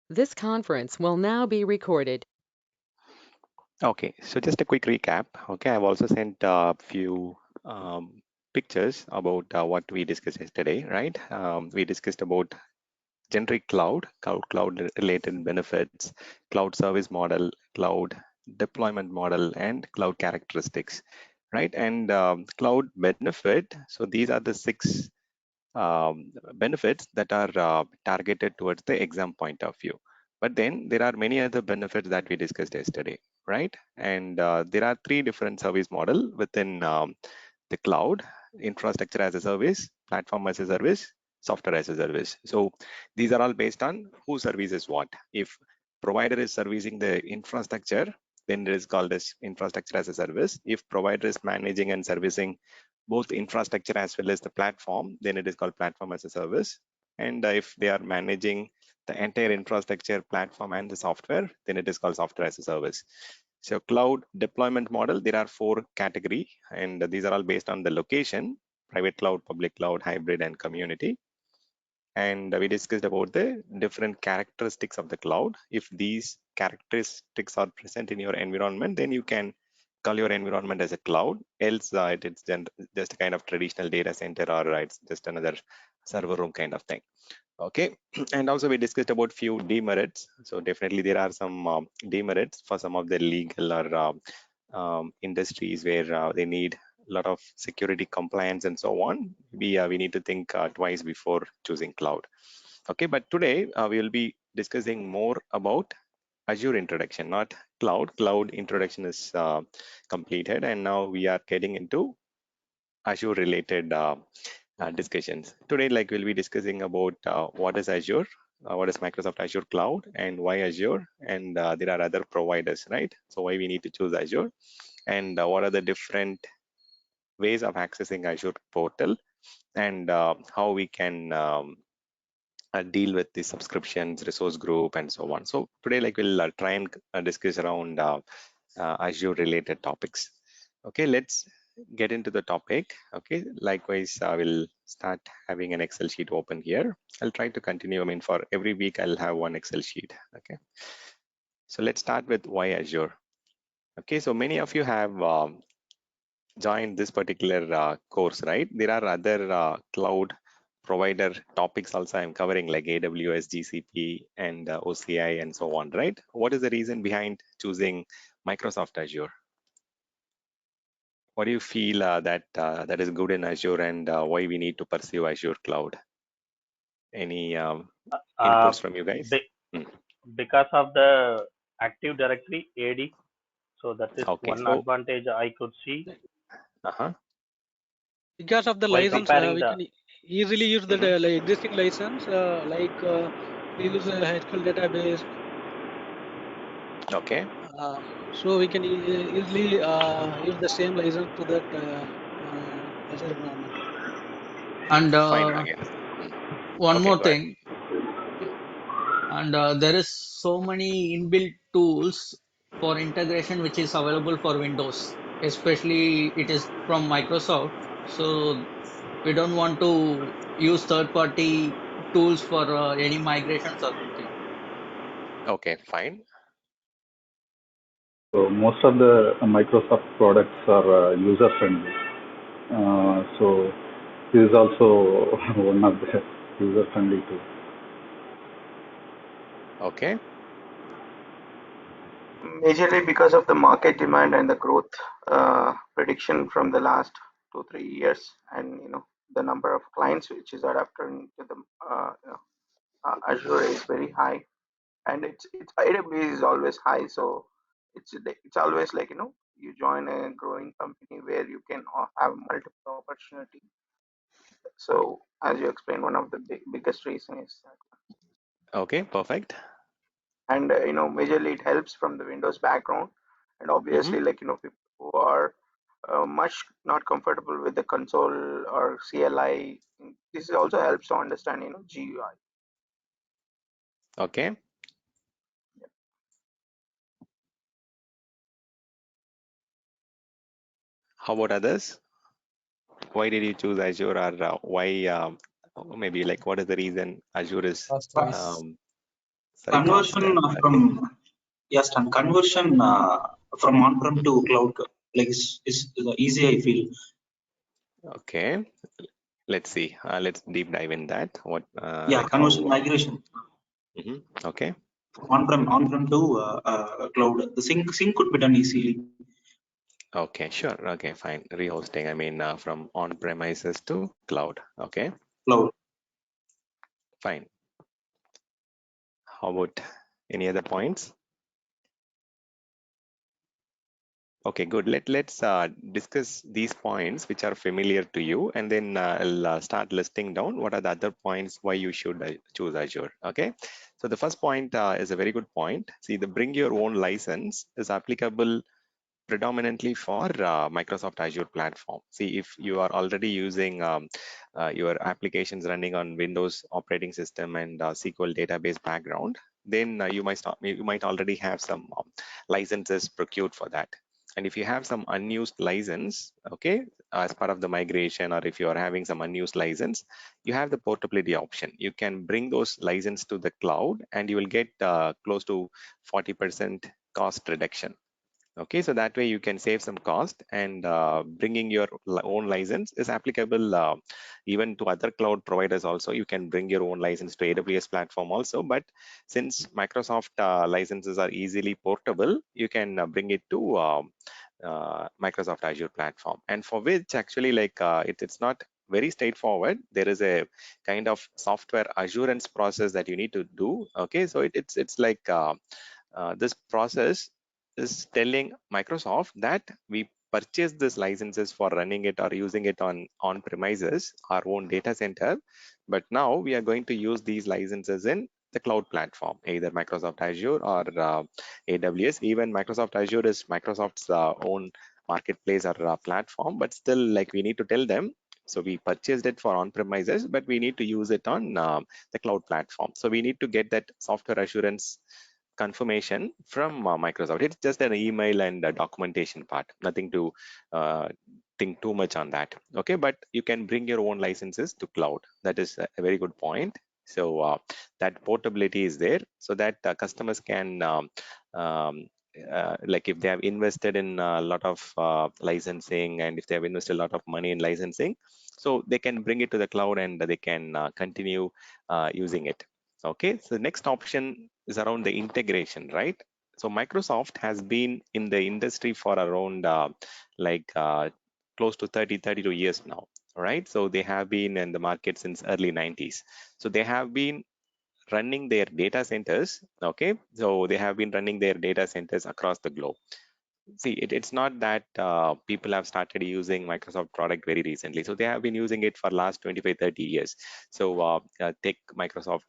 This conference will now be recorded. Okay, so just a quick recap. Okay, I've also sent a few pictures about what we discussed yesterday, right? We discussed about generic cloud related benefits, cloud service model, cloud deployment model, and cloud characteristics, right? And cloud benefit. So these are the six benefits that are targeted towards the exam point of view. But then there are many other benefits that we discussed yesterday, right? And there are three different service model within the cloud: infrastructure as a service, platform as a service, software as a service. So these are all based on who services what. If provider is servicing the infrastructure, then it is called as infrastructure as a service. If provider is managing and servicing both infrastructure as well as the platform, then it is called platform as a service. And if they are managing the entire infrastructure, platform, and the software, then it is called software as a service. So cloud deployment model, there are four category, and these are all based on the location: private cloud, public cloud, hybrid, and community. And we discussed about the different characteristics of the cloud. If these characteristics are present in your environment, then you can call your environment as a cloud. Else it's just a kind of traditional data center, or it's just another server room kind of thing. Okay. And also we discussed about few demerits. So definitely there are some demerits for some of the legal or industries where they need a lot of security compliance and so on. We need to think twice before choosing cloud. Okay, but today we will be discussing more about Azure introduction, not cloud. Cloud introduction is completed, and now we are getting into Azure related discussions. Today, like we'll be discussing about what is Azure, what is Microsoft Azure Cloud, and why Azure, and there are other providers, right? So why we need to choose Azure, and what are the different ways of accessing Azure Portal, and how we can deal with the subscriptions, resource group, and so on. So today, like we'll try and discuss around Azure related topics. Okay, let's get into the topic. Okay, likewise, I will start having an Excel sheet open here. I'll try to continue. I mean, for every week, I'll have one Excel sheet. Okay, so let's start with why Azure. Okay, so many of you have joined this particular course, right? There are other cloud provider topics also I'm covering, like AWS, GCP, and OCI, and so on, right? What is the reason behind choosing Microsoft Azure? What do you feel that is good in Azure, and why we need to pursue Azure Cloud? Any Uh, inputs from you guys? be, because of the Active Directory AD, so that is Okay, one so advantage I could see. Because of the While license, comparing we the can easily use the existing license, we use a SQL database. Okay. So we can easily use the same license to that Azure environment. And Fine, again. one Okay, more go ahead. thing, and there is so many inbuilt tools for integration which is available for Windows, especially it is from Microsoft. So we don't want to use third-party tools for any migrations or something. Okay, fine. So most of the Microsoft products are user friendly. So this is also one of the user friendly tools. Okay. Majorly because of the market demand and the growth prediction from the last 2-3 years, and the number of clients which is adapting to the Azure is very high, and it's AWS is always high, so it's always like you join a growing company where you can have multiple opportunity. So as you explained, one of the biggest reason is that. Okay, perfect. And majorly it helps from the Windows background, and obviously people who are much not comfortable with the console or CLI, this also helps to understand GUI. Okay. How about others? Why did you choose Azure, or why maybe like what is the reason Azure is Fast choice. um, Sorry, Conversion cost. from yes, and conversion from on-prem to cloud like is easy. I feel. Okay, let's see. Let's deep dive in that. What Yeah, like how? conversion migration Okay. on-prem to cloud. The sync could be done easily. Okay, sure. Okay, fine. Rehosting. I mean, from on-premises to cloud. Okay, Cloud. fine. How about any other points? Okay, good. Let's discuss these points which are familiar to you, and then I'll start listing down what are the other points why you should choose Azure. Okay, so the first point is a very good point. See, the bring your own license is applicable predominantly for Microsoft Azure platform. See, if you are already using your applications running on Windows operating system and SQL database background, then you might already have some licenses procured for that. And if you have some unused license, okay, as part of the migration, or if you are having some unused license, you have the portability option. You can bring those license to the cloud, and you will get close to 40% cost reduction. Okay, so that way you can save some cost, and bringing your own license is applicable even to other cloud providers also. You can bring your own license to AWS platform also, but since Microsoft licenses are easily portable, you can bring it to Microsoft Azure platform, and for which actually it's not very straightforward. There is a kind of software assurance process that you need to do. Okay, so it's like this process is telling Microsoft that we purchase these licenses for running it or using it on premises, our own data center, but now we are going to use these licenses in the cloud platform, either Microsoft Azure or AWS. Even Microsoft Azure is Microsoft's own marketplace or platform, but still, like, we need to tell them, so we purchased it for on premises, but we need to use it on the cloud platform. So we need to get that software assurance confirmation from Microsoft. It's just an email and a documentation part, nothing to think too much on that. Okay, but you can bring your own licenses to cloud. That is a very good point. So that portability is there, so that customers can like, if they have invested in a lot of licensing, and if they have invested a lot of money in licensing, so they can bring it to the cloud, and they can continue using it. Okay, so the next option is around the integration, right? So Microsoft has been in the industry for around close to 32 years now, right? So they have been in the market since early 90s. So they have been running their data centers. Okay, so they have been running their data centers across the globe. See, it's not that people have started using Microsoft product very recently. So they have been using it for last 25, 30 years. So take Microsoft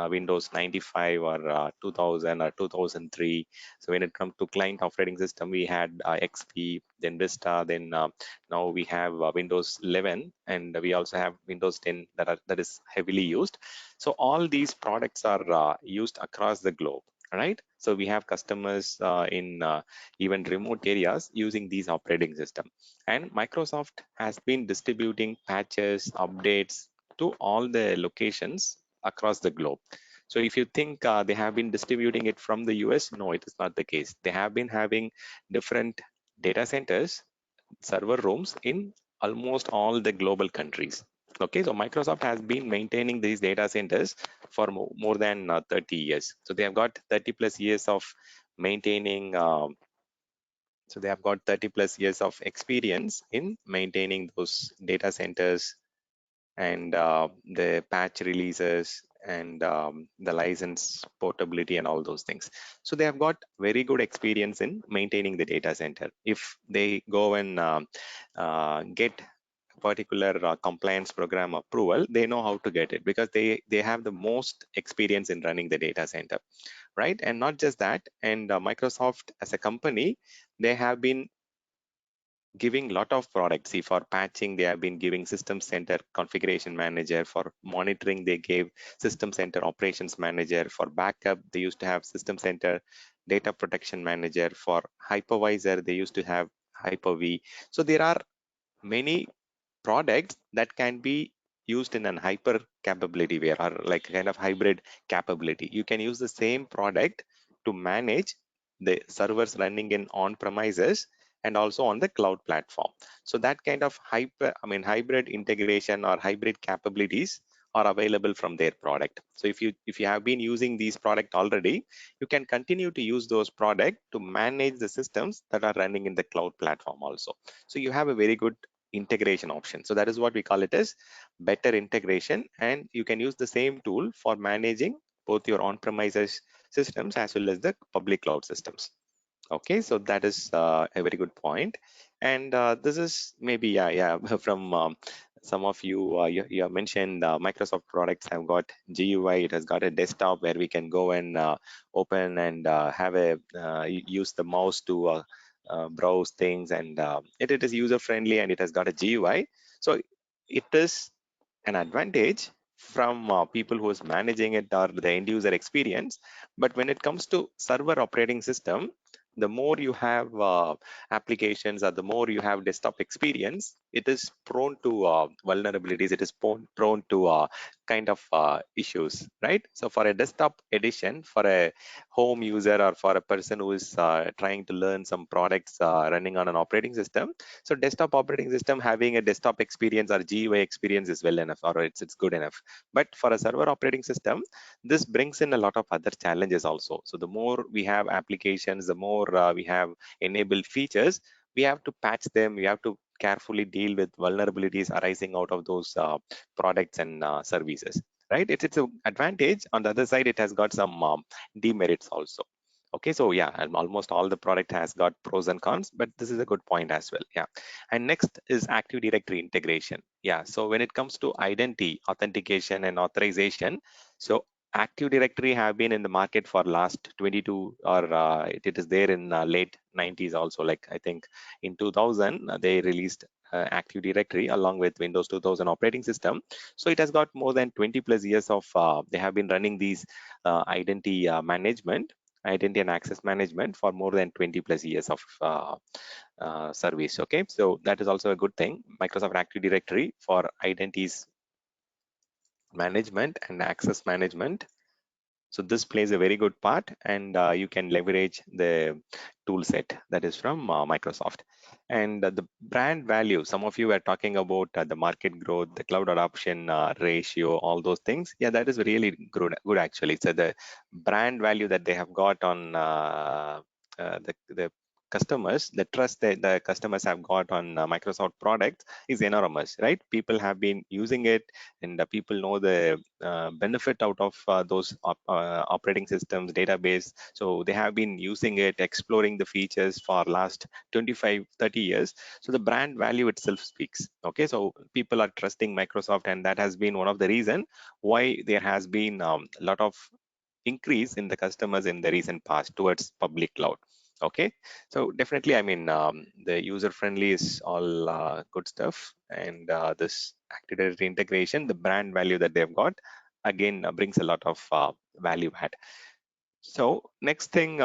Windows 95 or 2000 or 2003. So when it comes to client operating system, we had XP, then Vista, then now we have Windows 11, and we also have Windows 10 that is heavily used. So all these products are used across the globe, right? So we have customers in even remote areas using these operating system, and Microsoft has been distributing patches, updates to all the locations across the globe. So if you think they have been distributing it from the US, no, it is not the case. They have been having different data centers, server rooms in almost all the global countries. Okay, so Microsoft has been maintaining these data centers for more than 30 years. So they have got 30 plus years of maintaining so they have got 30 plus years of experience in maintaining those data centers, and the patch releases, and the license portability and all those things. So they have got very good experience in maintaining the data center. If they go and get particular compliance program approval, they know how to get it, because they have the most experience in running the data center, right? And not just that, and Microsoft as a company, they have been giving lot of products. See, for patching, they have been giving System Center Configuration Manager. For monitoring, they gave System Center Operations Manager. For backup, they used to have System Center Data Protection Manager. For hypervisor, they used to have Hyper-V. So there are many products that can be used in an hyper capability where, or like kind of hybrid capability. You can use the same product to manage the servers running in on premises and also on the cloud platform. So that kind of hybrid integration or hybrid capabilities are available from their product. So if you have been using these product already, you can continue to use those product to manage the systems that are running in the cloud platform also. So you have a very good integration option. So that is what we call it as better integration, and you can use the same tool for managing both your on-premises systems as well as the public cloud systems. Okay, so that is a very good point. And this is maybe from some of you, you have mentioned Microsoft products have got GUI. It has got a desktop where we can go and open and have a use the mouse to browse things, and it is user friendly, and it has got a GUI. So it is an advantage from people who is managing it or the end user experience. But when it comes to server operating system, the more you have applications or the more you have desktop experience, it is prone to vulnerabilities. It is prone to kind of issues, right? So for a desktop edition, for a home user or for a person who is trying to learn some products running on an operating system, so desktop operating system having a desktop experience or GUI experience is well enough, or it's good enough. But for a server operating system, this brings in a lot of other challenges also. So the more we have applications, the more we have enabled features, we have to patch them. We have to carefully deal with vulnerabilities arising out of those products and services. Right? It's an advantage. On the other side, it has got some demerits also. Okay, so yeah, and almost all the product has got pros and cons, but this is a good point as well. Yeah. And next is Active Directory integration. Yeah, so when it comes to identity, authentication, and authorization, so Active Directory have been in the market for last 22, or it is there in late 90s also. Like I think in 2000 they released Active Directory along with Windows 2000 operating system. So it has got more than 20 plus years of they have been running these identity and access management for more than 20 plus years of service. Okay, so that is also a good thing. Microsoft Active Directory for identities management and access management. So this plays a very good part, and you can leverage the tool set that is from Microsoft. And the brand value, some of you were talking about the market growth, the cloud adoption ratio, all those things. Yeah, that is really good actually. So the brand value that they have got on the customers, the trust that the customers have got on Microsoft products is enormous, right? People have been using it, and people know the benefit out of those operating systems database. So they have been using it, exploring the features for last 25-30 years. So the brand value itself speaks. Okay, so people are trusting Microsoft, and that has been one of the reason why there has been a lot of increase in the customers in the recent past towards public cloud. Okay, so definitely, I mean, the user friendly is all good stuff, and this Active Directory integration, the brand value that they've got, again brings a lot of value add. So next thing,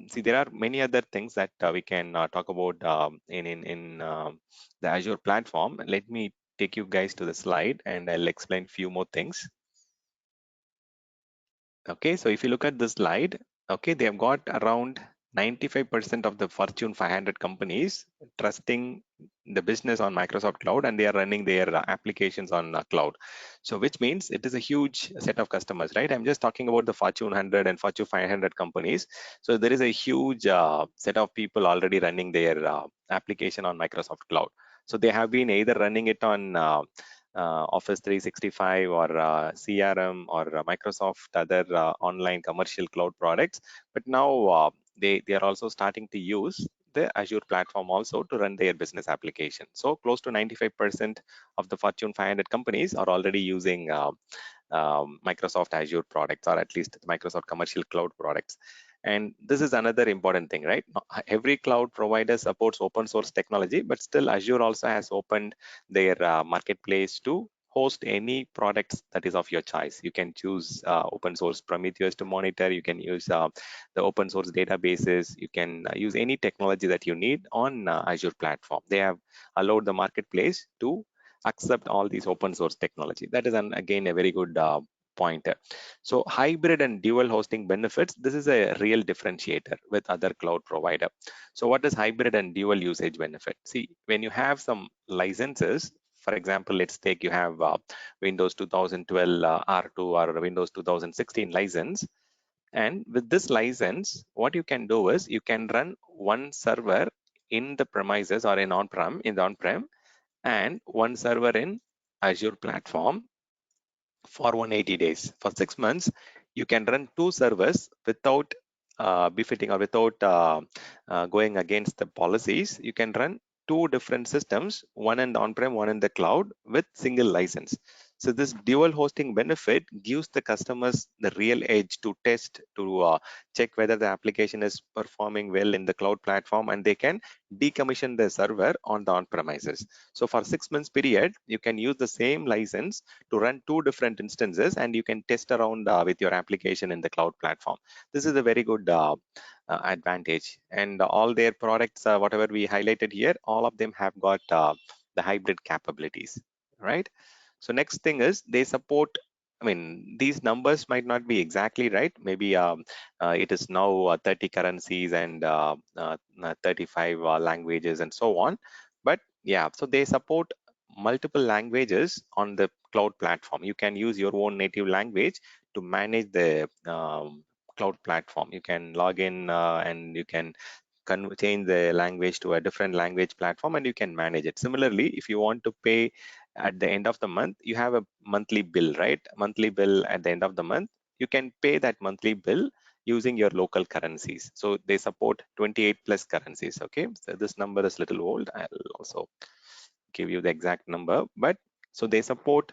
see, there are many other things that we can talk about in the Azure platform. Let me take you guys to the slide, and I'll explain few more things. Okay, so if you look at this slide, okay, they have got around 95% of the Fortune 500 companies trusting the business on Microsoft Cloud, and they are running their applications on cloud. So which means it is a huge set of customers, right? I'm just talking about the Fortune 100 and Fortune 500 companies. So there is a huge set of people already running their application on Microsoft Cloud. So they have been either running it on Office 365 or CRM or Microsoft other online commercial cloud products. But now they are also starting to use the Azure platform also to run their business application. So close to 95% of the Fortune 500 companies are already using Microsoft Azure products, or at least Microsoft commercial cloud products. And this is another important thing, right? Every cloud provider supports open source technology, but still Azure also has opened their marketplace to host any products that is of your choice. You can choose open source Prometheus to monitor. You can use the open source databases. You can use any technology that you need on Azure platform. They have allowed the marketplace to accept all these open source technology. That is again a very good pointer. So hybrid and dual hosting benefits, this is a real differentiator with other cloud provider. So what is hybrid and dual usage benefit? See, when you have some licenses, for example, let's take you have Windows 2012 R2 or Windows 2016 license. And with this license, what you can do is you can run one server in the premises or in on-prem, and one server in Azure platform for 180 days. For 6 months, you can run two servers without befitting or without going against the policies. You can run two different systems, one in the on-prem, one in the cloud, with single license. So this dual hosting benefit gives the customers the real edge to test, to check whether the application is performing well in the cloud platform, and they can decommission the server on the on-premises. So for 6 months period, you can use the same license to run two different instances, and you can test around with your application in the cloud platform. This is a very good advantage. And all their products, whatever we highlighted here, all of them have got the hybrid capabilities, right? So next thing is they support, I mean, these numbers might not be exactly right. Maybe it is now 30 currencies and 35 languages and so on. But yeah, so they support multiple languages on the cloud platform. You can use your own native language to manage the cloud platform. You can log in and you can change the language to a different language platform, and you can manage it. Similarly, if you want to pay at the end of the month, you have a monthly bill, right? Monthly bill at the end of the month, you can pay that monthly bill using your local currencies. So they support 28 plus currencies. Okay, so this number is little old. I'll also give you the exact number, but so they support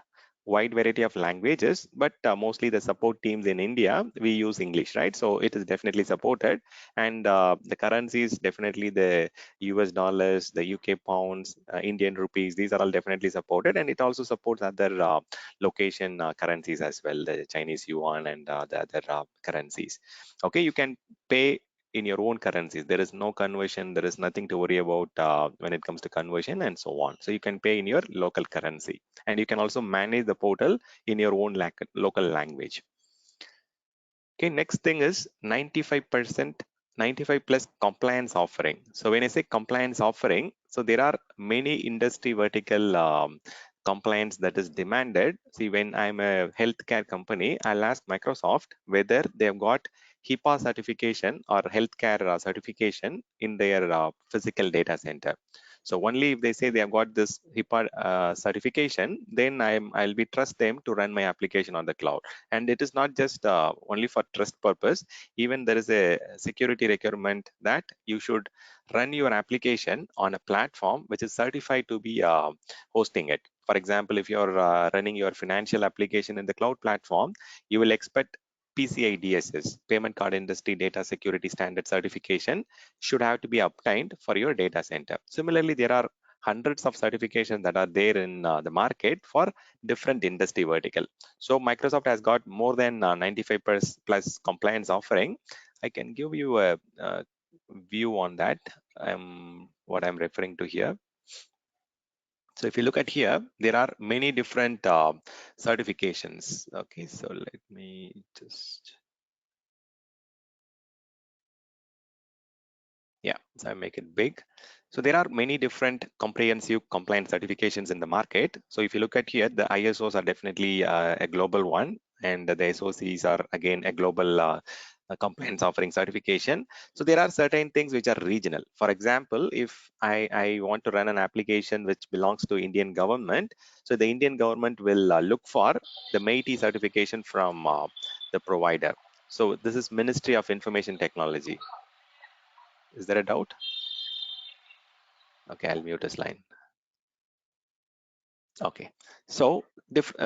wide variety of languages, but mostly the support teams in India, we use English, right? So it is definitely supported. And the currency is definitely the US dollars, the UK pounds, Indian rupees. These are all definitely supported. And it also supports other location currencies as well, the Chinese yuan and the other currencies. Okay, you can pay in your own currencies. There is no conversion. There is nothing to worry about when it comes to conversion and so on. So you can pay in your local currency, and you can also manage the portal in your own local language. Okay, next thing is 95%, 95 plus compliance offering. So when I say compliance offering, so there are many industry vertical compliance that is demanded. See, when I'm a healthcare company, I'll ask Microsoft whether they've got HIPAA certification or healthcare certification in their physical data center. So only if they say they have got this HIPAA certification, then I'll be trust them to run my application on the cloud. And it is not just only for trust purpose. Even there is a security requirement that you should run your application on a platform which is certified to be hosting it. For example, if you're running your financial application in the cloud platform, you will expect PCI DSS, Payment Card Industry Data Security Standard certification, should have to be obtained for your data center. Similarly, there are hundreds of certifications that are there in the market for different industry vertical. So Microsoft has got more than 95 plus compliance offering. I can give you a view on that. What I'm referring to here. So if you look at here, there are many different certifications. Okay, so let me just, yeah, so I make it big. So there are many different comprehensive compliance certifications in the market. So if you look at here, the ISOs are definitely a global one, and the SOCs are again a global compliance offering certification. So there are certain things which are regional. For example, if I want to run an application which belongs to Indian government, so the Indian government will look for the MeitY certification from the provider. So this is Ministry of Information Technology. Is there a doubt? Okay, I'll mute this line. Okay, so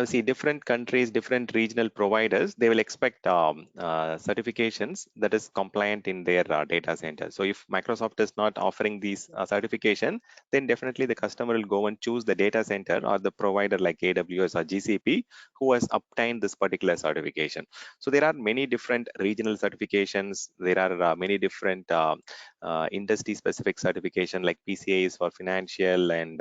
see, different countries, different regional providers, they will expect certifications that is compliant in their data center. So if Microsoft is not offering these certification, then definitely the customer will go and choose the data center or the provider like AWS or GCP who has obtained this particular certification. So there are many different regional certifications. There are many different industry specific certification like PCA is for financial, and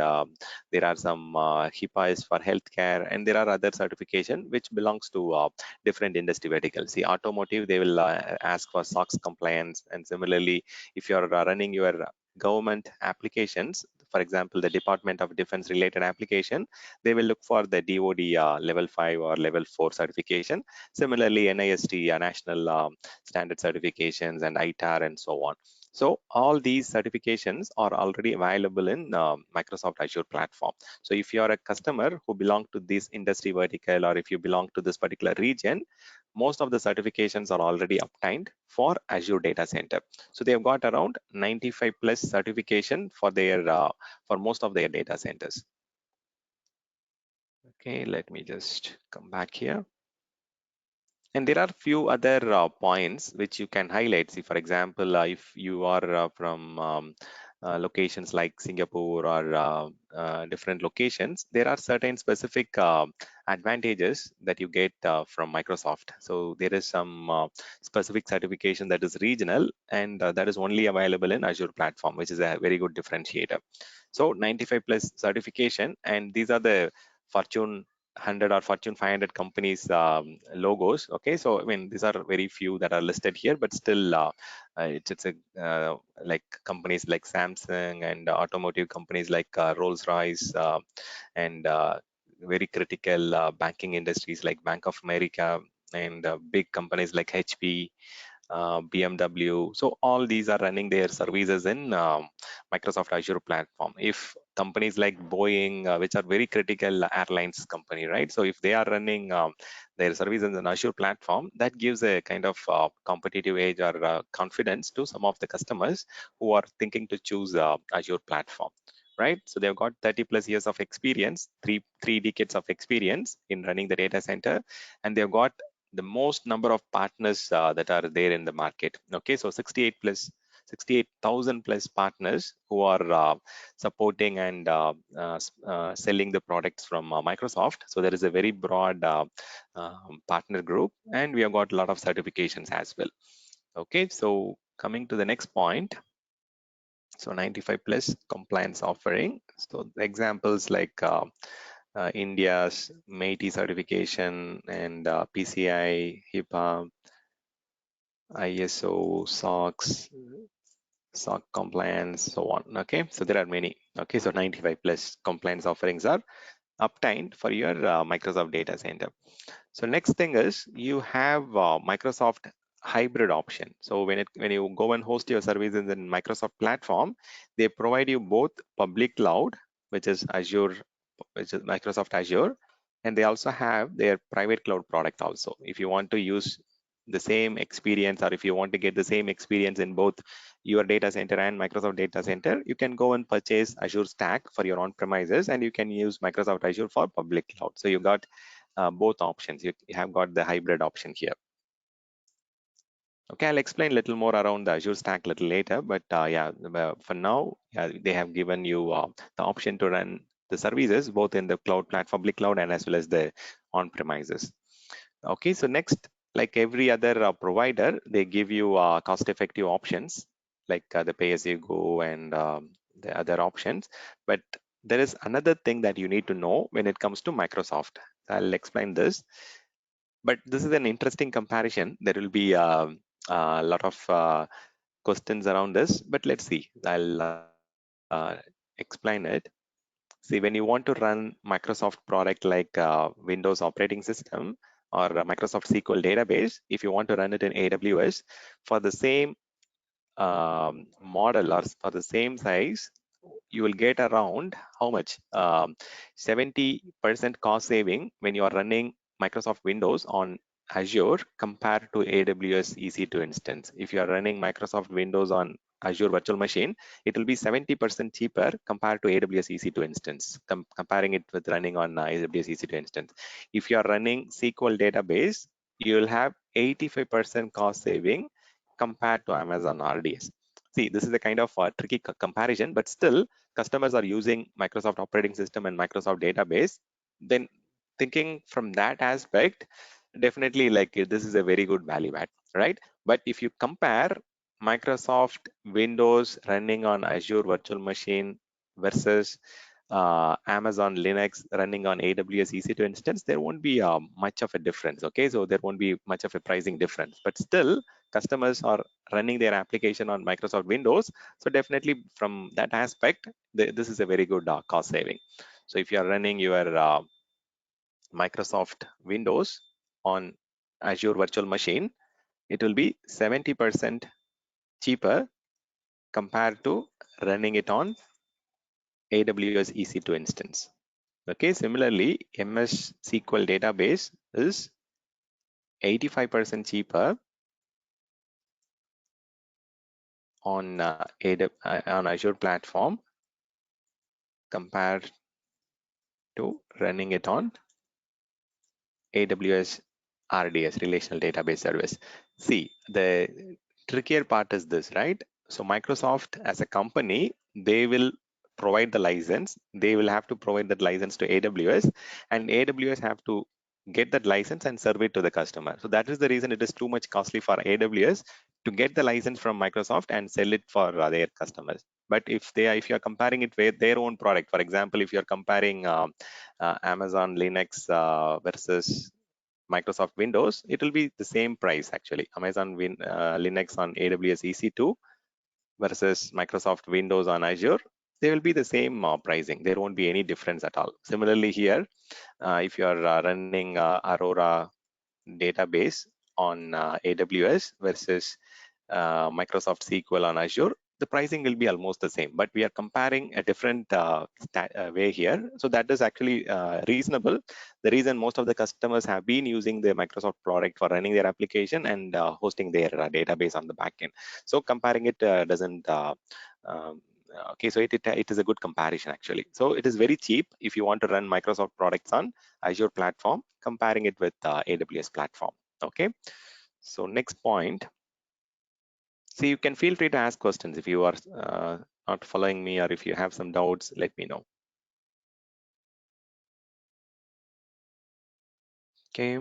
there are some HIPAA is for healthcare, and there are other certification which belongs to different industry verticals. See, automotive, they will ask for SOX compliance, and similarly, if you're running your government applications, for example, the Department of Defense related application, they will look for the DoD level 5 or level 4 certification. Similarly, NIST, National Standard certifications, and ITAR, and so on. So all these certifications are already available in Microsoft Azure platform. So if you are a customer who belong to this industry vertical, or if you belong to this particular region, most of the certifications are already obtained for Azure data center. So they have got around 95 plus certification for their for most of their data centers. Okay, let me just come back here. And there are few other points which you can highlight. See, for example, if you are from locations like Singapore or different locations, there are certain specific advantages that you get from Microsoft. So there is some specific certification that is regional, and that is only available in Azure platform, which is a very good differentiator. So 95 plus certification, and these are the Fortune 100 or Fortune 500 companies logos. Okay, so I mean, these are very few that are listed here, but still it's a like companies like Samsung, and automotive companies like Rolls-Royce, and very critical banking industries like Bank of America, and big companies like HP, BMW. So all these are running their services in Microsoft Azure platform. If companies like Boeing, which are very critical airlines company, right? So if they are running their services in Azure platform, that gives a kind of competitive edge or confidence to some of the customers who are thinking to choose Azure platform. Right, so they've got 30 plus years of experience, three decades of experience in running the data center, and they've got the most number of partners that are there in the market. Okay, so 68,000 plus partners who are supporting and selling the products from Microsoft. So there is a very broad partner group, and we have got a lot of certifications as well. Okay, so coming to the next point. So 95 plus compliance offering. So examples like India's MATI certification, and PCI, HIPAA, ISO, SOX, SOC compliance, so on. Okay, so there are many. Okay, so 95 plus compliance offerings are obtained for your Microsoft data center. So next thing is you have Microsoft hybrid option. So when you go and host your services in Microsoft platform, they provide you both public cloud, which is Azure, which is Microsoft Azure, and they also have their private cloud product also. If you want to use the same experience, or if you want to get the same experience in both your data center and Microsoft data center, you can go and purchase Azure Stack for your on premises, and you can use Microsoft Azure for public cloud. So you got both options. You have got the hybrid option here. Okay, I'll explain a little more around the Azure Stack a little later, but yeah, for now, they have given you the option to run the services both in the cloud platform, public cloud, and as well as the on premises. Okay, so next, like every other provider, they give you cost-effective options like the pay-as-you-go and the other options. But there is another thing that you need to know when it comes to Microsoft. I'll explain this. But this is an interesting comparison. There will be a lot of questions around this, but let's see. I'll explain it. See, when you want to run Microsoft product like Windows operating system or Microsoft SQL database, if you want to run it in AWS, for the same model or for the same size, you will get around how much? 70% cost saving when you are running Microsoft Windows on Azure compared to AWS EC2 instance. If you are running Microsoft Windows on Azure virtual machine, it will be 70% cheaper compared to AWS EC2 instance, comparing it with running on AWS EC2 instance. If you are running SQL database, you will have 85% cost saving compared to Amazon RDS. See, this is a kind of tricky comparison, but still customers are using Microsoft operating system and Microsoft database. Then thinking from that aspect, definitely like this is a very good value add, right? But if you compare Microsoft Windows running on Azure virtual machine versus Amazon Linux running on AWS EC2 instance, there won't be much of a difference. Okay, so there won't be much of a pricing difference, but still customers are running their application on Microsoft Windows. So definitely from that aspect, this is a very good cost saving. So if you are running your Microsoft Windows on Azure virtual machine, it will be 70% cheaper compared to running it on AWS EC2 instance. Okay, similarly, MS SQL database is 85% cheaper on on Azure platform compared to running it on AWS RDS, Relational Database Service. See, the trickier part is this, right? So Microsoft as a company, they will provide the license. They will have to provide that license to AWS, and AWS have to get that license and serve it to the customer. So that is the reason it is too much costly for AWS to get the license from Microsoft and sell it for their customers. But if you're comparing it with their own product, for example, if you're comparing Amazon Linux versus Microsoft Windows, it will be the same price actually. Amazon Linux on AWS EC2 versus Microsoft Windows on Azure, they will be the same pricing. There won't be any difference at all. Similarly here, if you are running Aurora database on AWS versus Microsoft SQL on Azure, the pricing will be almost the same, but we are comparing a different way here. So that is actually reasonable. The reason most of the customers have been using the Microsoft product for running their application and hosting their database on the backend. So comparing it doesn't okay, so it is a good comparison actually. So it is very cheap if you want to run Microsoft products on Azure platform, comparing it with AWS platform. Okay, so next point. So you can feel free to ask questions if you are not following me, or if you have some doubts, let me know. Okay.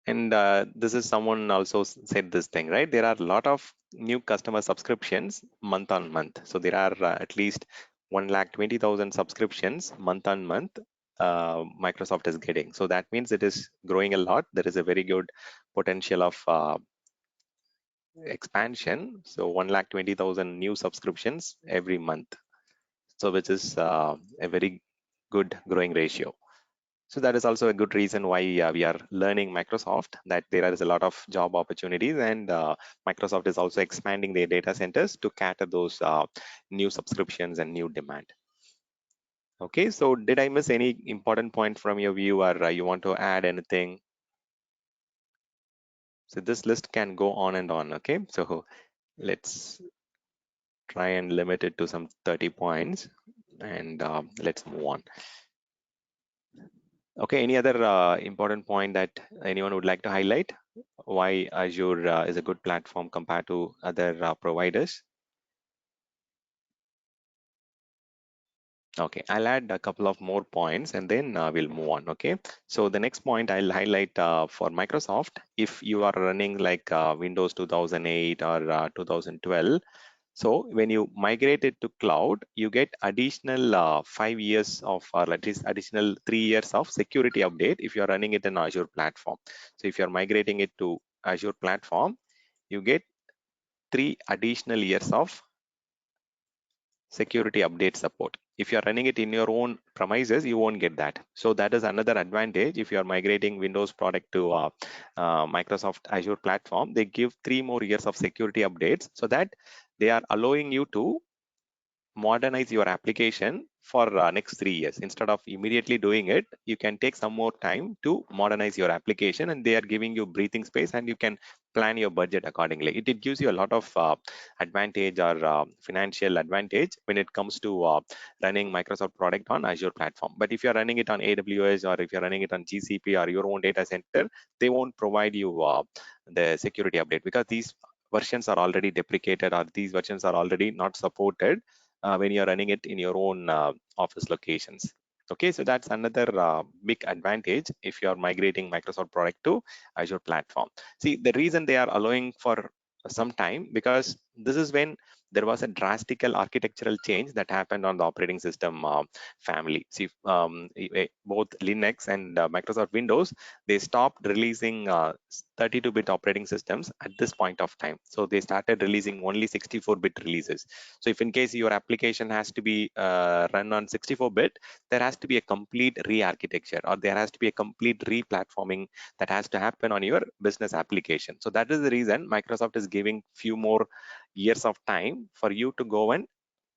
And this is someone also said this thing, right? There are a lot of new customer subscriptions month on month. So there are at least 1,20,000 subscriptions month on month Microsoft is getting. So that means it is growing a lot. There is a very good potential of expansion. So 1,20,000 new subscriptions every month. So which is a very good growing ratio. So that is also a good reason why we are learning Microsoft, that there is a lot of job opportunities, and Microsoft is also expanding their data centers to cater those new subscriptions and new demand. Okay, so did I miss any important point from your view, or you want to add anything? So this list can go on and on. Okay, so let's try and limit it to some 30 points, and let's move on. Okay, any other important point that anyone would like to highlight? Why Azure is a good platform compared to other providers? Okay, I'll add a couple of more points and then we'll move on. Okay, so the next point I'll highlight for Microsoft, if you are running like Windows 2008 or 2012, so when you migrate it to cloud, you get additional 5 years of, or at least additional 3 years of security update if you're running it in Azure platform. So if you're migrating it to Azure platform, you get 3 additional years of security update support. If you're running it in your own premises, you won't get that. So that is another advantage. If you're migrating Windows product to Microsoft Azure platform, they give 3 more years of security updates, so that they are allowing you to modernize your application for next 3 years. Instead of immediately doing it, you can take some more time to modernize your application, and they are giving you breathing space, and you can plan your budget accordingly. It gives you a lot of advantage, or financial advantage when it comes to running Microsoft product on Azure platform. But if you're running it on AWS, or if you're running it on GCP or your own data center, they won't provide you the security update, because these versions are already deprecated, or these versions are already not supported when you're running it in your own office locations. Okay, so that's another big advantage if you're migrating Microsoft product to Azure platform. See, the reason they are allowing for some time, because this is when there was a drastical architectural change that happened on the operating system family. See, both Linux and Microsoft Windows, they stopped releasing 32-bit operating systems at this point of time. So they started releasing only 64-bit releases. So if in case your application has to be run on 64-bit, there has to be a complete re-architecture, or there has to be a complete re-platforming that has to happen on your business application. So that is the reason Microsoft is giving few more years of time for you to go and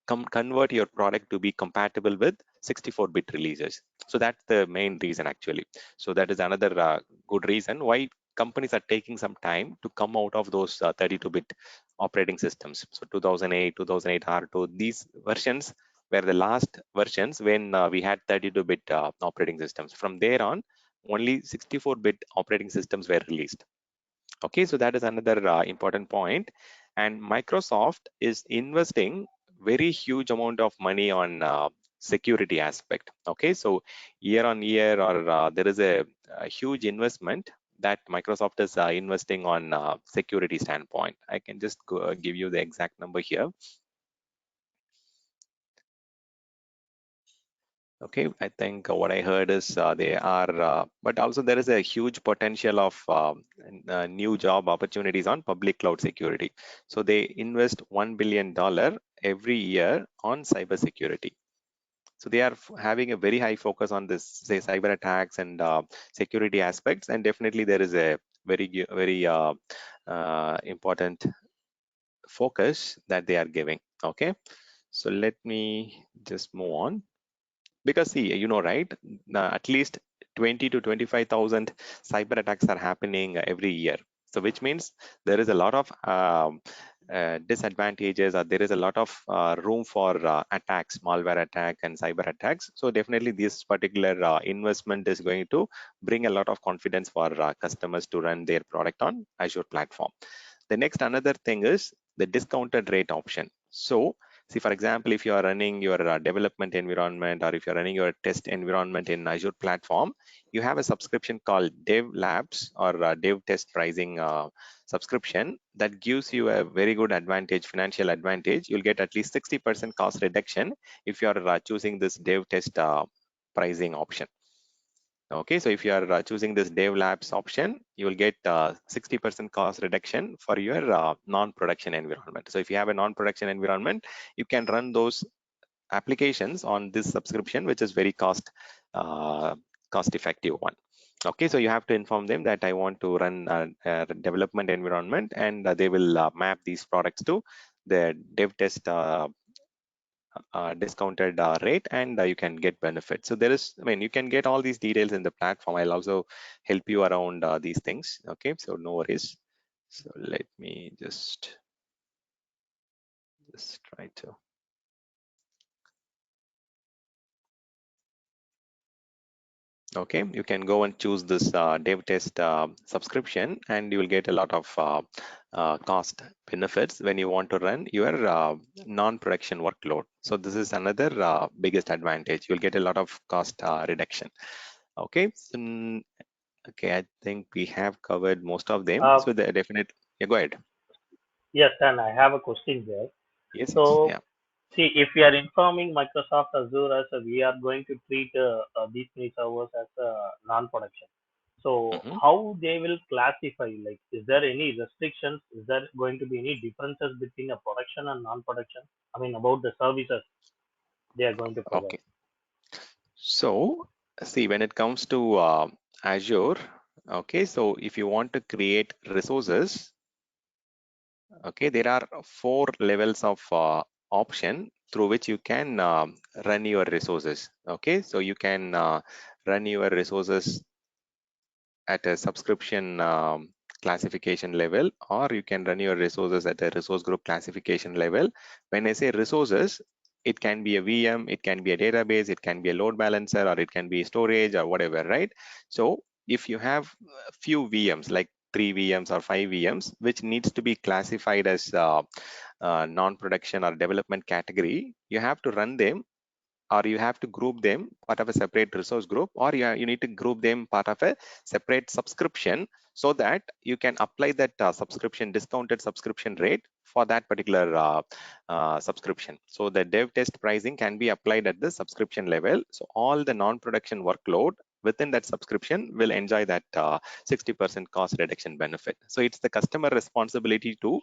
convert your product to be compatible with 64-bit releases. So that's the main reason actually. So that is another good reason why companies are taking some time to come out of those 32-bit operating systems. So 2008, 2008 R2, these versions were the last versions when we had 32-bit operating systems. From there on, only 64-bit operating systems were released. Okay, so that is another important point. And Microsoft is investing very huge amount of money on security aspect. Okay, so year on year, or there is a huge investment that Microsoft is investing on security standpoint. I can just give you the exact number here. Okay, I think what I heard is they are, but also there is a huge potential of new job opportunities on public cloud security. So they invest $1 billion every year on cyber security. So they are having a very high focus on this, say, cyber attacks and security aspects, and definitely there is a very important focus that they are giving. Okay, so let me just move on. Because see, you know, right, at least 20 to 25,000 cyber attacks are happening every year. So which means there is a lot of disadvantages, or there is a lot of room for attacks, malware attack and cyber attacks. So definitely this particular investment is going to bring a lot of confidence for customers to run their product on Azure platform. The next another thing is the discounted rate option. So see, for example, if you are running your development environment, or if you're running your test environment in Azure platform, you have a subscription called Dev Labs, or Dev Test Pricing subscription that gives you a very good advantage, financial advantage. You'll get at least 60% cost reduction if you are choosing this Dev Test pricing option. Okay, so if you are choosing this Dev Labs option, you will get 60% cost reduction for your non-production environment. So if you have a non-production environment, you can run those applications on this subscription, which is very cost effective one. Okay, so you have to inform them that I want to run a development environment, and they will map these products to the dev test discounted rate, and you can get benefits. So there is, I mean, you can get all these details in the platform. I'll also help you around these things. Okay, so no worries. So let me just try to. Okay, you can go and choose this dev test subscription, and you will get a lot of cost benefits when you want to run your non-production workload. So this is another biggest advantage. You'll get a lot of cost reduction. Okay, so, okay, I think we have covered most of them. So the definite, yeah, go ahead. Yes, and I have a question there. Yes, So, yeah. see, if we are informing Microsoft Azure as we are going to treat these three servers as non-production, so how they will classify? Like, is there any restrictions? Is there going to be any differences between a production and non-production? I mean, about the services they are going to provide. Okay. So, see, when it comes to Azure, okay, so if you want to create resources, okay, there are 4 levels of option through which you can run your resources. Okay, so you can run your resources at a subscription classification level, or you can run your resources at a resource group classification level. When I say resources, it can be a VM, it can be a database, it can be a load balancer, or it can be storage or whatever, right? So if you have a few VMs, like 3 VMs or 5 VMs, which needs to be classified as non-production or development category, you have to run them, or you have to group them part of a separate resource group, or you need to group them part of a separate subscription, so that you can apply that subscription discounted subscription rate for that particular subscription. So the dev test pricing can be applied at the subscription level. So all the non-production workload within that subscription will enjoy that 60% cost reduction benefit. So it's the customer responsibility to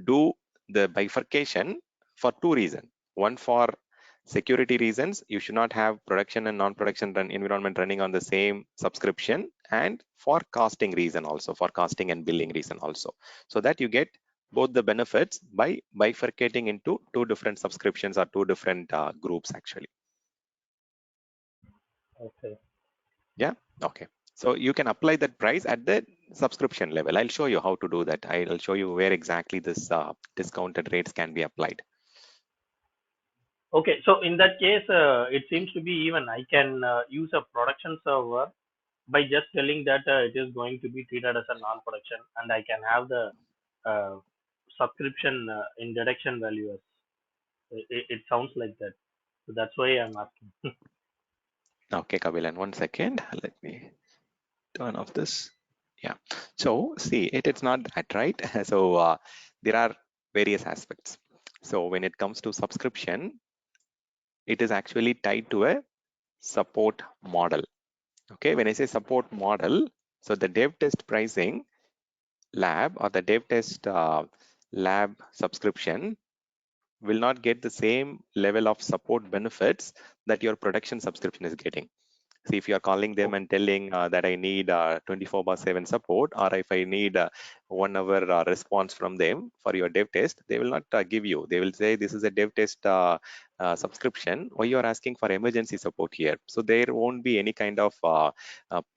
do the bifurcation for two reasons. One, for security reasons, you should not have production and non-production environment running on the same subscription, and for costing reason also, for costing and billing reason also, so that you get both the benefits by bifurcating into two different subscriptions or two different groups actually. Okay. Yeah. Okay. So you can apply that price at the subscription level. I'll show you how to do that. I'll show you where exactly this discounted rates can be applied. Okay. So in that case, it seems to be even I can use a production server by just telling that it is going to be treated as a non-production, and I can have the uh, subscription in deduction value as it sounds like that. So that's why I'm asking. Okay, Kabilan, 1 second. Let me turn off this. Yeah. So see, it's not that, right? So there are various aspects. So when it comes to subscription, it is actually tied to a support model. Okay, when I say support model, so the dev test pricing lab or the dev test lab subscription will not get the same level of support benefits that your production subscription is getting. See, if you are calling them and telling that I need 24/7 support, or if I need 1 hour response from them for your dev test, they will not give you. They will say this is a dev test subscription. Why you are asking for emergency support here? So there won't be any kind of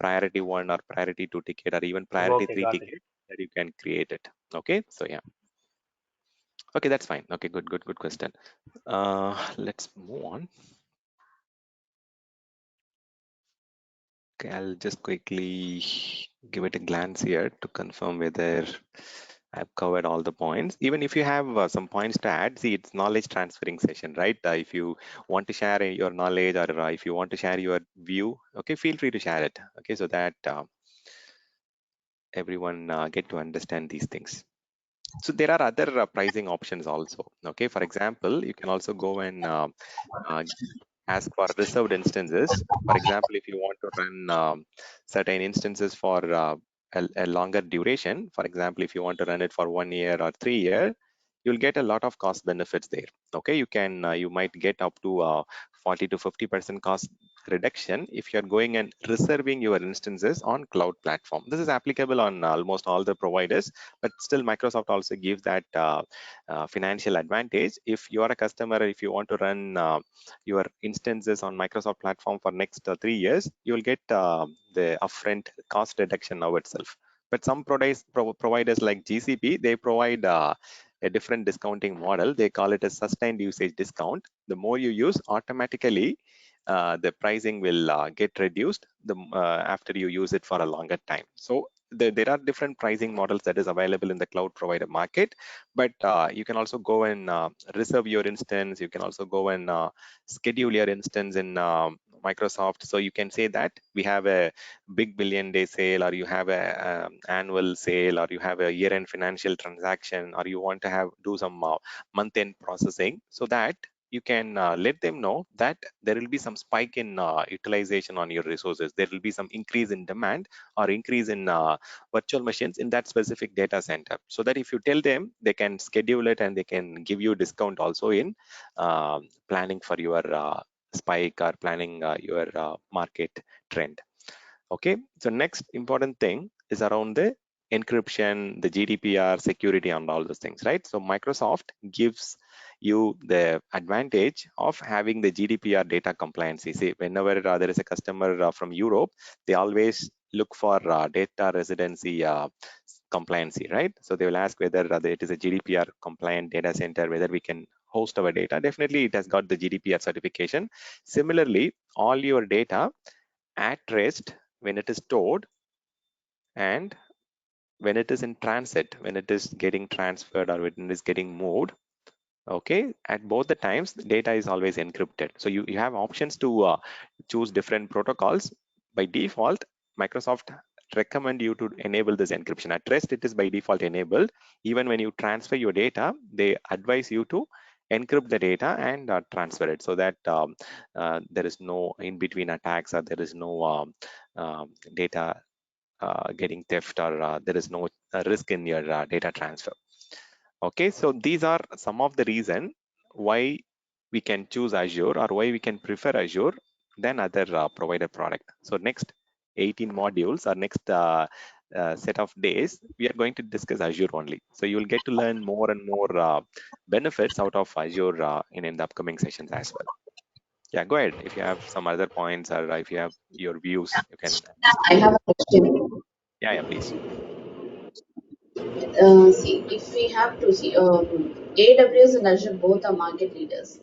priority 1 or priority 2 ticket or even priority Okay, 3 got it. ticket that you can create it. Okay, so yeah. Okay, that's fine. Okay, good question. Let's move on. Okay, I'll just quickly give it a glance here to confirm whether I've covered all the points. Even if you have some points to add, see, it's knowledge transferring session, right? If you want to share your knowledge, or if you want to share your view, okay, feel free to share it. Okay, so that everyone get to understand these things. So there are other pricing options also. Okay, for example, you can also go and ask for reserved instances. For example, if you want to run certain instances for a longer duration, for example, if you want to run it for 1 year or 3 years, you'll get a lot of cost benefits there. Okay, you might get up to 40 to 50% cost reduction if you're going and reserving your instances on cloud platform. This is applicable on almost all the providers, but still Microsoft also gives that financial advantage. If you are a customer, if you want to run your instances on Microsoft platform for next 3 years, you'll get the upfront cost reduction now itself. But some providers like GCP, they provide a different discounting model. They call it a sustained usage discount. The more you use, automatically the pricing will get reduced after you use it for a longer time. So there are different pricing models that is available in the cloud provider market, but you can also go and reserve your instance. You can also go and schedule your instance in Microsoft. So you can say that we have a big billion day sale, or you have a annual sale, or you have a year-end financial transaction, or you want to do some month-end processing, so that you can let them know that there will be some spike in utilization on your resources. There will be some increase in demand or increase in virtual machines in that specific data center, so that if you tell them, they can schedule it and they can give you discount also in planning for your spike or planning your market trend. Okay, so next important thing is around the encryption, the GDPR, security, and all those things, right? So Microsoft gives you the advantage of having the GDPR data compliance. See, whenever there is a customer from Europe, they always look for data residency compliancy, right? So they will ask whether it is a GDPR compliant data center, whether we can host our data. Definitely, it has got the GDPR certification. Similarly, all your data at rest, when it is stored, and when it is in transit, when it is getting transferred or when it is getting moved, okay, at both the times the data is always encrypted. So you have options to choose different protocols. By default, Microsoft recommend you to enable this encryption. At rest, it is by default enabled. Even when you transfer your data, they advise you to encrypt the data and transfer it, so that there is no in-between attacks, or there is no data getting theft, or there is no risk in your data transfer. Okay, so these are some of the reason why we can choose Azure, or why we can prefer Azure than other provider product. So next 18 modules, or next set of days, we are going to discuss Azure only. So you will get to learn more and more benefits out of Azure in the upcoming sessions as well. Yeah, go ahead. If you have some other points, or if you have your views, you can I discuss. have a question. Yeah, please. See, if we have to see, AWS and Azure both are market leaders,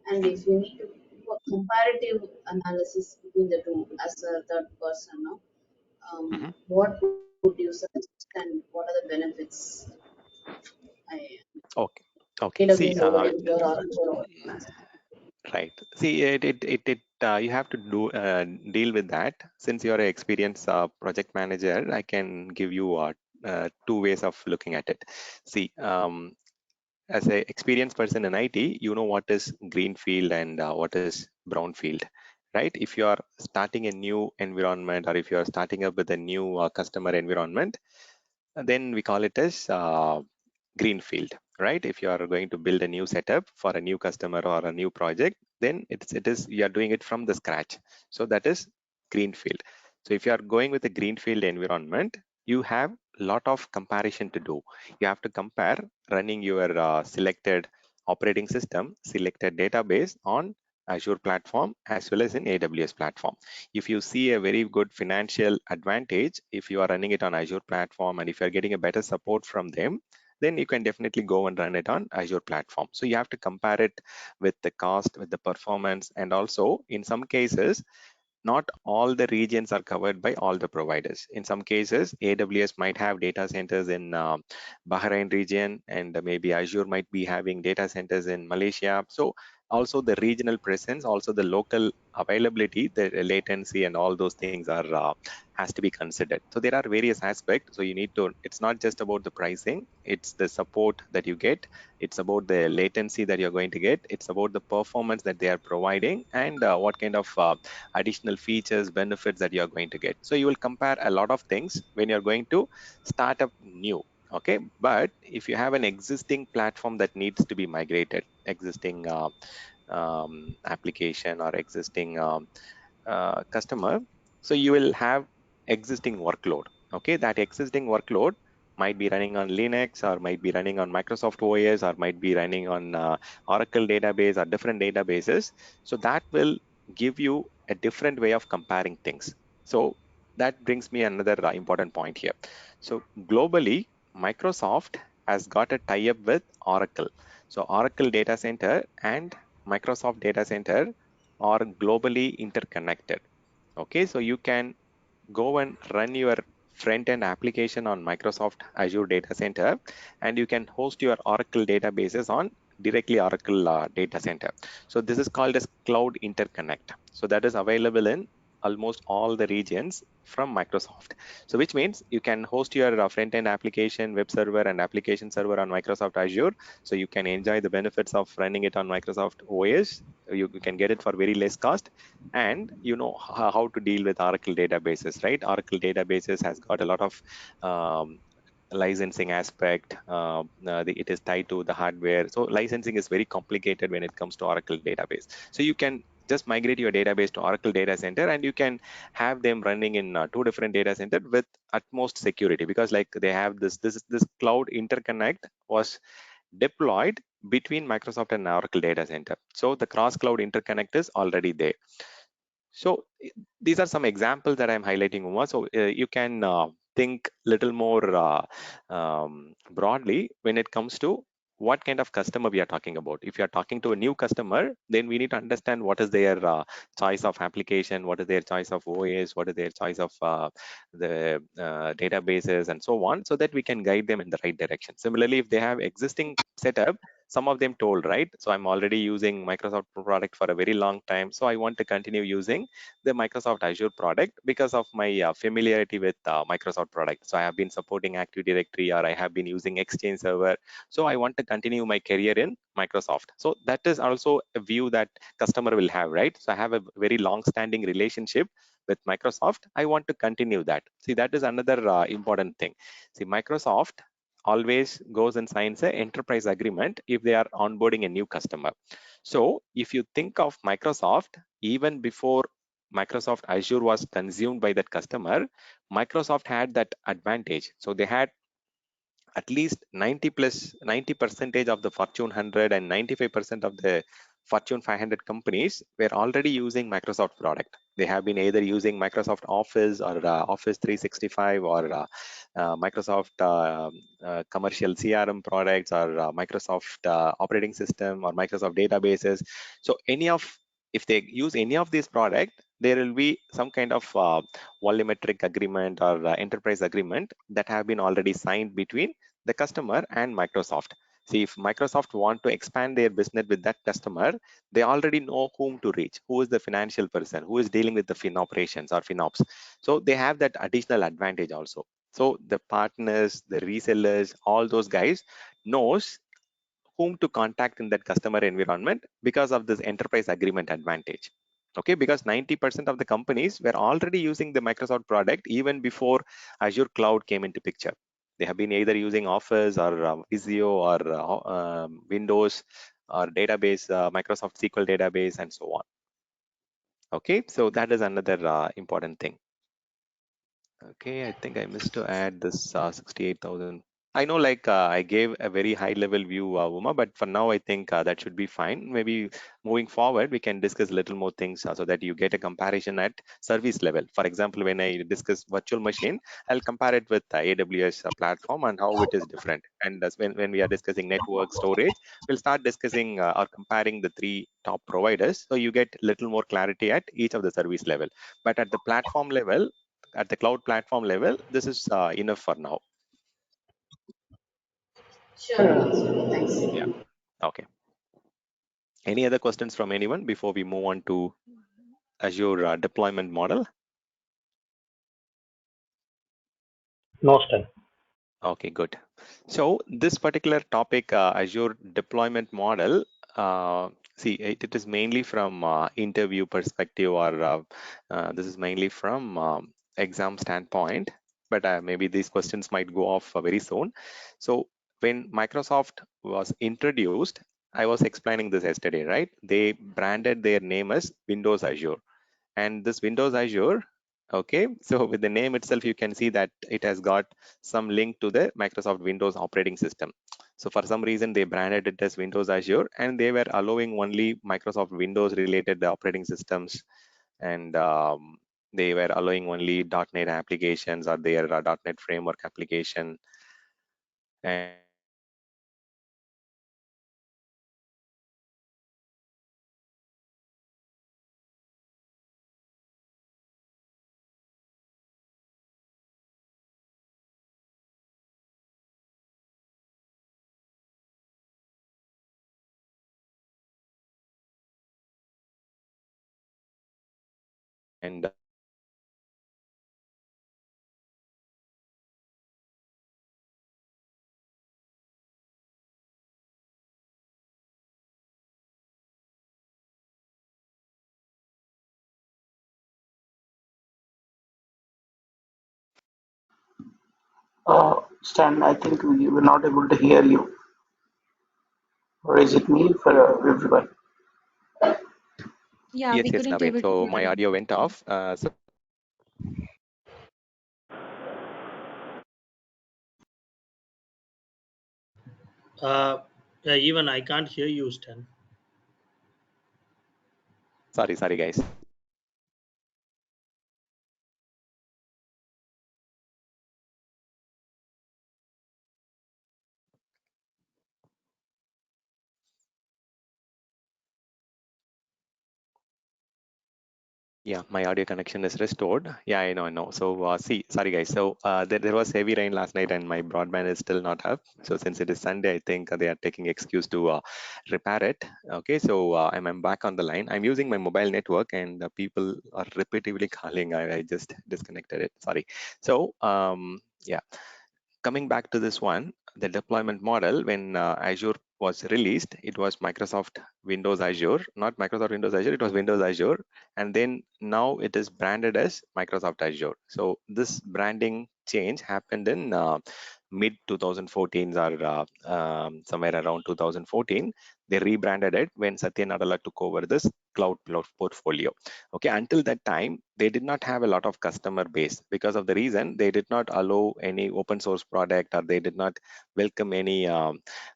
and if you need to do a comparative analysis between the two as a third person, no, Mhm. what would you suggest, and what are the benefits? Okay. Okay. See, AWS over Azure or Azure over AWS? right. See, you have to deal with that. Since you're an experienced project manager, I can give you two ways of looking at it. See, as an experienced person in IT, you know what is greenfield and what is brownfield, right? If you are starting a new environment, or if you are starting up with a new customer environment, then we call it as greenfield, right? If you are going to build a new setup for a new customer or a new project, then it is you are doing it from the scratch. So that is greenfield. So if you are going with a greenfield environment, you have a lot of comparison to do. You have to compare running your selected operating system, selected database on Azure platform as well as in AWS platform. If you see a very good financial advantage, if you are running it on Azure platform, and if you're getting a better support from them, then you can definitely go and run it on Azure platform. So you have to compare it with the cost, with the performance, and also in some cases, not all the regions are covered by all the providers. In some cases, AWS might have data centers in Bahrain region, and maybe Azure might be having data centers in Malaysia. So also the regional presence, also the local availability, the latency, and all those things are has to be considered. So there are various aspects. So you need to, it's not just about the pricing, it's the support that you get, it's about the latency that you're going to get, it's about the performance that they are providing, and what kind of additional features, benefits that you're going to get. So you will compare a lot of things when you're going to start up new. Okay, but if you have an existing platform that needs to be migrated, existing application, or existing customer, so you will have existing workload. Okay, that existing workload might be running on Linux, or might be running on Microsoft OS, or might be running on Oracle database, or different databases. So that will give you a different way of comparing things. So that brings me another important point here. So globally, Microsoft has got a tie-up with Oracle. So Oracle data center and Microsoft data center are globally interconnected. Okay, so you can go and run your front-end application on Microsoft Azure data center, and you can host your Oracle databases on directly Oracle data center. So this is called as cloud interconnect. So that is available in almost all the regions from Microsoft. So which means you can host your front-end application, web server, and application server on Microsoft Azure. So you can enjoy the benefits of running it on Microsoft OS. You can get it for very less cost, and you know how to deal with Oracle databases, right? Oracle databases has got a lot of licensing aspect. It is tied to the hardware, so licensing is very complicated when it comes to Oracle database. So you can just migrate your database to Oracle data center, and you can have them running in two different data center with utmost security, because like they have this cloud interconnect was deployed between Microsoft and Oracle data center. So the cross cloud interconnect is already there. So these are some examples that I'm highlighting, Uma. So you can think little more broadly when it comes to what kind of customer we are talking about. If you are talking to a new customer, then we need to understand what is their choice of application, what is their choice of OS, what is their choice of the databases, and so on, so that we can guide them in the right direction. Similarly, if they have existing setup, some of them told, right? So I'm already using Microsoft product for a very long time. So I want to continue using the Microsoft Azure product because of my familiarity with Microsoft product. So I have been supporting Active Directory, or I have been using Exchange Server. So I want to continue my career in Microsoft. So that is also a view that customer will have, right? So I have a very long-standing relationship with Microsoft. I want to continue that. See, that is another important thing. See, Microsoft always goes and signs an enterprise agreement if they are onboarding a new customer. So if you think of Microsoft, even before Microsoft Azure was consumed by that customer, Microsoft had that advantage. So they had at least 90 percentage of the Fortune 100 and 95% of the Fortune 500 companies were already using Microsoft product. They have been either using Microsoft Office or Office 365 or Microsoft commercial CRM products or Microsoft operating system or Microsoft databases. So if they use any of these products, there will be some kind of volumetric agreement or enterprise agreement that have been already signed between the customer and Microsoft. See, if Microsoft want to expand their business with that customer, they already know whom to reach, who is the financial person, who is dealing with the fin operations or FinOps. So they have that additional advantage also. So the partners, the resellers, all those guys knows whom to contact in that customer environment because of this enterprise agreement advantage. Okay, because 90% of the companies were already using the Microsoft product even before Azure Cloud came into picture. They have been either using Office or Visio or Windows or database, Microsoft SQL database, and so on. Okay, so that is another important thing. Okay, I think I missed to add this 68,000. I know, like I gave a very high level view, Uma, but for now, I think that should be fine. Maybe moving forward, we can discuss a little more things so that you get a comparison at service level. For example, when I discuss virtual machine, I'll compare it with AWS platform and how it is different. And that's when we are discussing network storage, we'll start discussing or comparing the three top providers. So you get a little more clarity at each of the service level. But at the platform level, at the cloud platform level, this is enough for now. Sure, thanks. Yeah. Okay. Any other questions from anyone before we move on to Azure deployment model? No, Stan. Okay, good. So this particular topic, Azure deployment model, see, it is mainly from interview perspective, or this is mainly from exam standpoint, but maybe these questions might go off very soon. So when Microsoft was introduced, I was explaining this yesterday, right? They branded their name as Windows Azure. And this Windows Azure, okay, so with the name itself, you can see that it has got some link to the Microsoft Windows operating system. So for some reason, they branded it as Windows Azure, and they were allowing only Microsoft Windows related operating systems, and they were allowing only .NET applications or their .NET framework application. And Stan, I think we were not able to hear you. Or is it me for everyone? Yeah, yes, we yes, couldn't Naveen. able to So hear my him. audio went off. So Uh, even I can't hear you, Stan. sorry, guys. Yeah, my audio connection is restored. Yeah, I know. So, sorry guys. So, there was heavy rain last night and my broadband is still not up. So, since it is Sunday, I think they are taking excuse to repair it. Okay, so I'm back on the line. I'm using my mobile network and people are repeatedly calling. I just disconnected it. Sorry. So, yeah, coming back to this one, the deployment model, when Azure was released, it was Microsoft Windows Azure, not Microsoft Windows Azure, it was Windows Azure. And then now it is branded as Microsoft Azure. So this branding change happened in mid 2014 or somewhere around 2014. They rebranded it when Satya Nadella took over this cloud portfolio. Okay, until that time, they did not have a lot of customer base because of the reason they did not allow any open source product or they did not welcome any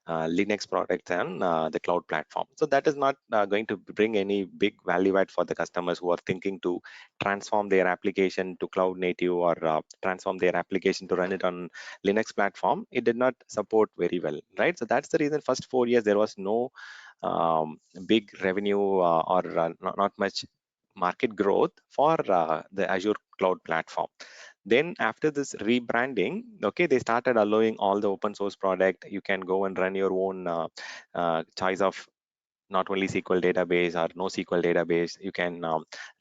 Linux products on the cloud platform. So that is not going to bring any big value add for the customers who are thinking to transform their application to cloud native or transform their application to run it on Linux platform. It did not support very well, right? So that's the reason first 4 years there was no big revenue or not much market growth for the Azure cloud platform. Then after this rebranding, okay, they started allowing all the open source product. You can go and run your own choice of not only SQL database or NoSQL database. You can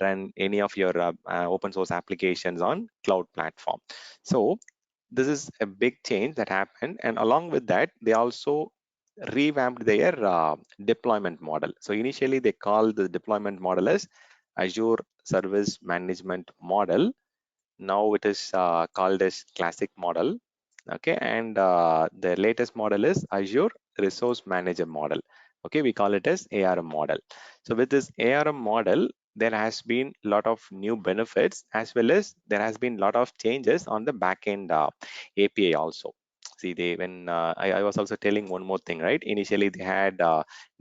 run any of your open source applications on cloud platform. So this is a big change that happened, and along with that, they also revamped their deployment model. So initially, they called the deployment model as Azure Service Management Model. Now it is called as Classic Model. Okay, and the latest model is Azure Resource Manager Model. Okay, we call it as ARM model. So with this ARM model, there has been a lot of new benefits as well as there has been a lot of changes on the backend API also. See, I was also telling one more thing, right? Initially, they had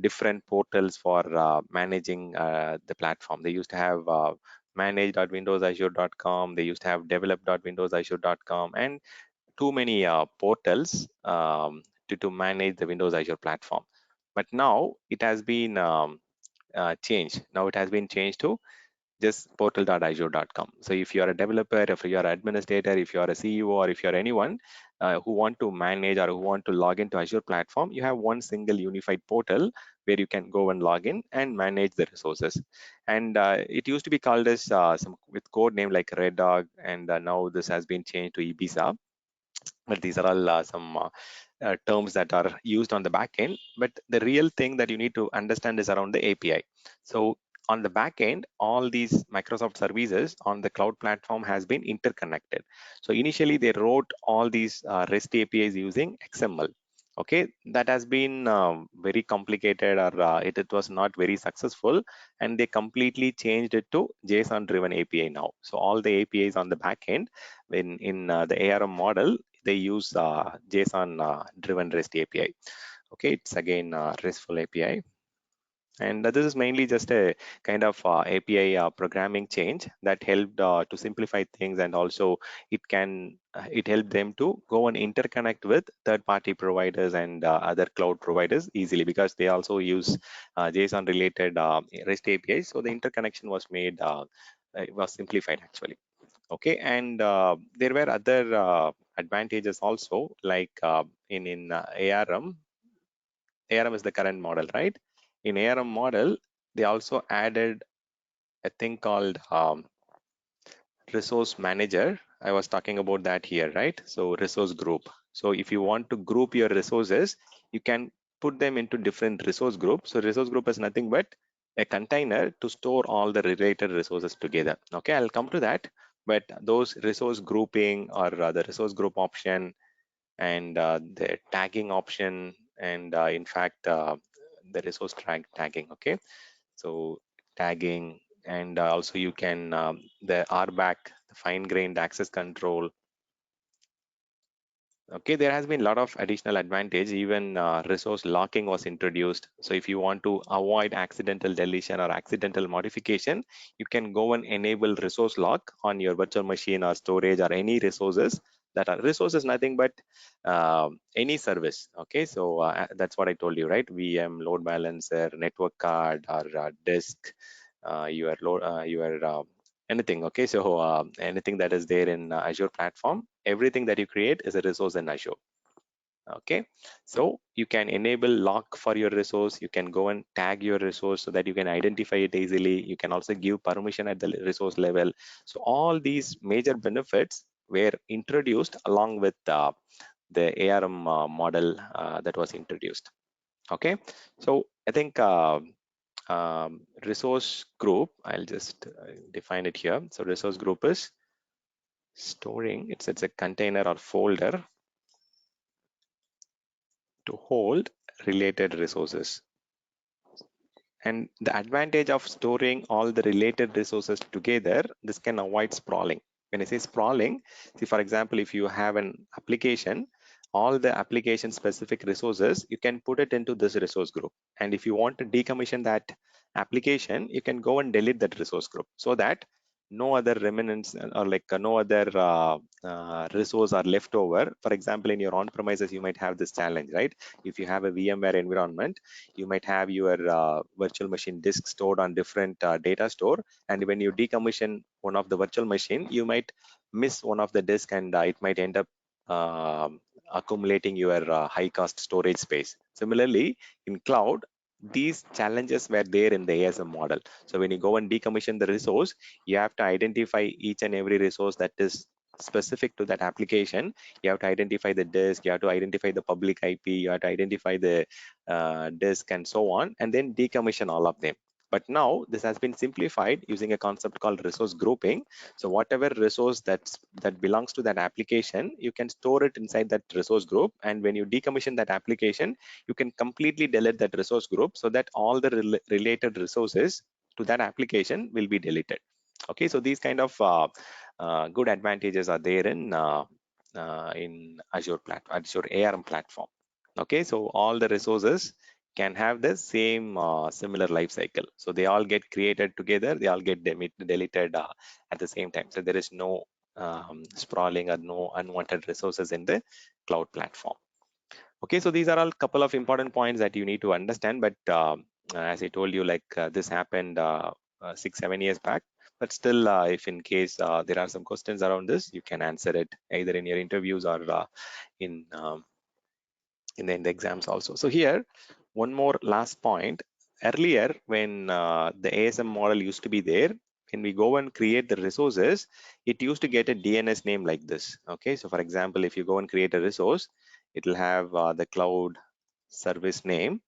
different portals for managing the platform. They used to have manage.windowsazure.com. They used to have develop.windowsazure.com and too many portals to manage the Windows Azure platform. But now it has been changed. Now it has been changed to just portal.azure.com. So if you are a developer, if you are an administrator, if you are a CEO, or if you are anyone who want to manage or who want to log into Azure platform, you have one single unified portal where you can go and log in and manage the resources. And it used to be called as some with code name like Red Dog, and now this has been changed to Ibiza. But these are all some terms that are used on the back end. But the real thing that you need to understand is around the API. So on the back end, all these Microsoft services on the cloud platform has been interconnected. So initially they wrote all these REST APIs using XML. Okay, that has been very complicated, or it was not very successful, and they completely changed it to JSON driven API now. So all the APIs on the back end in the ARM model, they use JSON driven REST API. Okay, it's again RESTful API. And this is mainly just a kind of API programming change that helped to simplify things, and also it helped them to go and interconnect with third-party providers and other cloud providers easily, because they also use JSON-related REST APIs. So the interconnection was made, it was simplified actually. Okay, and there were other advantages also, like in ARM. ARM is the current model, right? In ARM model, they also added a thing called resource manager. I was talking about that here, right? So resource group. So if you want to group your resources, you can put them into different resource groups. So resource group is nothing but a container to store all the related resources together. Okay, I'll come to that. But those resource grouping, or the resource group option, and the tagging option, and in fact the resource tagging. Okay, so tagging, and also you can the RBAC, the fine grained access control. Okay, there has been a lot of additional advantage. Even resource locking was introduced. So if you want to avoid accidental deletion or accidental modification, you can go and enable resource lock on your virtual machine or storage or any resources that are resources, nothing but any service. Okay, so that's what I told you, right? VM, load balancer, network card, or disk, your anything. Okay, so anything that is there in Azure platform, everything that you create is a resource in Azure. Okay, so you can enable lock for your resource. You can go and tag your resource so that you can identify it easily. You can also give permission at the resource level. So all these major benefits were introduced along with the ARM model that was introduced. Okay, so I think resource group, I'll just define it here. So resource group is storing, it's a container or folder to hold related resources. And the advantage of storing all the related resources together, this can avoid sprawling. When I say sprawling, see, for example, if you have an application, all the application specific resources, you can put it into this resource group. And if you want to decommission that application, you can go and delete that resource group so that no other remnants or like no other resource are left over. For example, in your on-premises, you might have this challenge, right? If you have a VMware environment, you might have your virtual machine disk stored on different data store, and when you decommission one of the virtual machine, you might miss one of the disk, and it might end up accumulating your high cost storage space. Similarly, in cloud, these challenges were there in the ASM model. So when you go and decommission the resource, you have to identify each and every resource that is specific to that application. You have to identify the disk, you have to identify the public IP, you have to identify the disk and so on, and then decommission all of them. But now this has been simplified using a concept called resource grouping. So whatever resource that belongs to that application, you can store it inside that resource group, and when you decommission that application, you can completely delete that resource group so that all the related resources to that application will be deleted. Okay, so these kind of good advantages are there in Azure ARM platform. Okay, so all the resources can have the same similar life cycle. So they all get created together, they all get deleted at the same time. So there is no sprawling or no unwanted resources in the cloud platform. Okay, so these are all couple of important points that you need to understand. But as I told you, like this happened 6-7 years back. But still, if in case there are some questions around this, you can answer it either in your interviews or in in the exams also. So here, one more last point. Earlier, when the ASM model used to be there, when we go and create the resources, it used to get a DNS name like this. Okay, so for example, if you go and create a resource, it will have the cloud service name,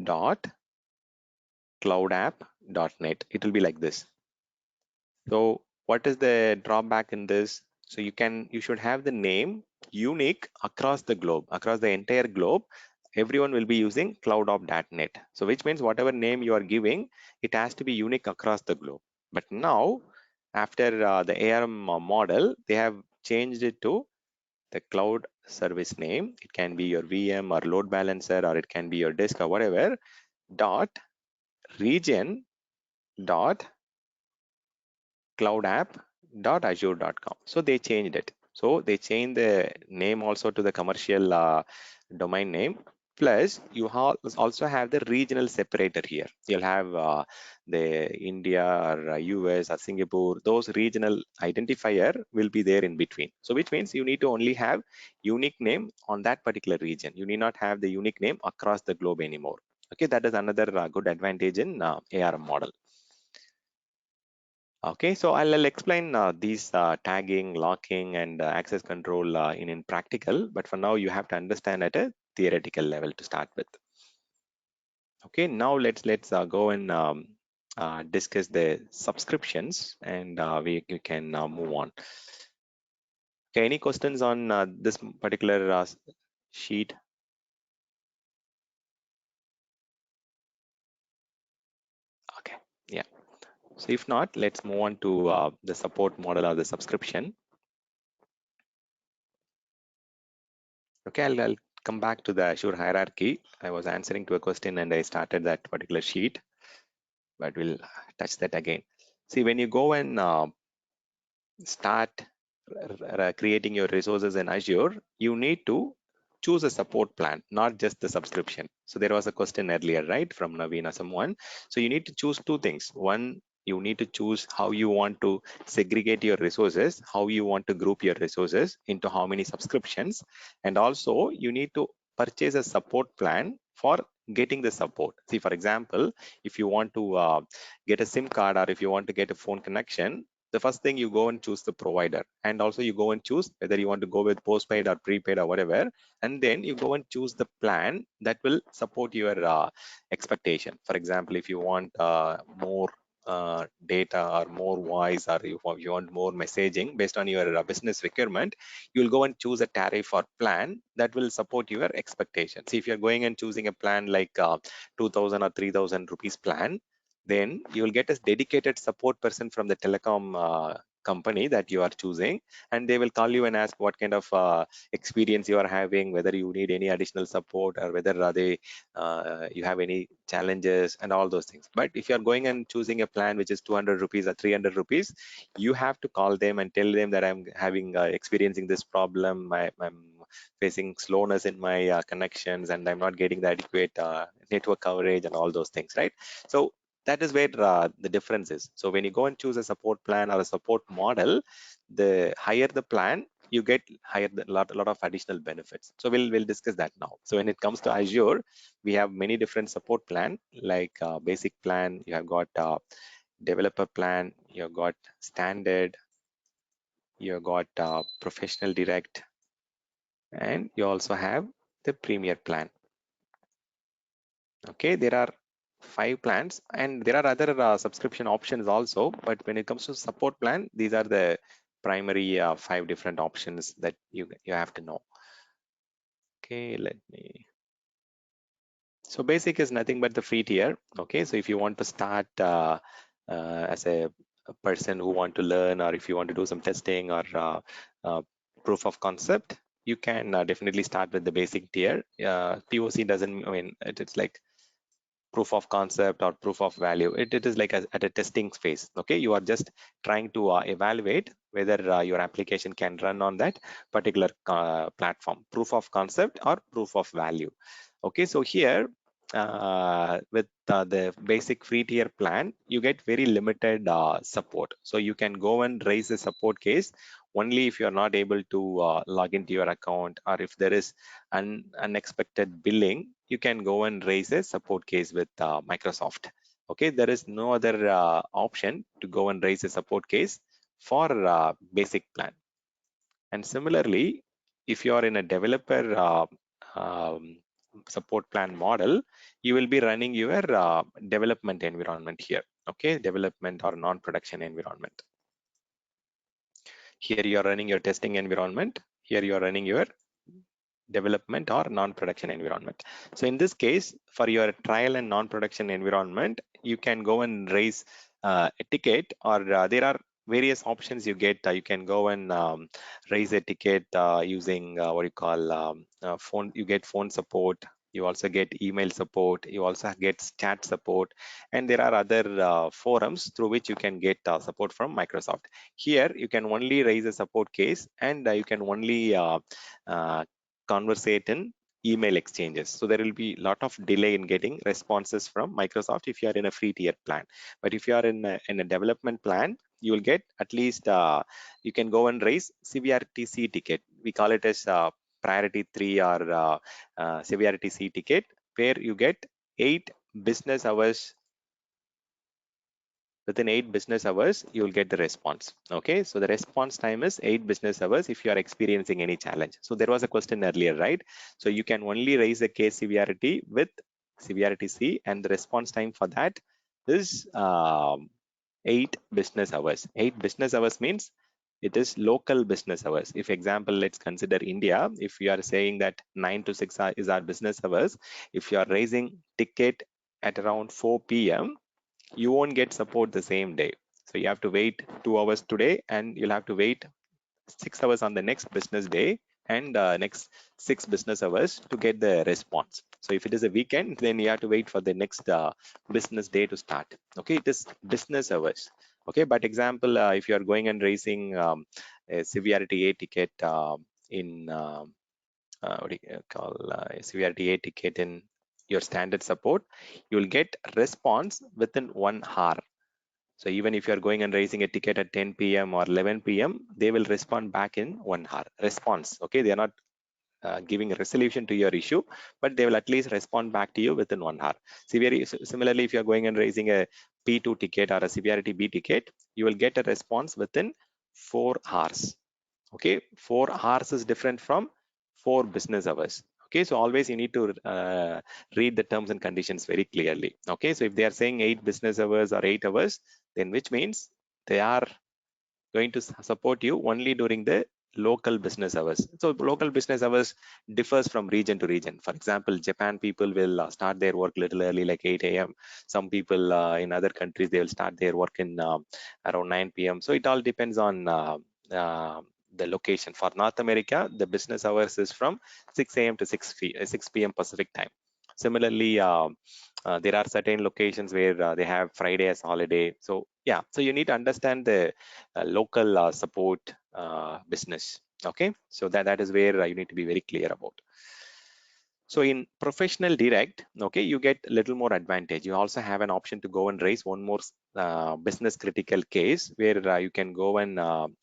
dot cloud app dot net. It will be like this. So what is the drawback in this? So you should have the name unique across the globe, across the entire globe. Everyone will be using cloud.net. So which means whatever name you are giving, it has to be unique across the globe. But now, after the ARM model, they have changed it to the cloud service name. It can be your VM or load balancer, or it can be your disk or whatever, dot region dot cloudapp.azure.com. So they changed it. So they changed the name also to the commercial domain name. Plus, you also have the regional separator here. You'll have the India or US or Singapore. Those regional identifier will be there in between. So which means you need to only have unique name on that particular region. You need not have the unique name across the globe anymore. Okay, that is another good advantage in ARM model. Okay, so I'll explain these tagging, locking, and access control in practical, but for now you have to understand at a theoretical level to start with. Okay, now let's go and discuss the subscriptions, and we can move on. Okay, any questions on this particular sheet? Okay, yeah. So if not, let's move on to the support model or the subscription. Okay, I'll come back to the Azure hierarchy. I was answering to a question and I started that particular sheet, but we'll touch that again. See, when you go and start creating your resources in Azure, you need to choose a support plan, not just the subscription. So there was a question earlier, right, from Naveen or someone. So you need to choose two things. One, you need to choose how you want to segregate your resources, how you want to group your resources into how many subscriptions. And also you need to purchase a support plan for getting the support. See, for example, if you want to get a SIM card, or if you want to get a phone connection, the first thing you go and choose the provider, and also you go and choose whether you want to go with postpaid or prepaid or whatever, and then you go and choose the plan that will support your expectation. For example, if you want more data or more voice, or you want more messaging based on your business requirement, you'll go and choose a tariff or plan that will support your expectations. See, if you're going and choosing a plan like 2000 or 3000 rupees plan, then you will get a dedicated support person from the telecom company that you are choosing, and they will call you and ask what kind of experience you are having, whether you need any additional support, or whether you have any challenges and all those things. But if you are going and choosing a plan which is 200 rupees or 300 rupees, you have to call them and tell them that I'm having experiencing this problem. I'm facing slowness in my connections, and I'm not getting the adequate network coverage and all those things, right? So that is where the difference is. So when you go and choose a support plan or a support model, the higher the plan, you get a lot of additional benefits. So we'll discuss that now. So when it comes to Azure, we have many different support plan, like basic plan, you have got developer plan, you have got standard, you have got professional direct, and you also have the premier plan. Okay, there are 5 plans, and there are other subscription options also, but when it comes to support plan, these are the primary 5 different options that you have to know. Okay, let me. So basic is nothing but the free tier. Okay, so if you want to start as a person who want to learn, or if you want to do some testing or proof of concept, you can definitely start with the basic tier. POC doesn't, I mean, it's like proof of concept or proof of value. It is like at a testing phase. Okay, you are just trying to evaluate whether your application can run on that particular platform, proof of concept or proof of value. Okay, so here with the basic free tier plan, you get very limited support. So you can go and raise a support case only if you are not able to log into your account, or if there is unexpected billing, you can go and raise a support case with Microsoft. Okay, there is no other option to go and raise a support case for basic plan. And similarly, if you are in a developer um, support plan model, you will be running your development environment here. Okay, development or non-production environment. Here you are running your testing environment. Here you are running your development or non-production environment. So in this case, for your trial and non-production environment, you can go and raise a ticket, or there are various options you get. You can go and raise a ticket using what you call phone. You get phone support. You also get email support. You also get chat support, and there are other forums through which you can get support from Microsoft. Here, you can only raise a support case, and you can only conversate in email exchanges. So there will be a lot of delay in getting responses from Microsoft if you are in a free tier plan. But if you are in a development plan, you will get at least, you can go and raise severity C ticket. We call it as priority 3 or severity C ticket, where you get 8 business hours. Within 8 business hours, you will get the response. Okay, so the response time is 8 business hours if you are experiencing any challenge. So there was a question earlier, right? So you can only raise a case severity with severity C, and the response time for that is 8 business hours. 8 business hours means it is local business hours. If example, let's consider India. If you are saying that 9 to 6 is our business hours, if you are raising ticket at around 4 p.m., you won't get support the same day. So you have to wait 2 hours today, and you'll have to wait 6 hours on the next business day, and next 6 business hours to get the response. So if it is a weekend, then you have to wait for the next business day to start. Okay, it is business hours. Okay, but example, if you are going and raising a severity A ticket in what do you call severity A ticket in your standard support, you will get response within 1 hour. So even if you are going and raising a ticket at 10 p.m. or 11 p.m., they will respond back in 1 hour. Response, okay? They are not giving a resolution to your issue, but they will at least respond back to you within 1 hour. Similarly, if you're going and raising a P2 ticket or a severity B ticket, you will get a response within 4 hours. Okay, 4 hours is different from 4 business hours. Okay, so always you need to read the terms and conditions very clearly. Okay, so if they are saying 8 business hours or 8 hours, then which means they are going to support you only during the local business hours. So local business hours differs from region to region. For example, Japan people will start their work little early, like 8 a.m. Some people in other countries, they will start their work in around 9 p.m. So it all depends on the location. For North America, the business hours is from 6 a.m. to 6 p.m. Pacific time. Similarly, there are certain locations where they have Friday as holiday. So yeah, so you need to understand the local support business. Okay, so that is where you need to be very clear about. So in professional direct, okay, you get a little more advantage. You also have an option to go and raise one more business critical case where you can go and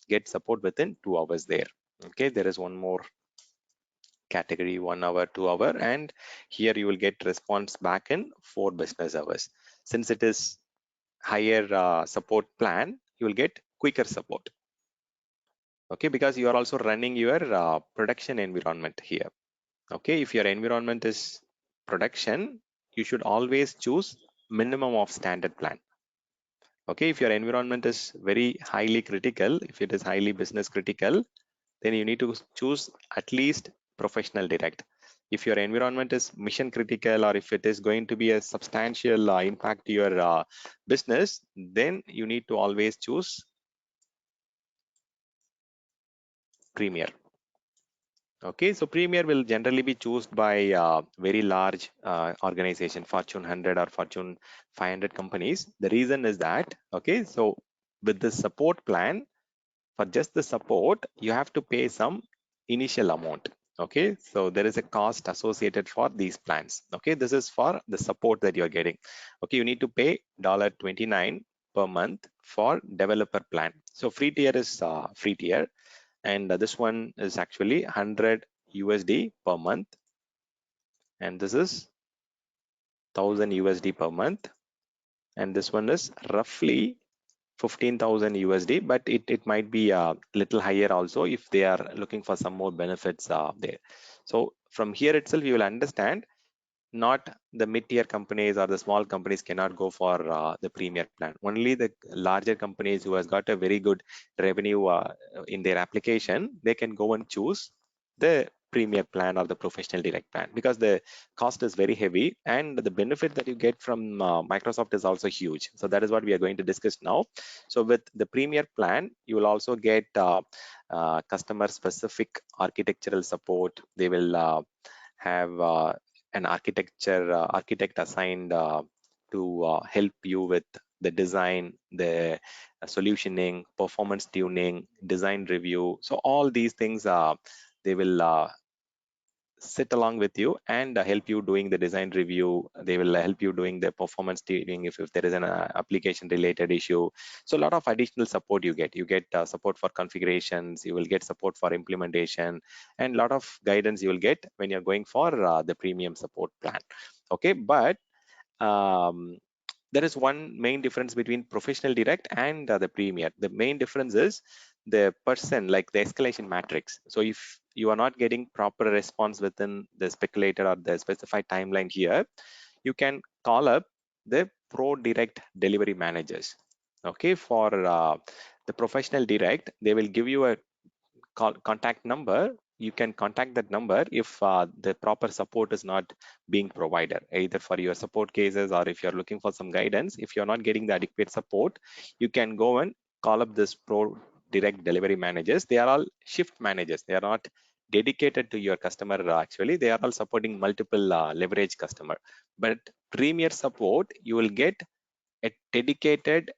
get support within 2 hours there. Okay, there is one more category, 1 hour, 2 hour, and here you will get response back in 4 business hours. Since it is higher support plan, you will get quicker support. Okay, because you are also running your production environment here. Okay, if your environment is production, you should always choose minimum of standard plan. Okay, if your environment is very highly critical, if it is highly business critical, then you need to choose at least professional direct. If your environment is mission critical, or if it is going to be a substantial impact to your business, then you need to always choose Premier. Okay, so Premier will generally be chosen by very large organization, Fortune 100 or Fortune 500 companies. The reason is that, okay, so with the support plan, for just the support, you have to pay some initial amount. Okay, so there is a cost associated for these plans. Okay, this is for the support that you're getting. Okay, you need to pay $29 per month for developer plan. So free tier is free tier, and this one is actually 100 USD per month, and this is 1000 USD per month, and this one is roughly 15,000 USD, but it might be a little higher also if they are looking for some more benefits there. So from here itself, you will understand not the mid-tier companies or the small companies cannot go for the premier plan. Only the larger companies who has got a very good revenue in their application, they can go and choose the premier plan or the professional direct plan, because the cost is very heavy and the benefit that you get from Microsoft is also huge. So that is what we are going to discuss now. So with the premier plan, you will also get customer specific architectural support. They will have an architect assigned to help you with the design, the solutioning, performance tuning, design review. So all these things they will sit along with you and help you doing the design review. They will help you doing the performance tuning if there is an application related issue. So a lot of additional support you get. You get support for configurations, you will get support for implementation, and a lot of guidance you will get when you're going for the premium support plan. Okay, but there is one main difference between professional direct and the premier. The main difference is the person, like the escalation matrix. So if you are not getting proper response within the speculator or the specified timeline here, you can call up the pro direct delivery managers. Okay, for the professional direct, they will give you a contact number. You can contact that number if the proper support is not being provided, either for your support cases or if you're looking for some guidance. If you're not getting the adequate support, you can go and call up this pro direct delivery managers. They are all shift managers. They are not dedicated to your customer. Actually, they are all supporting multiple leverage customer. But premier support, you will get a dedicated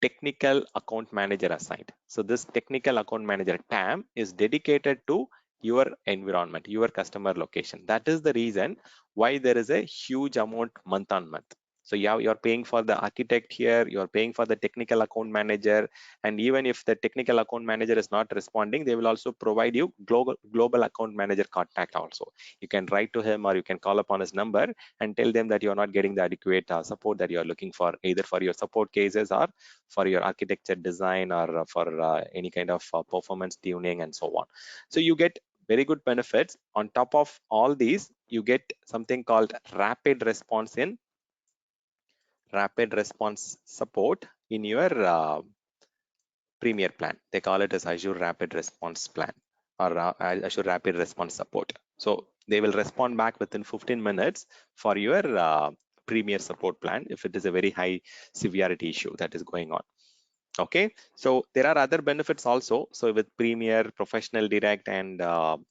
technical account manager assigned. So this technical account manager TAM is dedicated to your environment, your customer location. That is the reason why there is a huge amount month on month. So you're paying for the architect here, you're paying for the technical account manager, and even if the technical account manager is not responding, they will also provide you global account manager contact also. You can write to him or you can call upon his number and tell them that you're not getting the adequate support that you're looking for, either for your support cases or for your architecture design or for any kind of performance tuning and so on. So you get very good benefits. On top of all these, you get something called rapid response support in your Premier plan. They call it as Azure Rapid Response Plan or Azure Rapid Response Support. So they will respond back within 15 minutes for your Premier support plan if it is a very high severity issue that is going on. Okay, so there are other benefits also. So with Premier, Professional Direct, and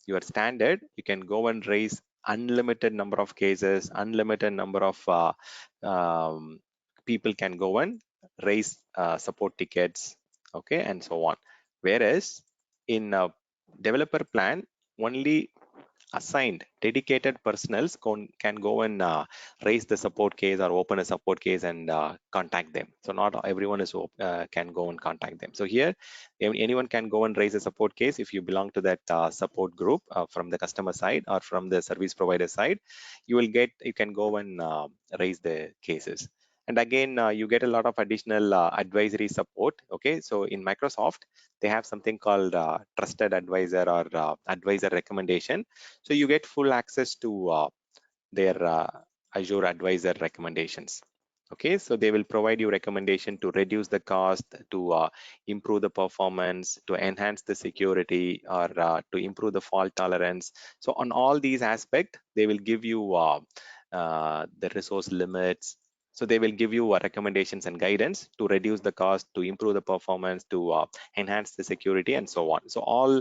your Standard, you can go and raise unlimited number of cases, unlimited number of people can go and raise support tickets, okay, and so on. Whereas in developer plan, only assigned dedicated personals can go and raise the support case or open a support case and contact them. So not everyone can go and contact them. So here anyone can go and raise a support case if you belong to that support group from the customer side or from the service provider side. You can go and raise the cases. And again, you get a lot of additional advisory support. Okay, so in Microsoft, they have something called trusted advisor or advisor recommendation. So you get full access to their Azure advisor recommendations. Okay, so they will provide you recommendation to reduce the cost, to improve the performance, to enhance the security, or to improve the fault tolerance. So on all these aspects, they will give you the resource limits. So they will give you recommendations and guidance to reduce the cost, to improve the performance, to enhance the security, and so on. So all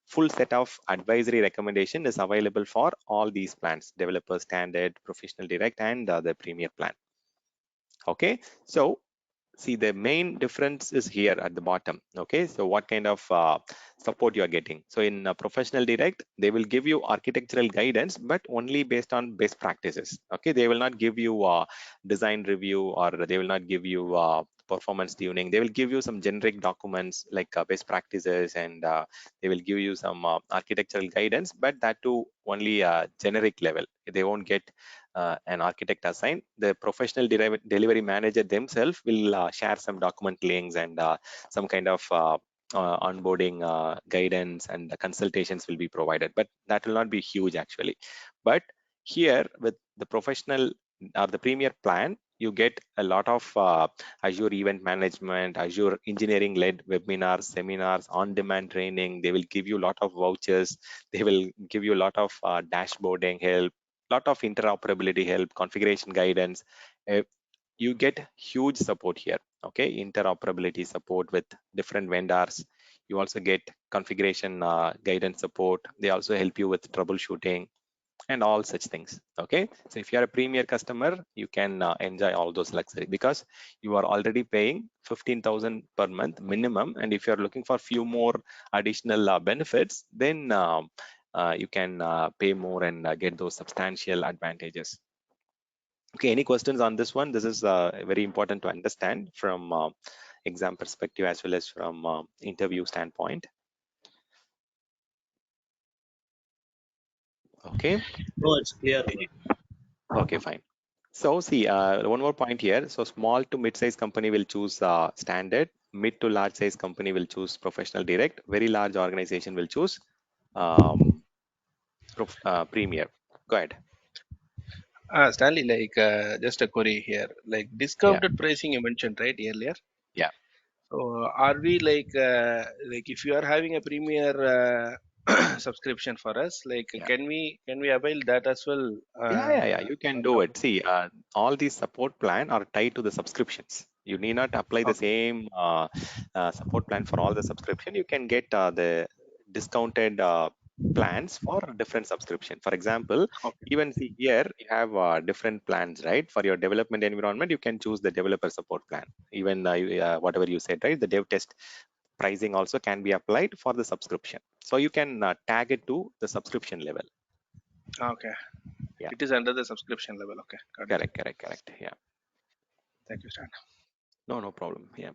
full set of advisory recommendation is available for all these plans: Developer Standard, Professional Direct, and the Premier plan. Okay, so see, the main difference is here at the bottom. Okay, so what kind of support you are getting? So in Professional Direct, they will give you architectural guidance, but only based on best practices. Okay, they will not give you design review, or they will not give you performance tuning. They will give you some generic documents like best practices, and they will give you some architectural guidance, but that too only generic level. They won't get an architect assigned. The professional delivery manager themselves will share some document links and some kind of onboarding guidance, and the consultations will be provided, but that will not be huge actually. But here with the professional or the Premier plan, you get a lot of Azure event management, Azure engineering led webinars, seminars, on-demand training. They will give you a lot of vouchers. They will give you a lot of dashboarding help, lot of interoperability help, configuration guidance. You get huge support here. Okay, interoperability support with different vendors. You also get configuration guidance support. They also help you with troubleshooting and all such things. Okay, so if you are a Premier customer, you can enjoy all those luxury because you are already paying 15,000 per month minimum, and if you are looking for few more additional benefits, then you can pay more and get those substantial advantages. Okay, any questions on this one? This is very important to understand from exam perspective as well as from interview standpoint. Okay. No, it's clear. Okay, fine. So see, one more point here. So small to mid-size company will choose standard. Mid to large size company will choose professional direct. Very large organization will choose um, premier. Go ahead. Stanley, like just a query here. Like Yeah. discounted pricing you mentioned right earlier. Yeah. So are we like if you are having a premier subscription for us, like Yeah. can we avail that as well? Yeah. You can do it. See, all these support plan are tied to the subscriptions. You need not apply the Okay. same support plan for all the subscription. You can get the discounted plans for different subscription. For example, Okay. even see here, you have different plans, right? For your development environment, you can choose the developer support plan. Even whatever you said, right? The dev test pricing also can be applied for the subscription. So you can tag it to the subscription level. Okay. Yeah. It is under the subscription level. Okay. Got it. Correct. Yeah. Thank you, Stan. No problem. Yeah.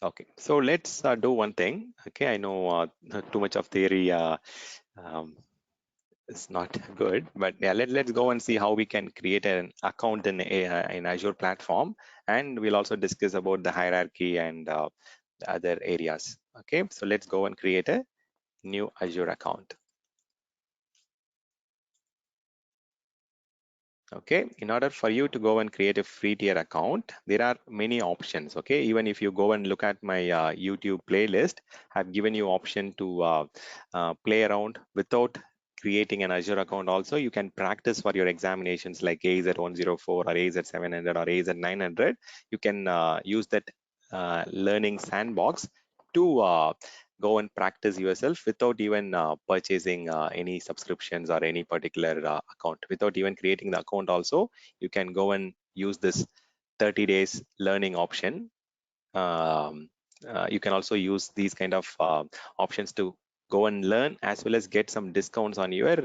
Okay. So let's do one thing. Okay. I know too much of theory um, is not good, but yeah, let's go and see how we can create an account in Azure platform, and we'll also discuss about the hierarchy and the other areas. Okay. So let's go and create a new Azure account. Okay, in order for you to go and create a free tier account, there are many options. Okay, even if you go and look at my YouTube playlist, I've given you option to play around without creating an Azure account. Also, you can practice for your examinations like AZ 104 or AZ 700 or AZ 900. You can use that learning sandbox to go and practice yourself without even purchasing any subscriptions or any particular account. Without even creating the account also, you can go and use this 30 days learning option. You can also use these kind of options to go and learn, as well as get some discounts on your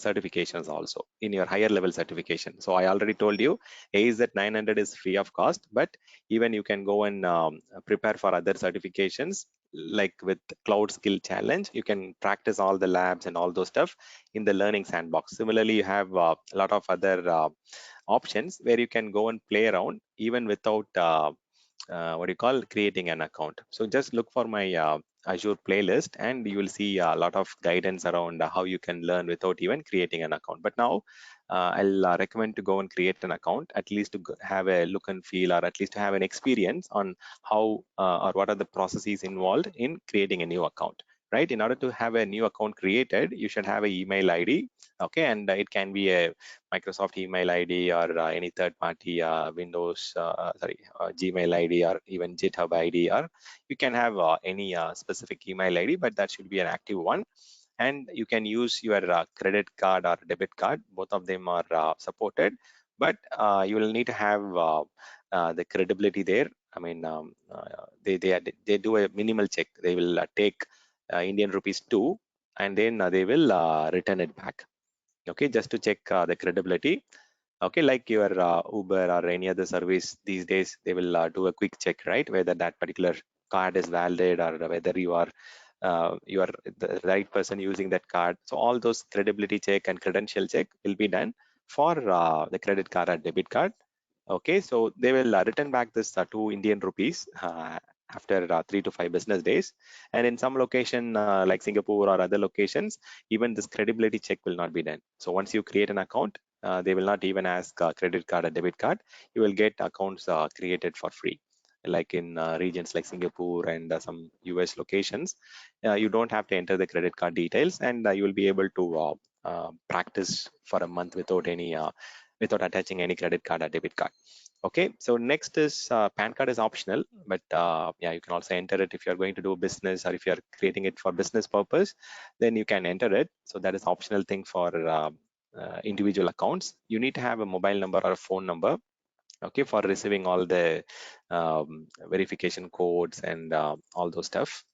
certifications also in your higher level certification. So I already told you AZ 900 is free of cost, but even you can go and prepare for other certifications like with Cloud Skill Challenge. You can practice all the labs and all those stuff in the learning sandbox. Similarly, you have a lot of other options where you can go and play around even without what do you call creating an account. So just look for my Azure playlist, and you will see a lot of guidance around how you can learn without even creating an account. But now I'll recommend to go and create an account, at least to have a look and feel, or at least to have an experience on how or what are the processes involved in creating a new account. Right, in order to have a new account created, you should have an email ID. Okay, and it can be a Microsoft email ID or any third-party Windows, Gmail ID, or even GitHub ID, or you can have any specific email ID, but that should be an active one. And you can use your credit card or debit card. Both of them are supported, but you will need to have the credibility there. I mean, they do a minimal check. They will take Indian rupees 2, and then they will return it back. Okay, just to check the credibility. Okay, like your Uber or any other service these days, they will do a quick check, right, whether that particular card is valid, or whether you are the right person using that card. So all those credibility check and credential check will be done for the credit card or debit card. Okay, so they will return back this 2 Indian rupees after 3 to 5 business days. And in some location like Singapore or other locations, even this credibility check will not be done. So once you create an account, they will not even ask credit card or debit card. You will get accounts created for free. Like in regions like Singapore and some US locations, you don't have to enter the credit card details, and you will be able to practice for a month without any without attaching any credit card or debit card. Okay, so next is PAN card is optional, but yeah, you can also enter it if you're going to do business, or if you're creating it for business purpose, then you can enter it. So that is optional thing for individual accounts. You need to have a mobile number or a phone number, okay, for receiving all the verification codes and all those stuff.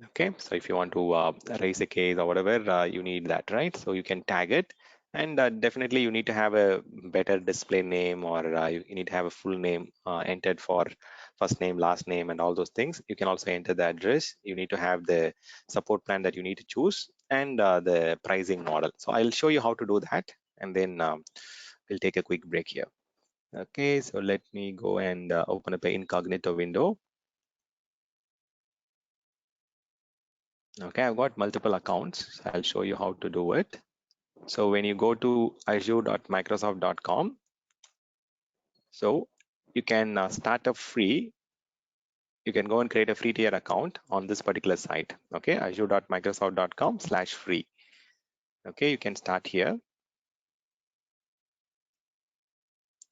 Okay, so if you want to raise a case or whatever, you need that, right? So you can tag it, and definitely you need to have a better display name, or you need to have a full name entered for first name, last name, and all those things. You can also enter the address. You need to have the support plan that you need to choose, and the pricing model. So I'll show you how to do that, and then we'll take a quick break here. Okay, so let me go and open up an incognito window. Okay, I've got multiple accounts. So I'll show you how to do it. So when you go to azure.microsoft.com, so you can start a free, you can go and create a free tier account on this particular site. Okay, azure.microsoft.com/free. Okay, you can start here.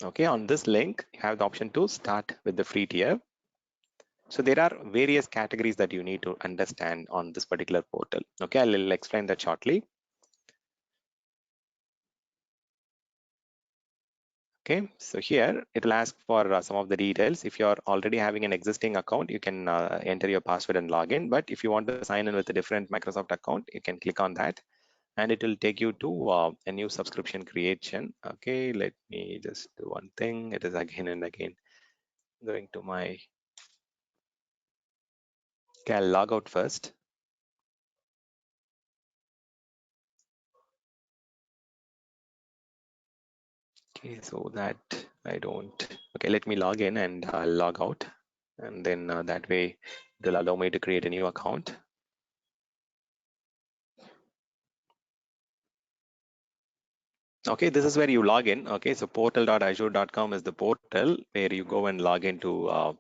Okay, on this link, you have the option to start with the free tier. So there are various categories that you need to understand on this particular portal. Okay, I'll explain that shortly. Okay, so here it will ask for some of the details. If you're already having an existing account, you can enter your password and log in. But if you want to sign in with a different Microsoft account, you can click on that and it will take you to a new subscription creation. Okay, let me just do one thing. It is again and again going to my, okay, I'll log out first. Okay, so that I don't, okay, let me log in and I'll log out. And then that way it will allow me to create a new account. Okay, this is where you log in. Okay, so portal.azure.com is the portal where you go and log in to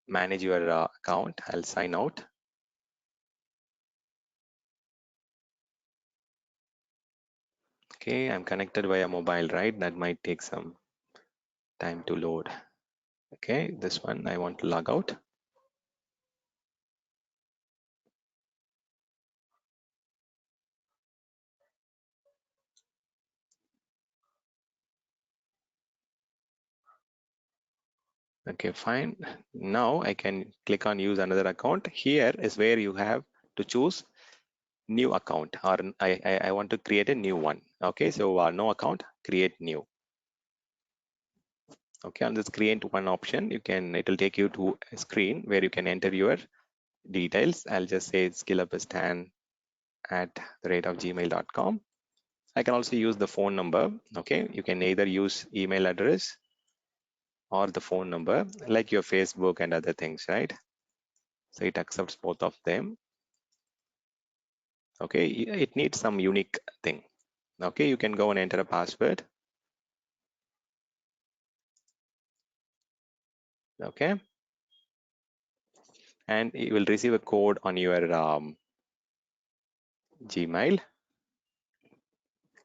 manage your account. I'll sign out. Okay, I'm connected via mobile, right? That might take some time to load. Okay, this one I want to log out. Okay, fine. Now I can click on use another account. Here is where you have to choose new account, or I want to create a new one. Okay, so no account, create new. Okay, on this create one option, it will take you to a screen where you can enter your details. I'll just say skillupistan@gmail.com. I can also use the phone number. Okay, you can either use email address or the phone number, like your Facebook and other things, right? So it accepts both of them. Okay, it needs some unique thing. Okay, you can go and enter a password. Okay, and you will receive a code on your Gmail.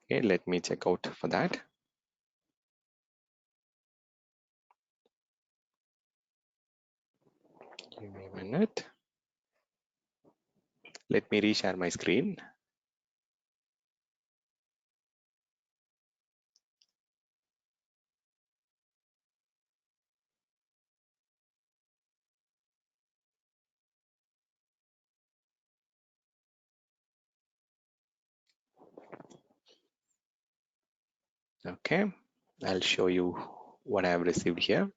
Okay, let me check out for that. Give me a minute. Let me reshare my screen. Okay, I'll show you what I have received here.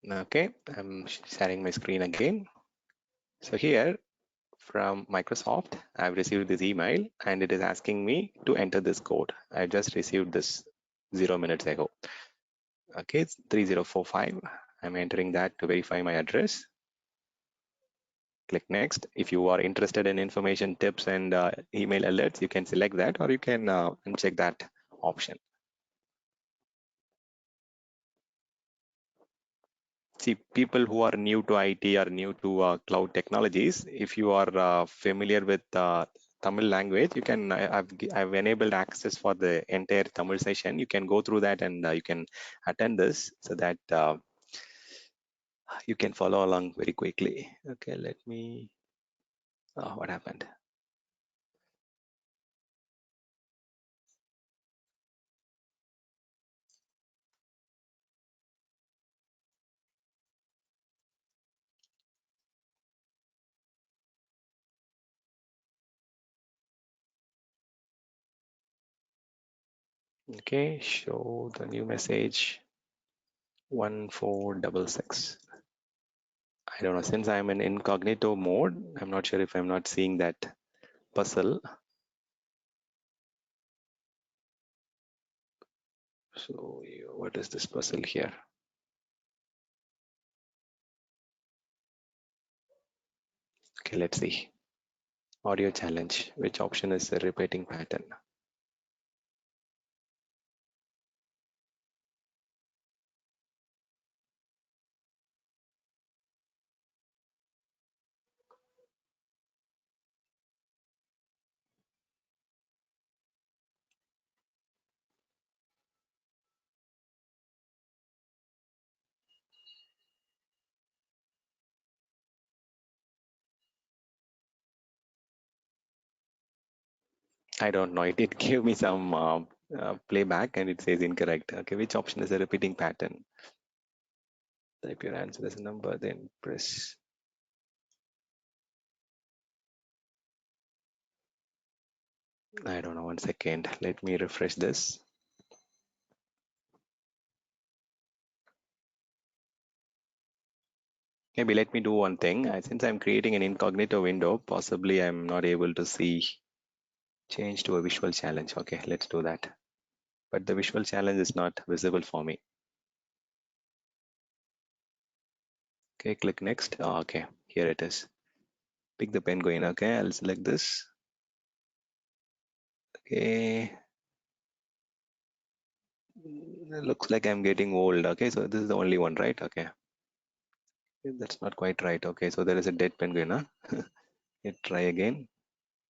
Okay, I'm sharing my screen again. So here from Microsoft, I've received this email and it is asking me to enter this code. I just received this 0 minutes ago. Okay, it's 3045. I'm entering that to verify my address. Click next. If you are interested in information, tips, and email alerts, you can select that, or you can uncheck that option. See, people who are new to IT or new to cloud technologies, if you are familiar with Tamil language, you can, I've enabled access for the entire Tamil session. You can go through that and you can attend this so that you can follow along very quickly. Okay, let me, what happened? Okay, show the new message 1466. I don't know, since I'm in incognito mode, I'm not sure if I'm not seeing that puzzle. So what is this puzzle here? Okay, let's see. Audio challenge. Which option is the repeating pattern? I don't know. It gave me some playback and it says incorrect. Okay, which option is a repeating pattern? Type your answer as a number, then press. I don't know. 1 second. Let me refresh this. Maybe let me do one thing. Since I'm creating an incognito window, possibly I'm not able to see. Change to a visual challenge. Okay, let's do that. But the visual challenge is not visible for me. Okay, click next. Oh, okay, here it is. Pick the penguin. Okay, I'll select this. Okay. It looks like I'm getting old. Okay, so this is the only one, right? Okay. That's not quite right. Okay, so there is a dead penguin. Huh? Let's try again.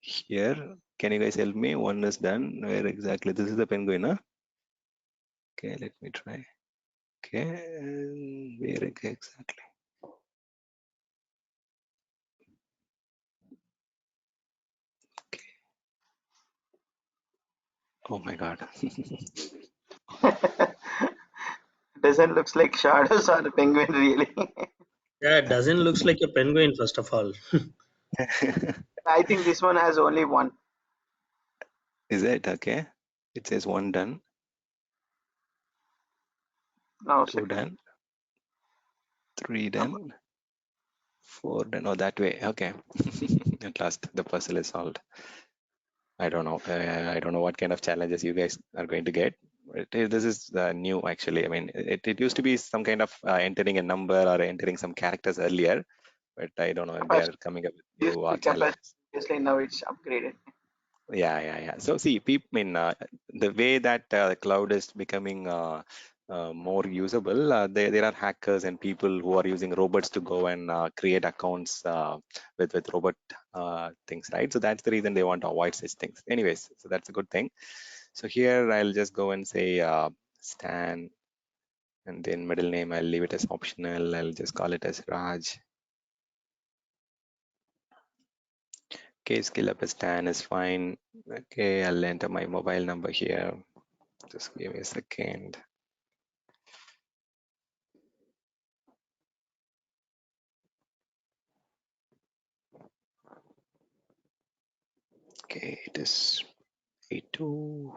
Here, can you guys help me? One is done. Where exactly? This is the penguin. Huh? Okay, let me try. Okay, where exactly? Okay. Oh my God. Doesn't looks like shadows or a penguin really. Yeah, it doesn't looks like a penguin first of all. I think this one has only one. Is it okay? It says one done, Now two check. done, three Number. done, four done. Oh, that way. Okay. At last, the puzzle is solved. I don't know. I don't know what kind of challenges you guys are going to get. This is new, actually. I mean, it used to be some kind of entering a number or entering some characters earlier, but I don't know. They are Capacity. coming up with Used new to be capacity. challenges. Obviously now it's upgraded. Yeah. So see, people, I mean, the way that the cloud is becoming more usable, there are hackers and people who are using robots to go and create accounts with robot things, right? So that's the reason they want to avoid such things. Anyways, so that's a good thing. So here I'll just go and say Stan, and then middle name I'll leave it as optional. I'll just call it as Raj. Okay, skill up as Stan is fine. Okay, I'll enter my mobile number here. Just give me a second. Okay, it is 82.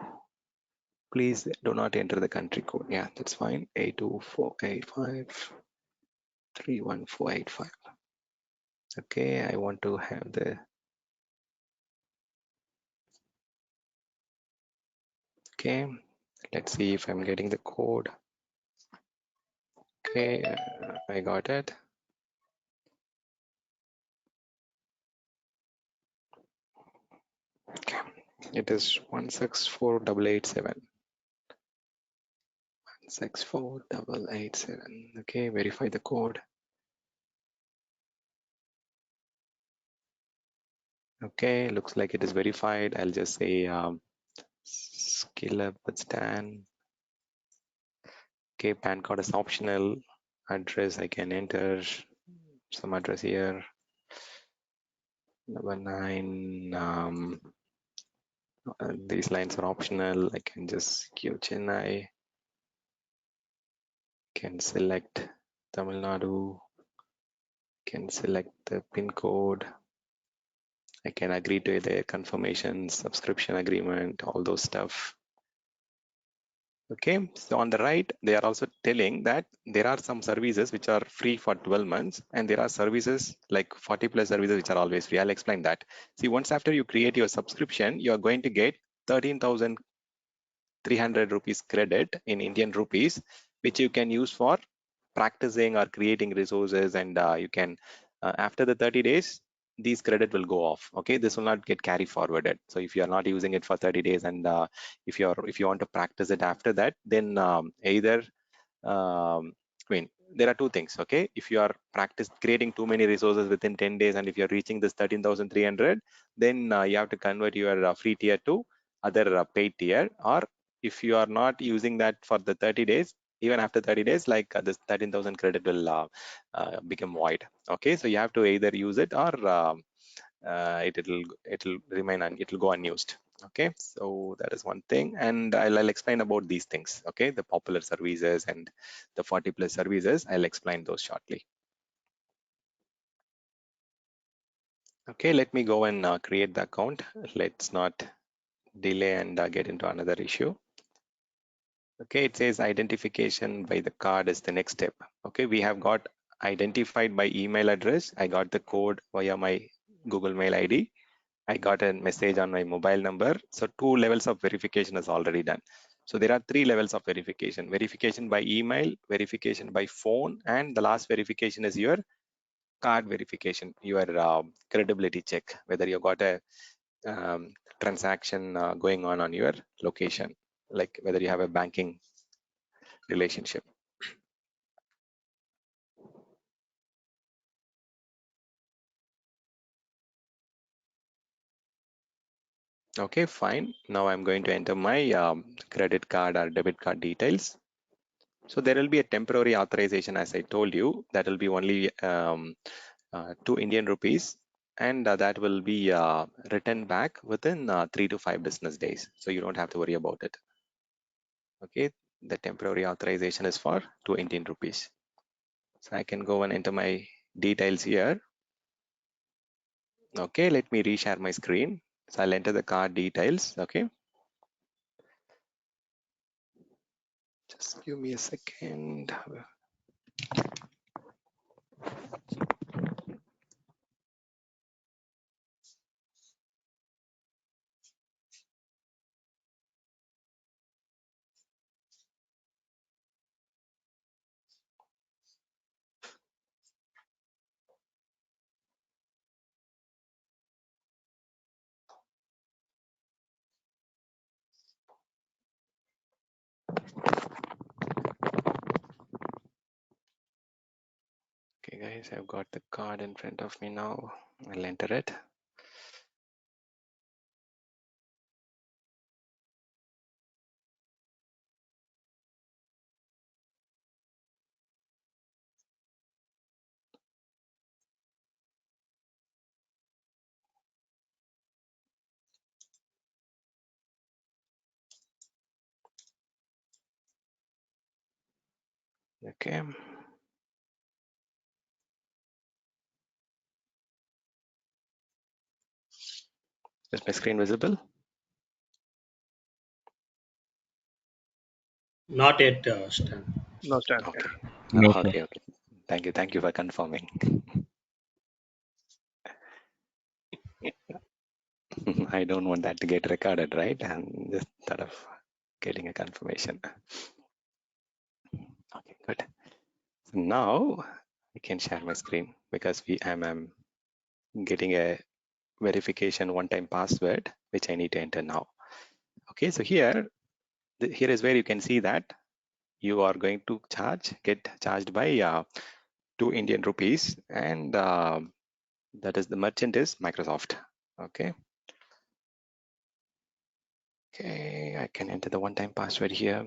Please do not enter the country code. Yeah, that's fine. 82485 Okay, I want to have the. Okay, let's see if I'm getting the code. Okay, I got it. Okay, it is 164887. 164887. Okay, verify the code. Okay, looks like it is verified. I'll just say skill up with Stan. Okay, PAN card is optional. Address, I can enter some address here. Number 9. These lines are optional. I can just give Chennai. Can select Tamil Nadu. Can select the pin code. I can agree to the confirmation, subscription agreement, all those stuff. Okay, so on the right, they are also telling that there are some services which are free for 12 months, and there are services like 40 plus services which are always free. I'll explain that. See, once after you create your subscription, you are going to get 13,300 rupees credit in Indian rupees, which you can use for practicing or creating resources, and you can, after the 30 days, these credit will go off. Okay, this will not get carry forwarded. So if you are not using it for 30 days, and if you want to practice it after that, then either I mean, there are two things. Okay, if you are creating too many resources within 10 days, and if you're reaching this 13,300, then you have to convert your free tier to other paid tier. Or if you are not using that for the 30 days, even after 30 days, like this 13,000 credit will become void. Okay, so you have to either use it, or it'll remain it will go unused. Okay, so that is one thing, and I'll explain about these things. Okay, the popular services and the 40+ services, I'll explain those shortly. Okay, let me go and create the account. Let's not delay and get into another issue. Okay, it says identification by the card is the next step. Okay, we have got identified by email address. I got the code via my Google Mail ID. I got a message on my mobile number. So 2 levels of verification is already done. So there are 3 levels of verification. Verification by email, verification by phone, and the last verification is your card verification, your credibility check, whether you got a transaction going on your location, like whether you have a banking relationship. Okay, fine. Now I'm going to enter my credit card or debit card details. So there will be a temporary authorization, as I told you, that will be only 2 Indian rupees, and that will be returned back within 3 to 5 business days. So you don't have to worry about it. Okay, the temporary authorization is for 2 Indian rupees. So I can go and enter my details here. Okay, let me reshare my screen. So I'll enter the card details. Okay, just give me a second. Okay, guys, I've got the card in front of me now. I'll enter it. Okay. Is my screen visible? Not yet, Stan. No, Stan. Okay. No, sir. Okay. Okay. Thank you for confirming. I don't want that to get recorded, right? And just sort of getting a confirmation. Okay, good. So now I can share my screen because I'm getting a verification one-time password, which I need to enter now. Okay, so here is where you can see that you are going to get charged by 2 Indian rupees, and that is the merchant is Microsoft. Okay. Okay, I can enter the one-time password here.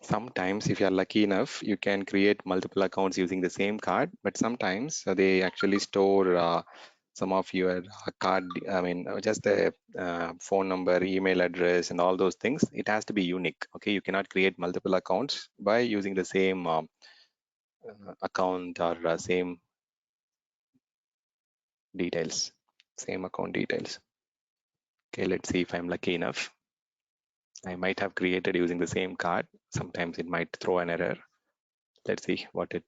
Sometimes, if you are lucky enough, you can create multiple accounts using the same card, but sometimes they actually store some of your card, just the phone number, email address, and all those things. It has to be unique. Okay, you cannot create multiple accounts by using the same account or same details, same account details. Okay, let's see if I'm lucky enough. I might have created using the same card. Sometimes it might throw an error. Let's see what it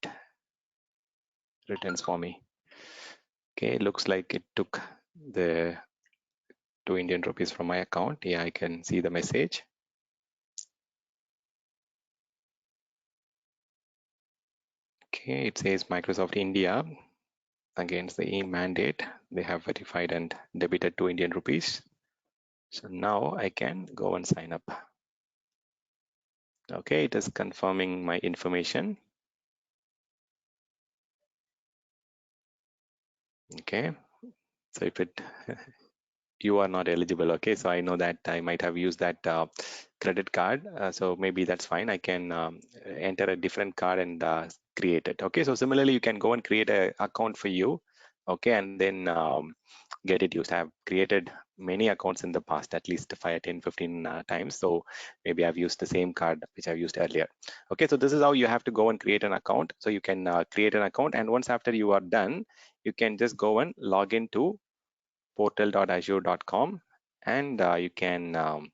returns for me. Okay, looks like it took the 2 Indian rupees from my account. Yeah, I can see the message. Okay, it says Microsoft India against the mandate. They have verified and debited 2 Indian rupees. So now I can go and sign up. Okay, it is confirming my information. Okay, so if it you are not eligible, okay, so I know that I might have used that credit card, so maybe that's fine. I can enter a different card and create it. Okay, so similarly you can go and create an account for you okay, and then get it used. I've created many accounts in the past, at least 5, 10, 15 times. So maybe I've used the same card which I've used earlier. Okay, so this is how you have to go and create an account. So you can create an account, and once after you are done, you can just go and log into portal.azure.com, and you can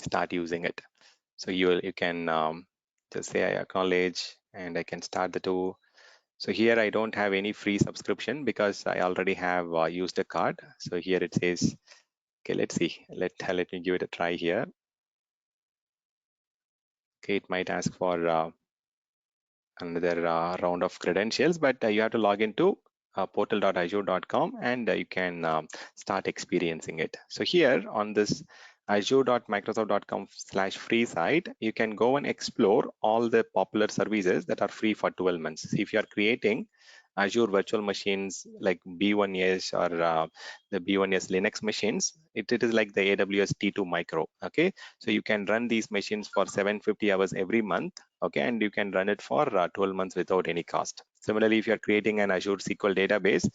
start using it. So you can just say I acknowledge, and I can start the tool. So here I don't have any free subscription because I already have used a card. So here it says, okay, let's see. Let me give it a try here. Okay, it might ask for another round of credentials, but you have to log into portal.azure.com, and you can start experiencing it. So here on this azure.microsoft.com/free site, you can go and explore all the popular services that are free for 12 months. See, if you are creating Azure virtual machines like B1S or the B1S Linux machines, it is like the AWS T2 Micro. Okay, so you can run these machines for 750 hours every month. Okay, and you can run it for 12 months without any cost. Similarly, if you're creating an Azure SQL database,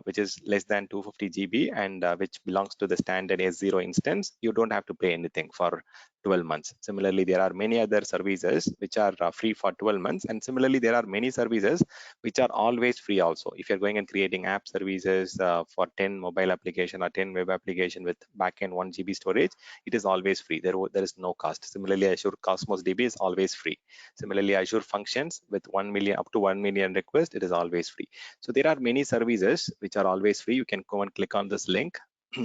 which is less than 250 GB and which belongs to the standard S0 instance, you don't have to pay anything for 12 months. Similarly, there are many other services which are free for 12 months. And similarly, there are many services which are always free also. If you're going and creating app services for 10 mobile application or 10 web application with backend 1 GB storage, it is always free. There is no cost. Similarly, Azure Cosmos DB is always free. Similarly, Azure Functions with 1 million up to 1 million requests, it is always free. So there are many services which are always free. You can go and click on this link.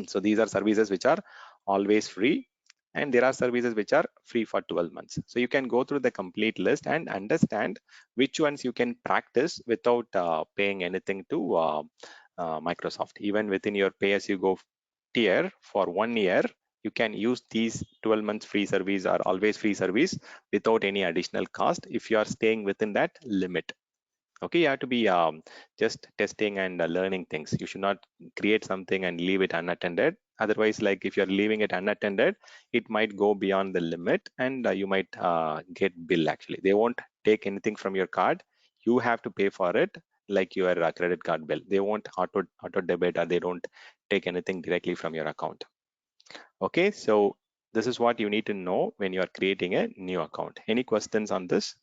So these are services which are always free, and there are services which are free for 12 months. So you can go through the complete list and understand which ones you can practice without paying anything to Microsoft. Even within your pay-as-you-go tier for 1 year, you can use these 12 months free service or always free service without any additional cost if you are staying within that limit. Okay, you have to be just testing and learning things. You should not create something and leave it unattended. Otherwise, like if you're leaving it unattended, it might go beyond the limit, and you might get bill. Actually, they won't take anything from your card. You have to pay for it like your credit card bill. They won't auto debit, or they don't take anything directly from your account. Okay, so this is what you need to know when you are creating a new account. Any questions on this?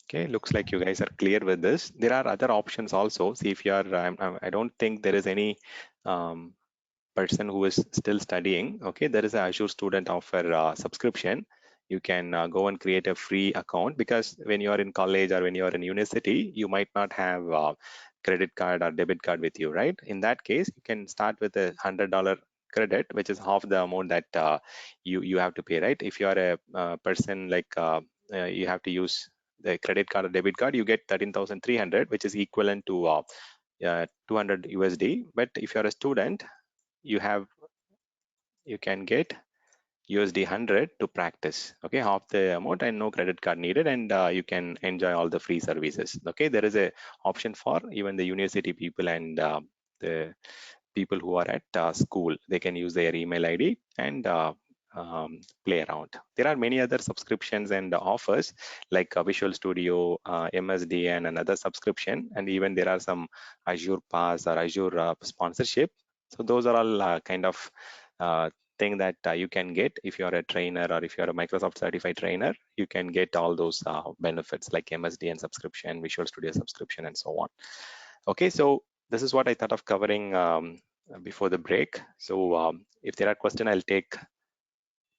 Okay, looks like you guys are clear with this. There are other options also. See, if you are, I don't think there is any person who is still studying. Okay, there is an Azure student offer subscription. You can go and create a free account, because when you are in college or when you are in university, you might not have credit card or debit card with you, right? In that case, you can start with a $100 credit, which is half the amount that you have to pay, right? If you are a person like you have to use the credit card or debit card, you get 13,300, which is equivalent to 200 USD. But if you're a student, you can get USD 100 to practice. Okay, half the amount and no credit card needed, and you can enjoy all the free services. Okay, there is a option for even the university people and the people who are at school. They can use their email ID and play around. There are many other subscriptions and offers like Visual Studio, MSD, and another subscription, and even there are some Azure Pass or Azure sponsorship. So those are all kind of thing that you can get if you are a trainer, or if you are a Microsoft certified trainer. You can get all those benefits like MSDN subscription, Visual Studio subscription, and so on. Okay, so this is what I thought of covering before the break. So if there are questions, I'll take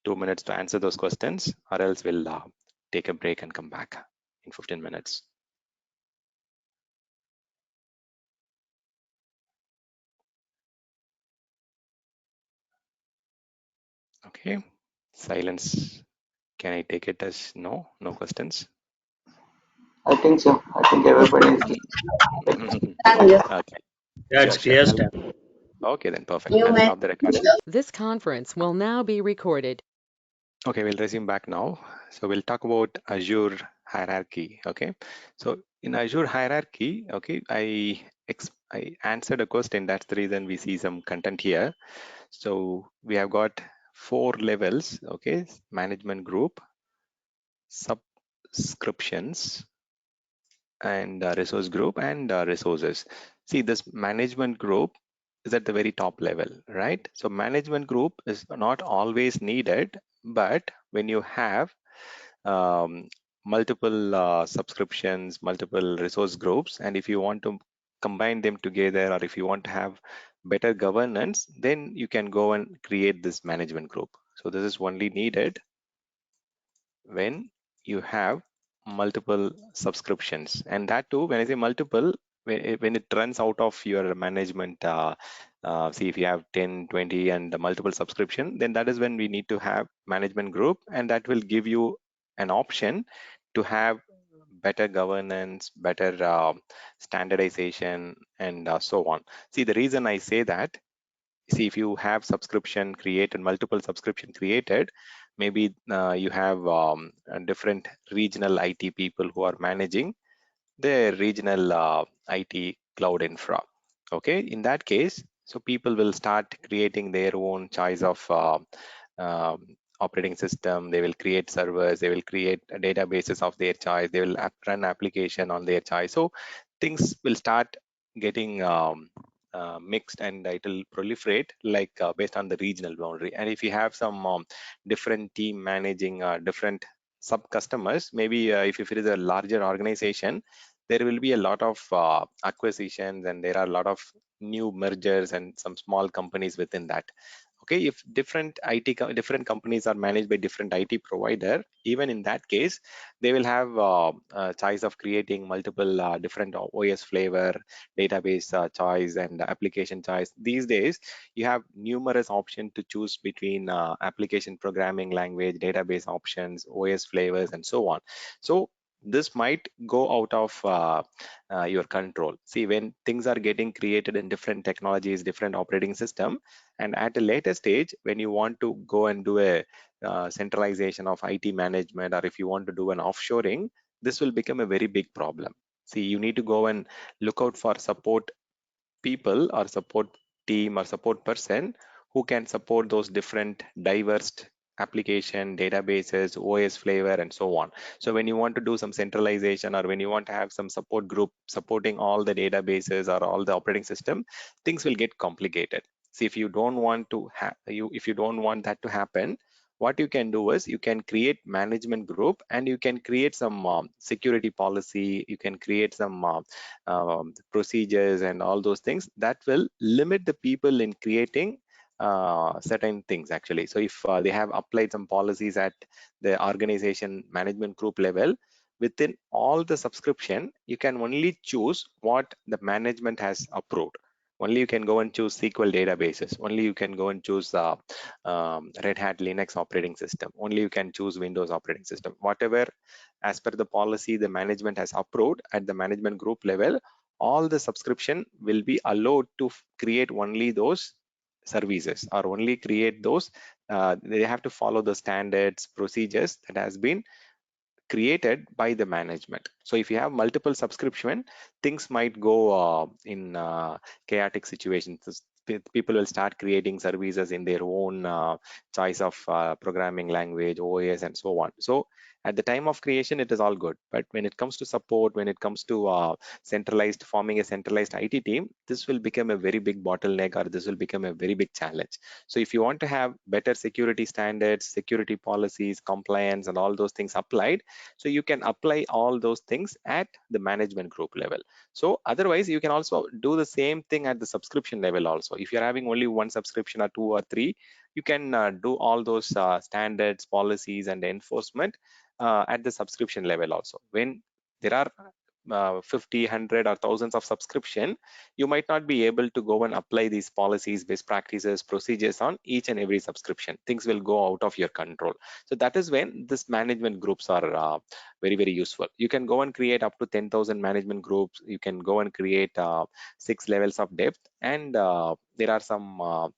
2 minutes to answer those questions, or else we'll take a break and come back in 15 minutes. Okay, silence. Can I take it as no questions? I think so. I think everybody is Okay, Yeah, it's sure. clear, Stan. Okay, then perfect. You I'll may. stop the recording. This conference will now be recorded. Okay, we'll resume back now. So we'll talk about Azure Hierarchy. Okay, so in Azure Hierarchy, okay, I answered a question. That's the reason we see some content here. So we have got 4 levels. Okay, management group, subscriptions and resource group and resources. See, this management group is at the very top level, right? So management group is not always needed, but when you have um, multiple subscriptions, multiple resource groups, and if you want to combine them together, or if you want to have better governance, then you can go and create this management group. So this is only needed when you have multiple subscriptions, and that too, when I say multiple, when it runs out of your management, see, if you have 10, 20 and the multiple subscription, then that is when we need to have management group, and that will give you an option to have better governance, better standardization, and so on. See, the reason I say that, see, if you have subscription created, multiple subscription created, maybe you have different regional IT people who are managing their regional IT cloud infra. Okay, in that case, so people will start creating their own choice of operating system. They will create servers, they will create databases of their choice, they will run application on their choice. So things will start getting mixed, and it will proliferate like based on the regional boundary. And if you have some different team managing different sub customers, maybe if it is a larger organization, there will be a lot of acquisitions, and there are a lot of new mergers and some small companies within that. Okay, if different companies are managed by different IT provider, even in that case, they will have a choice of creating multiple different OS flavor, database choice, and application choice. These days, you have numerous options to choose between application programming language, database options, OS flavors, and so on. So this might go out of your control. See, when things are getting created in different technologies, different operating system, and at a later stage, when you want to go and do a centralization of IT management, or if you want to do an offshoring, this will become a very big problem. See, you need to go and look out for support people, or support team, or support person who can support those different diverse application, databases, OS flavor, and so on. So when you want to do some centralization, or when you want to have some support group supporting all the databases or all the operating system, things will get complicated. See, if you don't want to if you don't want that to happen, what you can do is you can create management group, and you can create some security policy, you can create some procedures and all those things that will limit the people in creating certain things actually. So if they have applied some policies at the organization management group level, within all the subscription, you can only choose what the management has approved. Only you can go and choose SQL databases. Only you can go and choose Red Hat Linux operating system. Only you can choose Windows operating system. Whatever as per the policy the management has approved at the management group level, all the subscription will be allowed to create only those services, or only create those. They have to follow the standards, procedures that has been created by the management. So if you have multiple subscription, things might go in chaotic situations. People will start creating services in their own choice of programming language, OS, and so on. So at the time of creation, it is all good. But when it comes to support, when it comes to forming a centralized IT team, this will become a very big bottleneck, or this will become a very big challenge. So if you want to have better security standards, security policies, compliance, and all those things applied, so you can apply all those things at the management group level. So otherwise, you can also do the same thing at the subscription level also. If you're having only one subscription, or two or three, you can do all those standards, policies, and enforcement at the subscription level also. When there are 50, 100, or thousands of subscription, you might not be able to go and apply these policies, best practices, procedures on each and every subscription. Things will go out of your control. So that is when this management groups are very, very useful. You can go and create up to 10,000 management groups. You can go and create 6 levels of depth, and there are some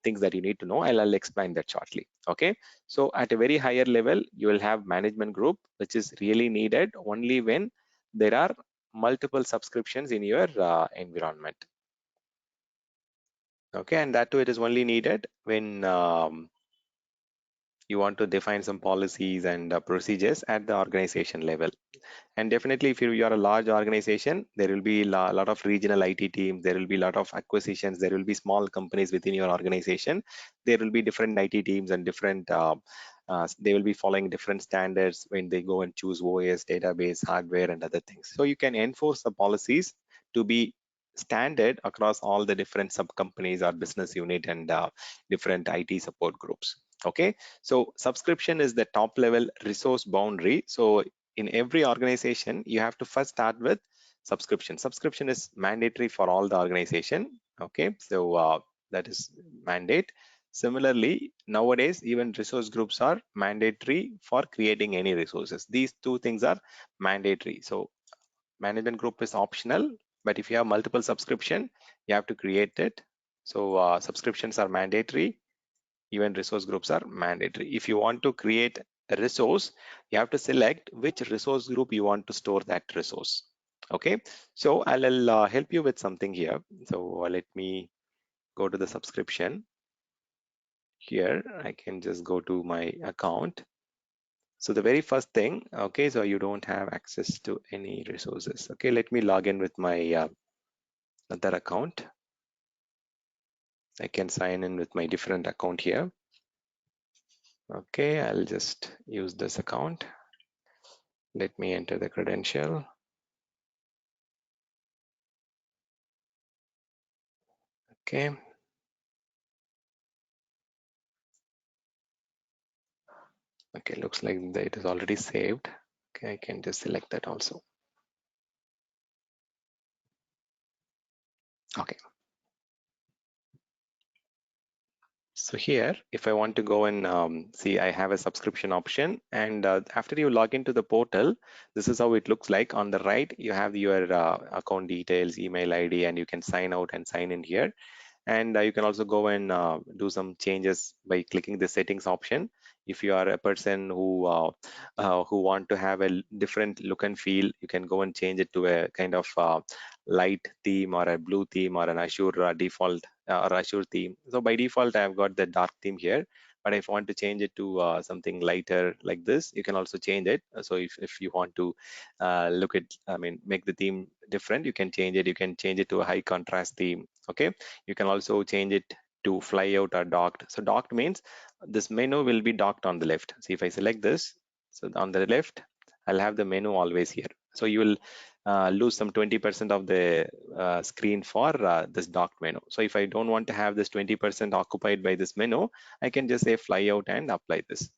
things that you need to know. I'll explain that shortly. Okay, so at a very higher level, you will have management group, which is really needed only when there are multiple subscriptions in your environment. Okay, and that too, it is only needed when you want to define some policies and procedures at the organization level. And definitely, if you are a large organization, there will be a lot of regional IT teams, there will be a lot of acquisitions, there will be small companies within your organization. There will be different IT teams and different, they will be following different standards when they go and choose OS, database, hardware, and other things. So you can enforce the policies to be standard across all the different sub companies or business unit and different IT support groups. Okay, so subscription is the top level resource boundary. So in every organization, you have to first start with subscription. Subscription is mandatory for all the organization. Okay, so that is mandate. Similarly, nowadays, even resource groups are mandatory for creating any resources. These two things are mandatory. So management group is optional, but if you have multiple subscription, you have to create it. So subscriptions are mandatory. Even resource groups are mandatory. If you want to create a resource, you have to select which resource group you want to store that resource. Okay, so I'll help you with something here. So let me go to the subscription. Here I can just go to my account. So the very first thing, okay, so you don't have access to any resources. Okay, let me log in with my other account. I can sign in with my different account here. Okay, I'll just use this account. Let me enter the credential. Okay. Okay, looks like it is already saved. Okay, I can just select that also. Okay. So here, if I want to go and see, I have a subscription option, and after you log into the portal, this is how it looks like. On the right, you have your account details, email ID, and you can sign out and sign in here. And you can also go and do some changes by clicking the settings option. If you are a person who want to have a different look and feel, you can go and change it to a kind of light theme or a blue theme or an Azure default or Azure theme. So by default, I've got the dark theme here. But if I want to change it to something lighter like this, you can also change it. So if you want to make the theme different, you can change it. You can change it to a high contrast theme. Okay, you can also change it to fly out or docked. So docked means this menu will be docked on the left. See, if I select this, so on the left, I'll have the menu always here. So you will lose some 20% of the screen for this docked menu. So if I don't want to have this 20% occupied by this menu, I can just say fly out and apply this.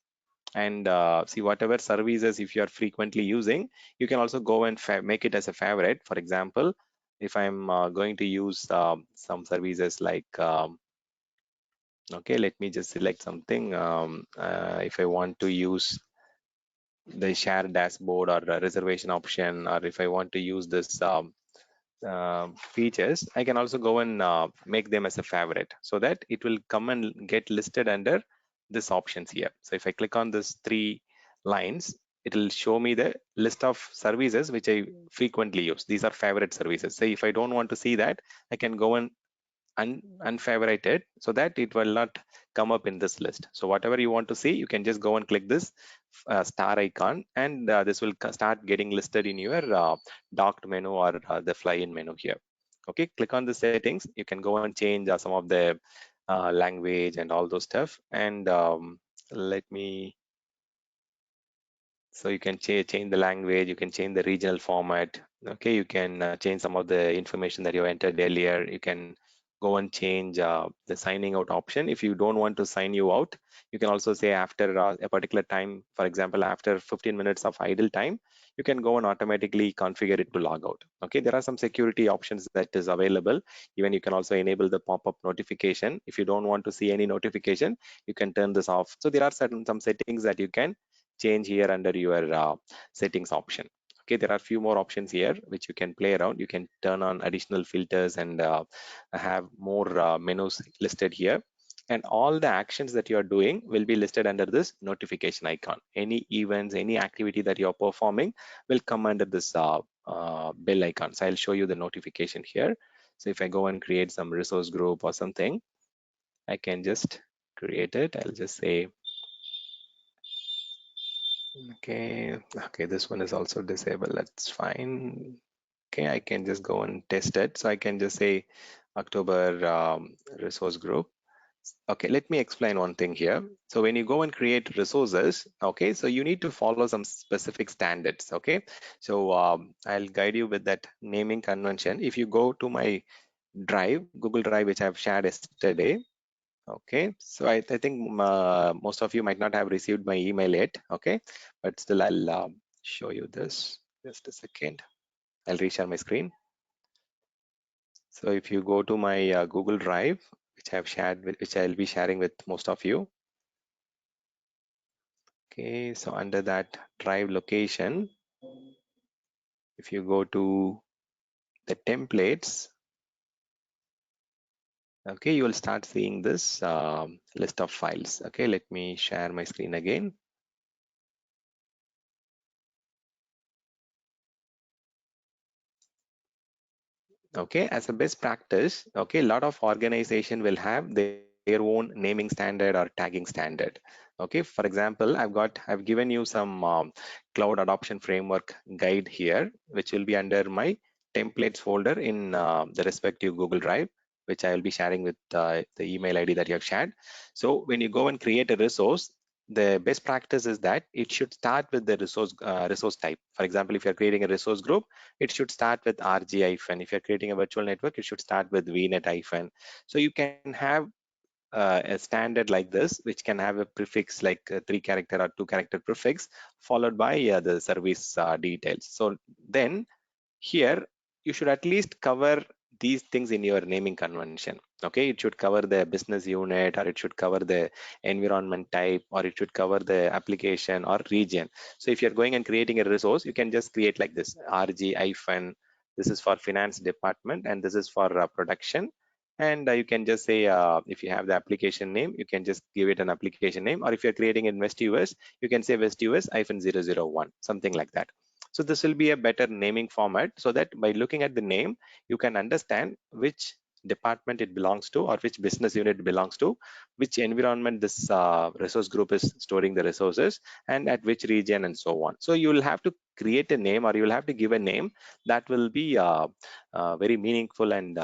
And see, whatever services if you are frequently using, you can also go and make it as a favorite. For example, if I'm going to use some services like okay, let me just select something. If I want to use the share dashboard or reservation option, or if I want to use this features, I can also go and make them as a favorite so that it will come and get listed under this options here. So if I click on this 3 lines, it will show me the list of services which I frequently use. These are favorite services. Say if I don't want to see that, I can go and unfavorite it so that it will not come up in this list. So whatever you want to see, you can just go and click this star icon, and this will start getting listed in your docked menu or the fly-in menu here. Okay, click on the settings. You can go and change some of the language and all those stuff. And let me. So you can change the language. You can change the regional format. Okay, you can change some of the information that you entered earlier. You can go and change the signing out option. If you don't want to sign you out, you can also say after a particular time, for example, after 15 minutes of idle time, you can go and automatically configure it to log out. Okay, there are some security options that is available. Even you can also enable the pop-up notification. If you don't want to see any notification, you can turn this off. So there are some settings that you can change here under your settings option. Okay, there are a few more options here which you can play around. You can turn on additional filters and have more menus listed here. And all the actions that you are doing will be listed under this notification icon. Any events, any activity that you're performing will come under this bell icon. So I'll show you the notification here. So if I go and create some resource group or something, I can just create it. I'll just say Okay, this one is also disabled. That's fine. Okay, I can just go and test it. So I can just say October resource group. Okay, let me explain one thing here. So when you go and create resources, okay, so you need to follow some specific standards. Okay, so I'll guide you with that naming convention. If you go to my drive, Google Drive, which I've shared yesterday. Okay, so I think most of you might not have received my email yet. Okay, but still I'll show you this. Just a second. I'll reshare my screen. So if you go to my Google Drive, which I've shared with, which I'll be sharing with most of you. Okay, so under that drive location, if you go to the templates, okay, you will start seeing this list of files. Okay, let me share my screen again. Okay, as a best practice, okay, a lot of organization will have their own naming standard or tagging standard. Okay, for example, I've given you some cloud adoption framework guide here, which will be under my templates folder in the respective Google Drive, which I will be sharing with the email ID that you have shared. So when you go and create a resource, the best practice is that it should start with the resource type. For example, if you're creating a resource group, it should start with RG hyphen. If you're creating a virtual network, it should start with VNet hyphen. So you can have a standard like this, which can have a prefix like a 3-character or 2-character prefix, followed by the service details. So then here you should at least cover these things in your naming convention. Okay, it should cover the business unit, or it should cover the environment type, or it should cover the application or region. So if you're going and creating a resource, you can just create like this: RG hyphen, this is for finance department, and this is for production. And you can just say, if you have the application name, you can just give it an application name, or if you're creating in West US, you can say West US -001, something like that. So this will be a better naming format, so that by looking at the name, you can understand which department it belongs to, or which business unit it belongs to, which environment this resource group is storing the resources, and at which region, and so on. So you will have to create a name, or you will have to give a name that will be very meaningful and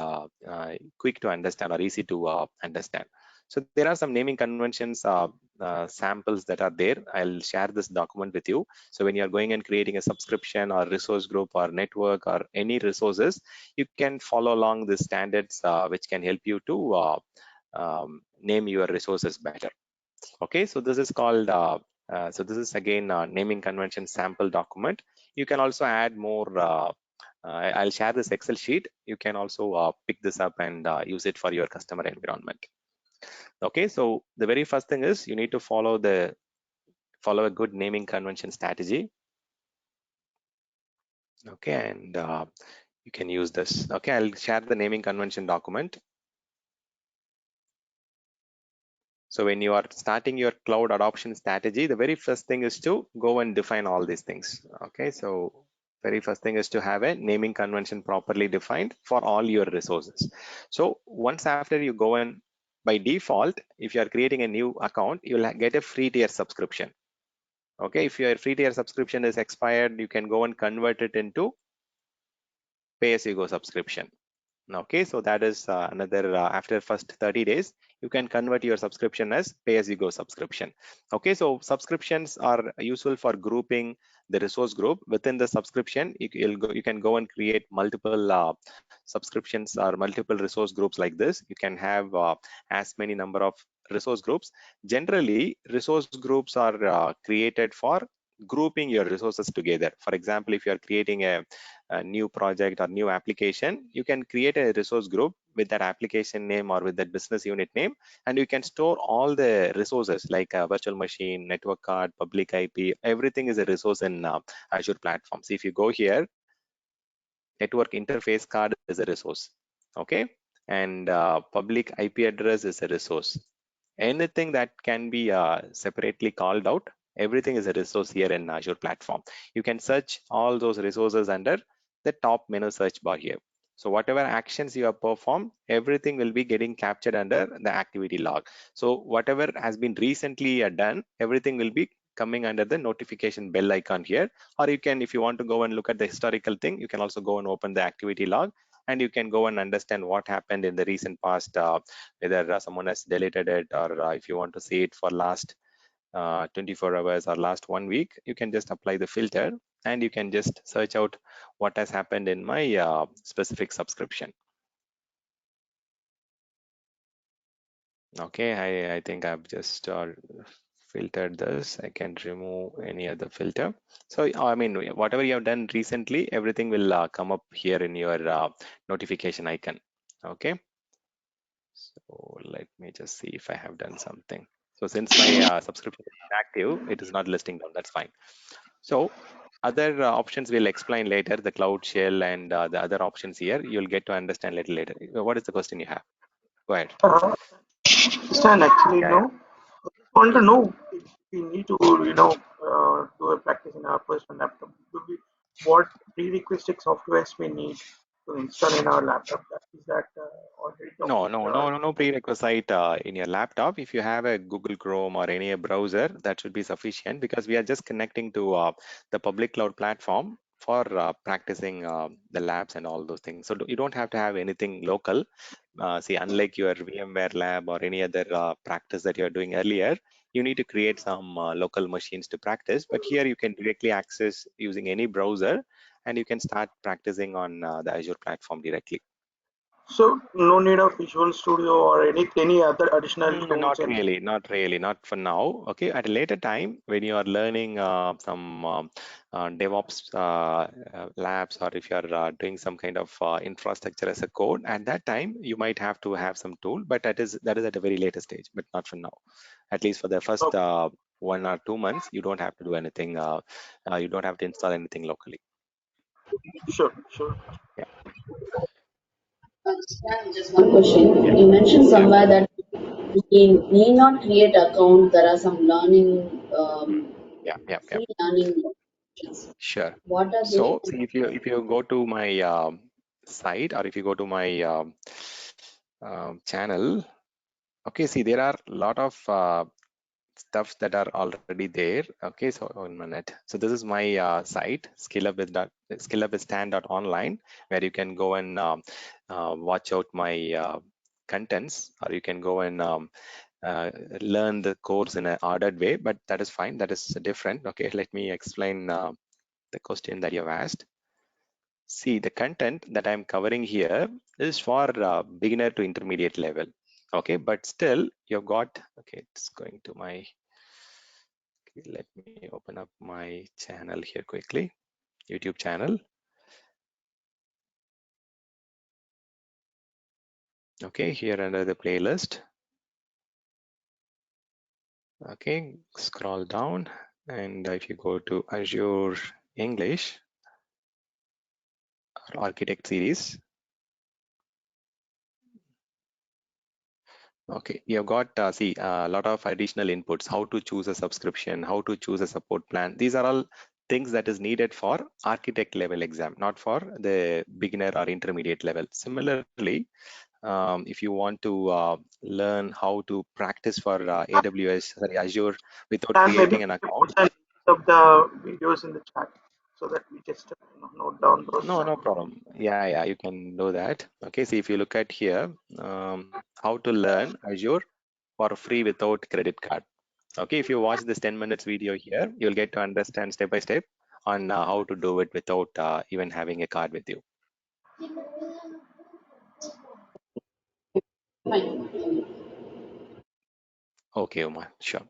quick to understand, or easy to understand. So there are some naming conventions samples that are there. I'll share this document with you. So when you're going and creating a subscription or resource group or network or any resources, you can follow along the standards which can help you to name your resources better. Okay, so this is called so this is again naming convention sample document. You can also add more. I'll share this Excel sheet. You can also pick this up and use it for your customer environment. Okay, so the very first thing is you need to follow a good naming convention strategy. Okay, and you can use this. Okay, I'll share the naming convention document. So when you are starting your cloud adoption strategy, the very first thing is to go and define all these things. Okay, so very first thing is to have a naming convention properly defined for all your resources. So once after you go and by default, if you are creating a new account, you'll get a free tier subscription. Okay, if your free tier subscription is expired, you can go and convert it into pay-as-you-go subscription. Okay, so that is another after first 30 days, you can convert your subscription as pay-as-you-go subscription. Okay, so subscriptions are useful for grouping the resource group. Within the subscription, you can go and create multiple subscriptions or multiple resource groups like this. You can have as many number of resource groups. Generally, resource groups are created for grouping your resources together. For example, if you are creating a new project or new application, you can create a resource group with that application name or with that business unit name, and you can store all the resources like a virtual machine, network card, public IP. Everything is a resource in Azure platforms. If you go here, network interface card is a resource. Okay, and public IP address is a resource. Anything that can be separately called out, everything is a resource here in Azure platform. You can search all those resources under the top menu search bar here. So whatever actions you have performed, everything will be getting captured under the activity log. So whatever has been recently done, everything will be coming under the notification bell icon here. Or you can, if you want to go and look at the historical thing, you can also go and open the activity log, and you can go and understand what happened in the recent past, whether someone has deleted it, or if you want to see it for last 24 hours or last 1 week, you can just apply the filter and you can just search out what has happened in my specific subscription. Okay, I think I've just filtered this. I can remove any other filter. So I mean, whatever you have done recently, everything will come up here in your notification icon. Okay, so let me just see if I have done something. So since my subscription is active, it is not listing down. That's fine. So other options we'll explain later, the Cloud Shell and the other options here, you'll get to understand a little later. What is the question you have? Go ahead. Stan, actually, Yeah, I just want to yeah. know if we need to, do a practice in our personal laptop. What prerequisite softwares we need to install in our laptop? Is that already No prerequisite in your laptop. If you have a Google Chrome or any browser, that should be sufficient, because we are just connecting to the public cloud platform for practicing the labs and all those things. So you don't have to have anything local. See, unlike your VMware lab or any other practice that you're doing earlier, you need to create some local machines to practice. But here you can directly access using any browser, and you can start practicing on the Azure platform directly. So no need of Visual Studio or any other additional tools Not and really, not for now. Okay, at a later time when you are learning some DevOps labs, or if you are doing some kind of infrastructure as a code, at that time you might have to have some tool, but that is at a very later stage, but not for now. At least for the first 1 or 2 months, you don't have to do anything. You don't have to install anything locally. Sure. Yeah. Just one question. Yeah. You mentioned Yeah. somewhere that we need not create account. There are some learning, Yeah. free learning options. Sure. What are they? So see, if you go to my site, or if you go to my channel, okay, see there are a lot of stuff that are already there. Okay, so 1 minute. So this is my site, skillupwithstan.online, where you can go and watch out my contents, or you can go and learn the course in an ordered way, but that is fine. That is different. Okay, let me explain the question that you have asked. See, the content that I'm covering here is for beginner to intermediate level. Okay, but still you've got, okay, it's going to my, okay, let me open up my channel here quickly, YouTube channel. Okay, here under the playlist. Okay, scroll down, and if you go to Azure English or Architect series, okay, you've got see a lot of additional inputs, how to choose a subscription, how to choose a support plan. These are all things that is needed for architect level exam, not for the beginner or intermediate level. Similarly, if you want to learn how to practice for Azure without and maybe creating an account. post and of the videos in the chat so that we just note down those. No problem. Yeah, you can do that. Okay, so if you look at here, how to learn Azure for free without credit card. Okay, if you watch this 10 minutes video here, you'll get to understand step by step on how to do it without even having a card with you. Okay, Umar, sure.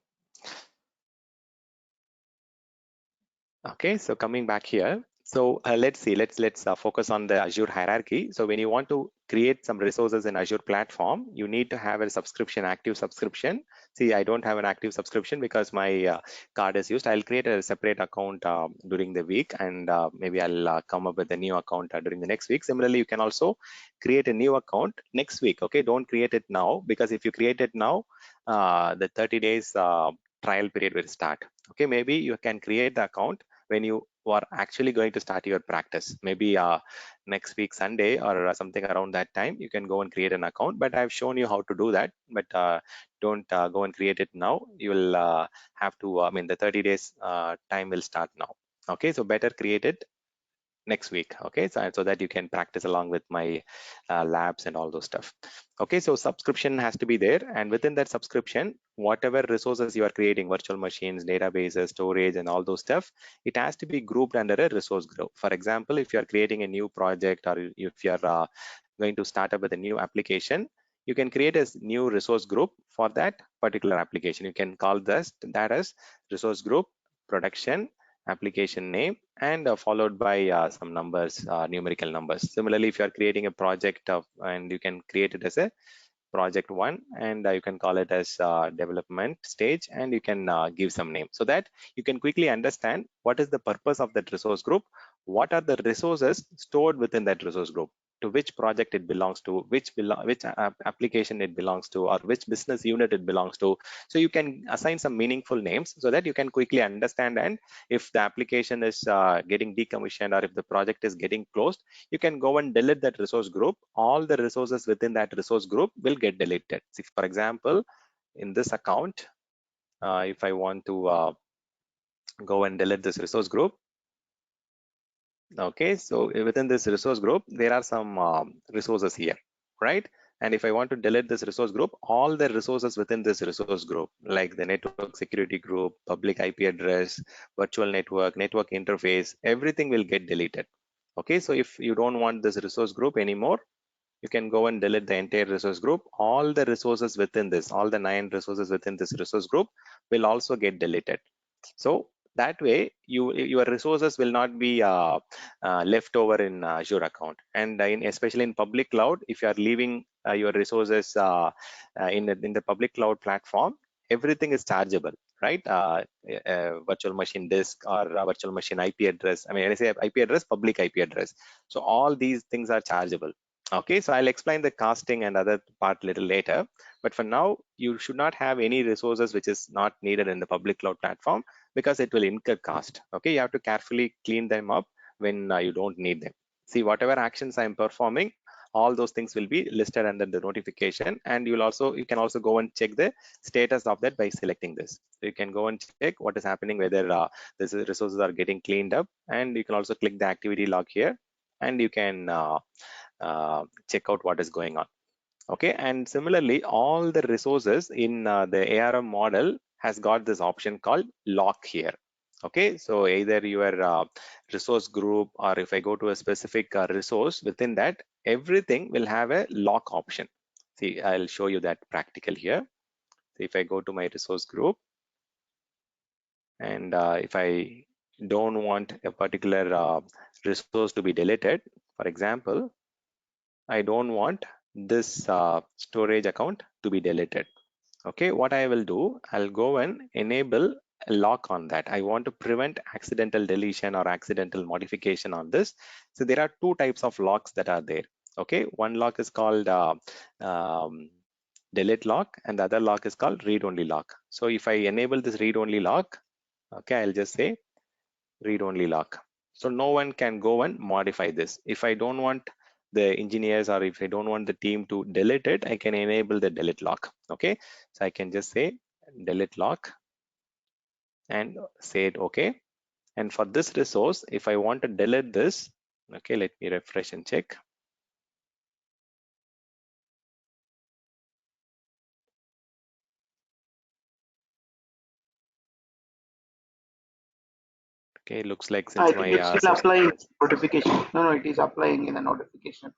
Okay, so coming back here, so let's see, let's focus on the Azure hierarchy. So when you want to create some resources in Azure platform, you need to have a subscription, active subscription. See, I don't have an active subscription because my card is used. I'll create a separate account during the week, and maybe I'll come up with a new account during the next week. Similarly, you can also create a new account next week. Okay, don't create it now, because if you create it now, the 30 days trial period will start. Okay, maybe you can create the account when you are actually going to start your practice. Maybe next week Sunday or something around that time, you can go and create an account. But I've shown you how to do that. But don't go and create it now. You will have to. I mean, the 30 days time will start now. Okay, so better create it next week. Okay, so that you can practice along with my labs and all those stuff. Okay, so subscription has to be there, and within that subscription, whatever resources you are creating, virtual machines, databases, storage, and all those stuff, it has to be grouped under a resource group. For example, if you are creating a new project, or if you are going to start up with a new application, you can create a new resource group for that particular application. You can call that as resource group production application name, and followed by some numbers, numerical numbers. Similarly, if you are creating a project and you can create it as a project 1, and you can call it as development stage, and you can give some name, so that you can quickly understand what is the purpose of that resource group, what are the resources stored within that resource group, to which project it belongs to, which application it belongs to, or which business unit it belongs to. So you can assign some meaningful names so that you can quickly understand, and if the application is getting decommissioned, or if the project is getting closed, you can go and delete that resource group. All the resources within that resource group will get deleted. See, for example, in this account, if I want to go and delete this resource group, okay, so within this resource group, there are some resources here, right? And if I want to delete this resource group, all the resources within this resource group, like the network security group, public IP address, virtual network, network interface, everything will get deleted. Okay, so if you don't want this resource group anymore, you can go and delete the entire resource group. All the resources within this, all the 9 resources within this resource group will also get deleted. So that way, your resources will not be left over in Azure account. And especially in public cloud, if you are leaving your resources in the public cloud platform, everything is chargeable, right? Virtual machine disk, or virtual machine IP address. I mean, when I say IP address, public IP address. So all these things are chargeable. Okay, so I'll explain the casting and other part little later. But for now, you should not have any resources which is not needed in the public cloud platform, because it will incur cost. Okay, you have to carefully clean them up when you don't need them. See, whatever actions I'm performing, all those things will be listed under the notification, and you can also go and check the status of that by selecting this. So you can go and check what is happening, whether these resources are getting cleaned up, and you can also click the activity log here, and you can check out what is going on. Okay, and similarly, all the resources in the ARM model has got this option called lock here. Okay, so either your resource group, or if I go to a specific resource within that, everything will have a lock option. See, I'll show you that practical here. So if I go to my resource group, and if I don't want a particular resource to be deleted, for example, I don't want this storage account to be deleted. Okay, what I will do, I'll go and enable a lock on that. I want to prevent accidental deletion or accidental modification on this. So there are 2 types of locks that are there. Okay, one lock is called delete lock, and the other lock is called read-only lock. So if I enable this read-only lock, okay, I'll just say read-only lock. So no one can go and modify this. If I don't want the engineers, or if I don't want the team to delete it, I can enable the delete lock. Okay, so I can just say delete lock and say it okay. And for this resource, if I want to delete this, okay, let me refresh and check. Okay, looks like I since think my it's still applying notification. No, it is applying in the notification.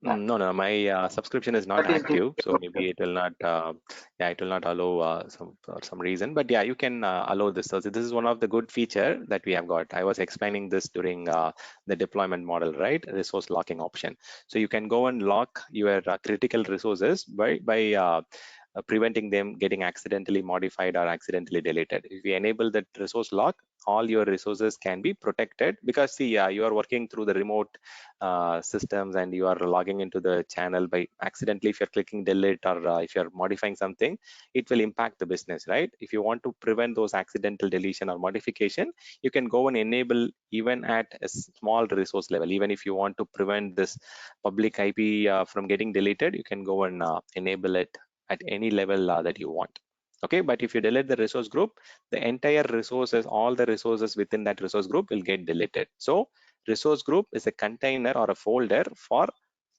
Yeah. no, my subscription is not That is active, so maybe it will not yeah, it will not allow for some reason. But yeah, you can allow this. So this is one of the good feature that we have got. I was explaining this during the deployment model, right? Resource locking option. So you can go and lock your critical resources by preventing them getting accidentally modified or accidentally deleted. If we enable that resource lock, all your resources can be protected, because see, you are working through the remote systems and you are logging into the channel by accidentally. If you're clicking delete or if you're modifying something, it will impact the business, right? If you want to prevent those accidental deletion or modification, you can go and enable even at a small resource level. Even if you want to prevent this public IP from getting deleted, you can go and enable it at any level that you want. Okay, but if you delete the resource group, the entire resources, all the resources within that resource group will get deleted. So resource group is a container or a folder for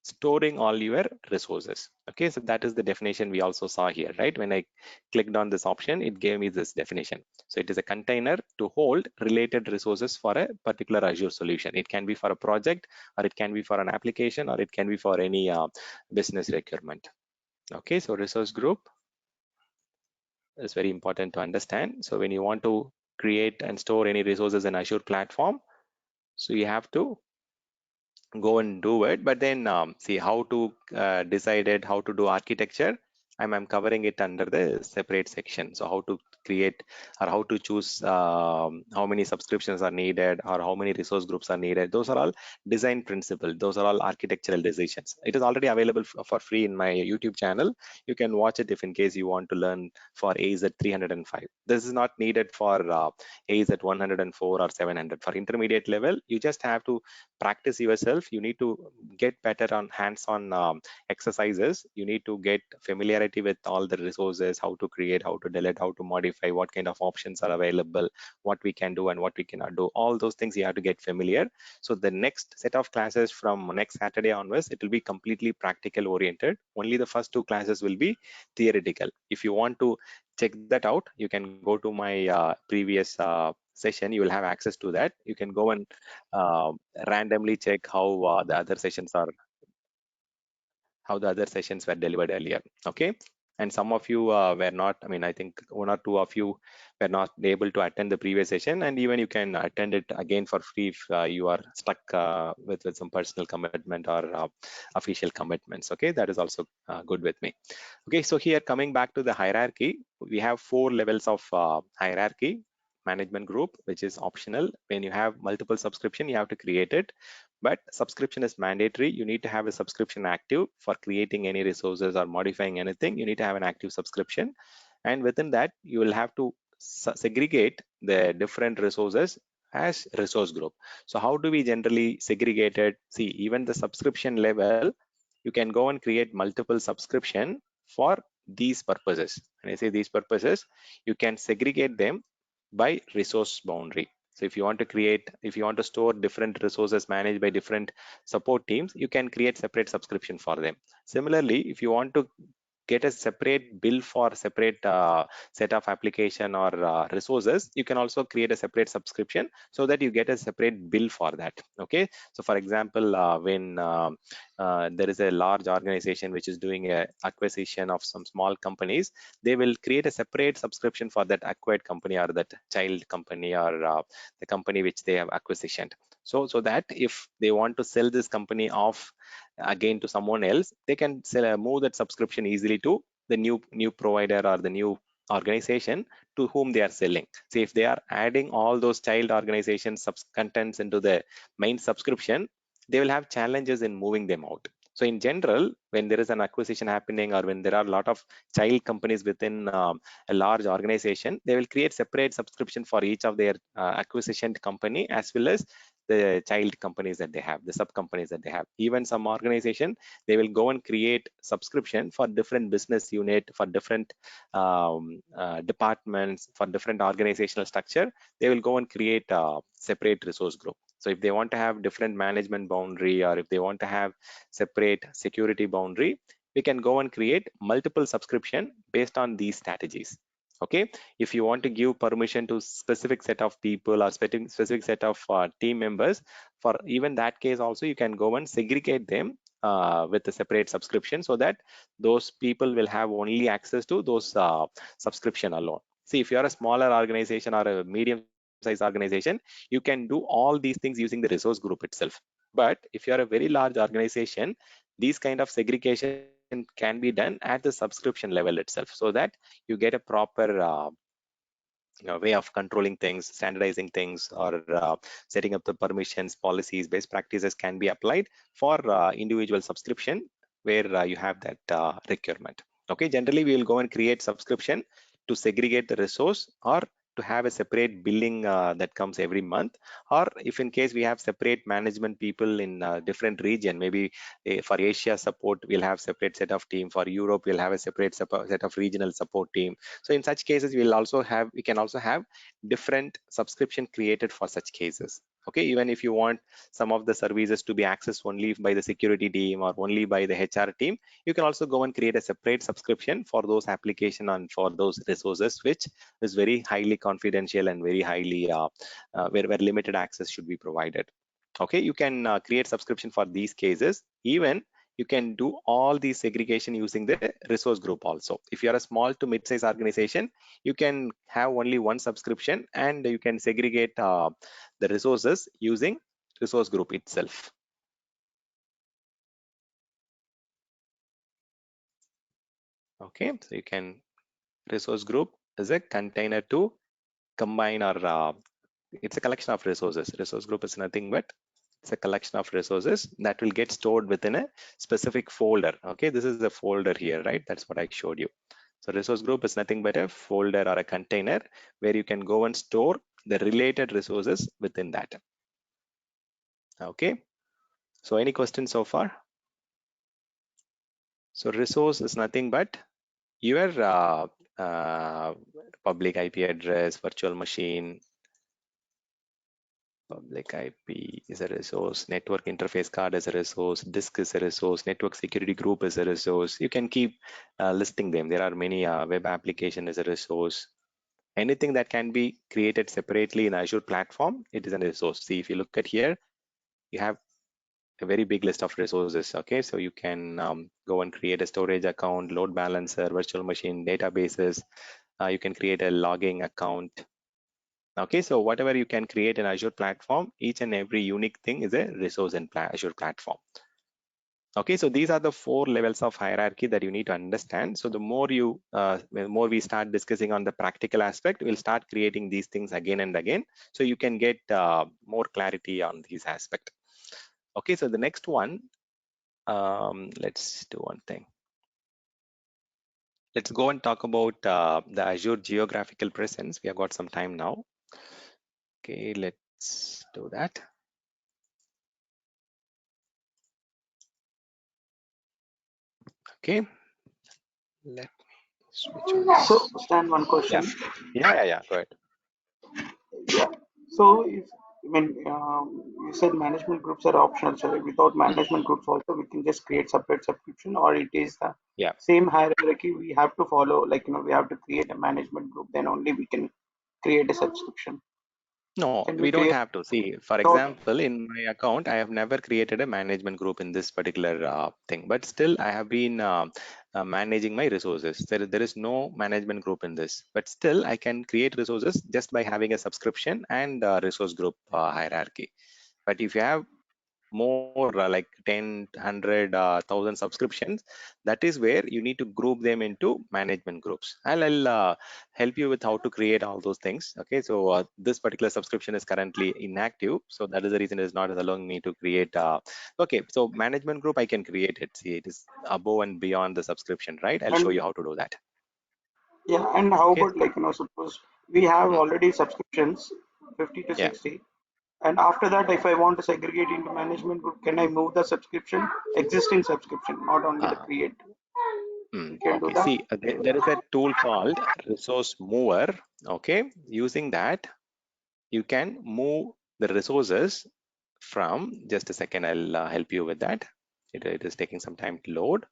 storing all your resources. Okay, so that is the definition we also saw here, right? When I clicked on this option, it gave me this definition. So it is a container to hold related resources for a particular Azure solution. It can be for a project, or it can be for an application, or it can be for any business requirement. Okay, so resource group is very important to understand. So when you want to create and store any resources in Azure platform, so you have to go and do it. But then see how to decide it, how to do architecture. I'm covering it under the separate section. So how to create, or how to choose how many subscriptions are needed, or how many resource groups are needed. Those are all design principles. Those are all architectural decisions. It is already available for free in my YouTube channel. You can watch it if in case you want to learn for AZ 305. This is not needed for AZ 104 or 700. For intermediate level, you just have to practice yourself. You need to get better on hands-on exercises. You need to get familiarity with all the resources, how to create, how to delete, how to modify, what kind of options are available, what we can do and what we cannot do. All those things you have to get familiar. So the next set of classes from next Saturday onwards, it will be completely practical oriented. Only the first two classes will be theoretical. If you want to check that out, you can go to my previous session. You will have access to that. You can go and randomly check how the other sessions were delivered earlier. Okay, and some of you were not, I mean, I think one or two of you were not able to attend the previous session, and even you can attend it again for free if you are stuck with some personal commitment or official commitments. Okay, that is also good with me. Okay, so here coming back to the hierarchy, we have 4 levels of hierarchy. Management group, which is optional. When you have multiple subscription, you have to create it, but subscription is mandatory. You need to have a subscription active for creating any resources or modifying anything. You need to have an active subscription, and within that you will have to segregate the different resources as resource group. So how do we generally segregate it? See, even the subscription level, you can go and create multiple subscription for these purposes. When I say these purposes, you can segregate them by resource boundary. So if you want to create, if you want to store different resources managed by different support teams, you can create separate subscription for them. Similarly, if you want to get a separate bill for separate set of application or resources, you can also create a separate subscription so that you get a separate bill for that. Okay, so for example, when there is a large organization which is doing a acquisition of some small companies, they will create a separate subscription for that acquired company or that child company or the company which they have acquisition. So that if they want to sell this company off again to someone else, they can move that subscription easily to the new provider or the new organization to whom they are selling. So if they are adding all those child organization contents into the main subscription, they will have challenges in moving them out. So in general, when there is an acquisition happening or when there are a lot of child companies within a large organization, they will create separate subscription for each of their acquisition company as well as the child companies that they have, the sub companies that they have. Even some organization, they will go and create subscription for different business unit, for different departments, for different organizational structure. They will go and create a separate resource group. So if they want to have different management boundary, or if they want to have separate security boundary, we can go and create multiple subscription based on these strategies. Okay, if you want to give permission to specific set of people or specific set of team members, for even that case also you can go and segregate them with a separate subscription so that those people will have only access to those subscription alone. See, if you are a smaller organization or a medium size organization, you can do all these things using the resource group itself. But if you are a very large organization, these kind of segregation can be done at the subscription level itself, so that you get a proper way of controlling things, standardizing things, or setting up the permissions, policies, best practices can be applied for individual subscription where you have that requirement. Okay, generally we will go and create subscription to segregate the resource, or to have a separate billing that comes every month, or if in case we have separate management people in different region, maybe for Asia support we'll have separate set of team, for Europe we'll have a separate set of regional support team. So in such cases we can also have different subscription created for such cases. Okay, even if you want some of the services to be accessed only by the security team or only by the HR team, you can also go and create a separate subscription for those application and for those resources which is very highly confidential and very highly where limited access should be provided. Okay, you can create subscription for these cases. Even you can do all the segregation using the resource group also. If you are a small to mid-size organization, you can have only one subscription and you can segregate the resources using resource group itself. Okay, so you can resource group is a container to combine, or it's a collection of resources. Resource group is nothing but it's a collection of resources that will get stored within a specific folder. Okay, this is the folder here, right? That's what I showed you. So resource group is nothing but a folder or a container where you can go and store the related resources within that. Okay, so any questions so far? So resource is nothing but your public IP address, virtual machine. Public IP is a resource, network interface card is a resource, disk is a resource, network security group is a resource. You can keep listing them. There are many web application is a resource. Anything that can be created separately in Azure platform, it is a resource. See, if you look at here, you have a very big list of resources. Okay, so you can go and create a storage account, load balancer, virtual machine, databases. You can create a logging account. Okay, so whatever you can create in Azure platform, each and every unique thing is a resource in Azure platform. Okay, so these are the 4 levels of hierarchy that you need to understand. So the more we start discussing on the practical aspect, we'll start creating these things again and again, so you can get more clarity on these aspects. Okay, so the next one, let's do one thing. Let's go and talk about the Azure geographical presence. We have got some time now. Okay, let's do that. Okay, let me switch on this. So, Stan, one question. Yeah. Go ahead. Yeah. So, if you said management groups are optional, so without management groups also we can just create separate subscription, or it is the same hierarchy we have to follow. Like we have to create a management group, then only we can create a subscription. No, we don't have to. See, for example, in my account, I have never created a management group in this particular thing, but still I have been managing my resources. There is no management group in this, but still I can create resources just by having a subscription and resource group hierarchy. But if you have more like 10, 100, 1,000 subscriptions, that is where you need to group them into management groups. I'll help you with how to create all those things. Okay, so this particular subscription is currently inactive, so that is the reason it is not allowing me to create. Okay, so management group I can create it. See, it is above and beyond the subscription, right? I'll show you how to do that. Yeah, and how about suppose we have already subscriptions 50 to 60. And after that, if I want to segregate into management group, can I move the subscription, existing subscription, not only the create? Okay, see, there is a tool called Resource Mover. Okay, using that, you can move the resources from, just a second, I'll help you with that. It is taking some time to load.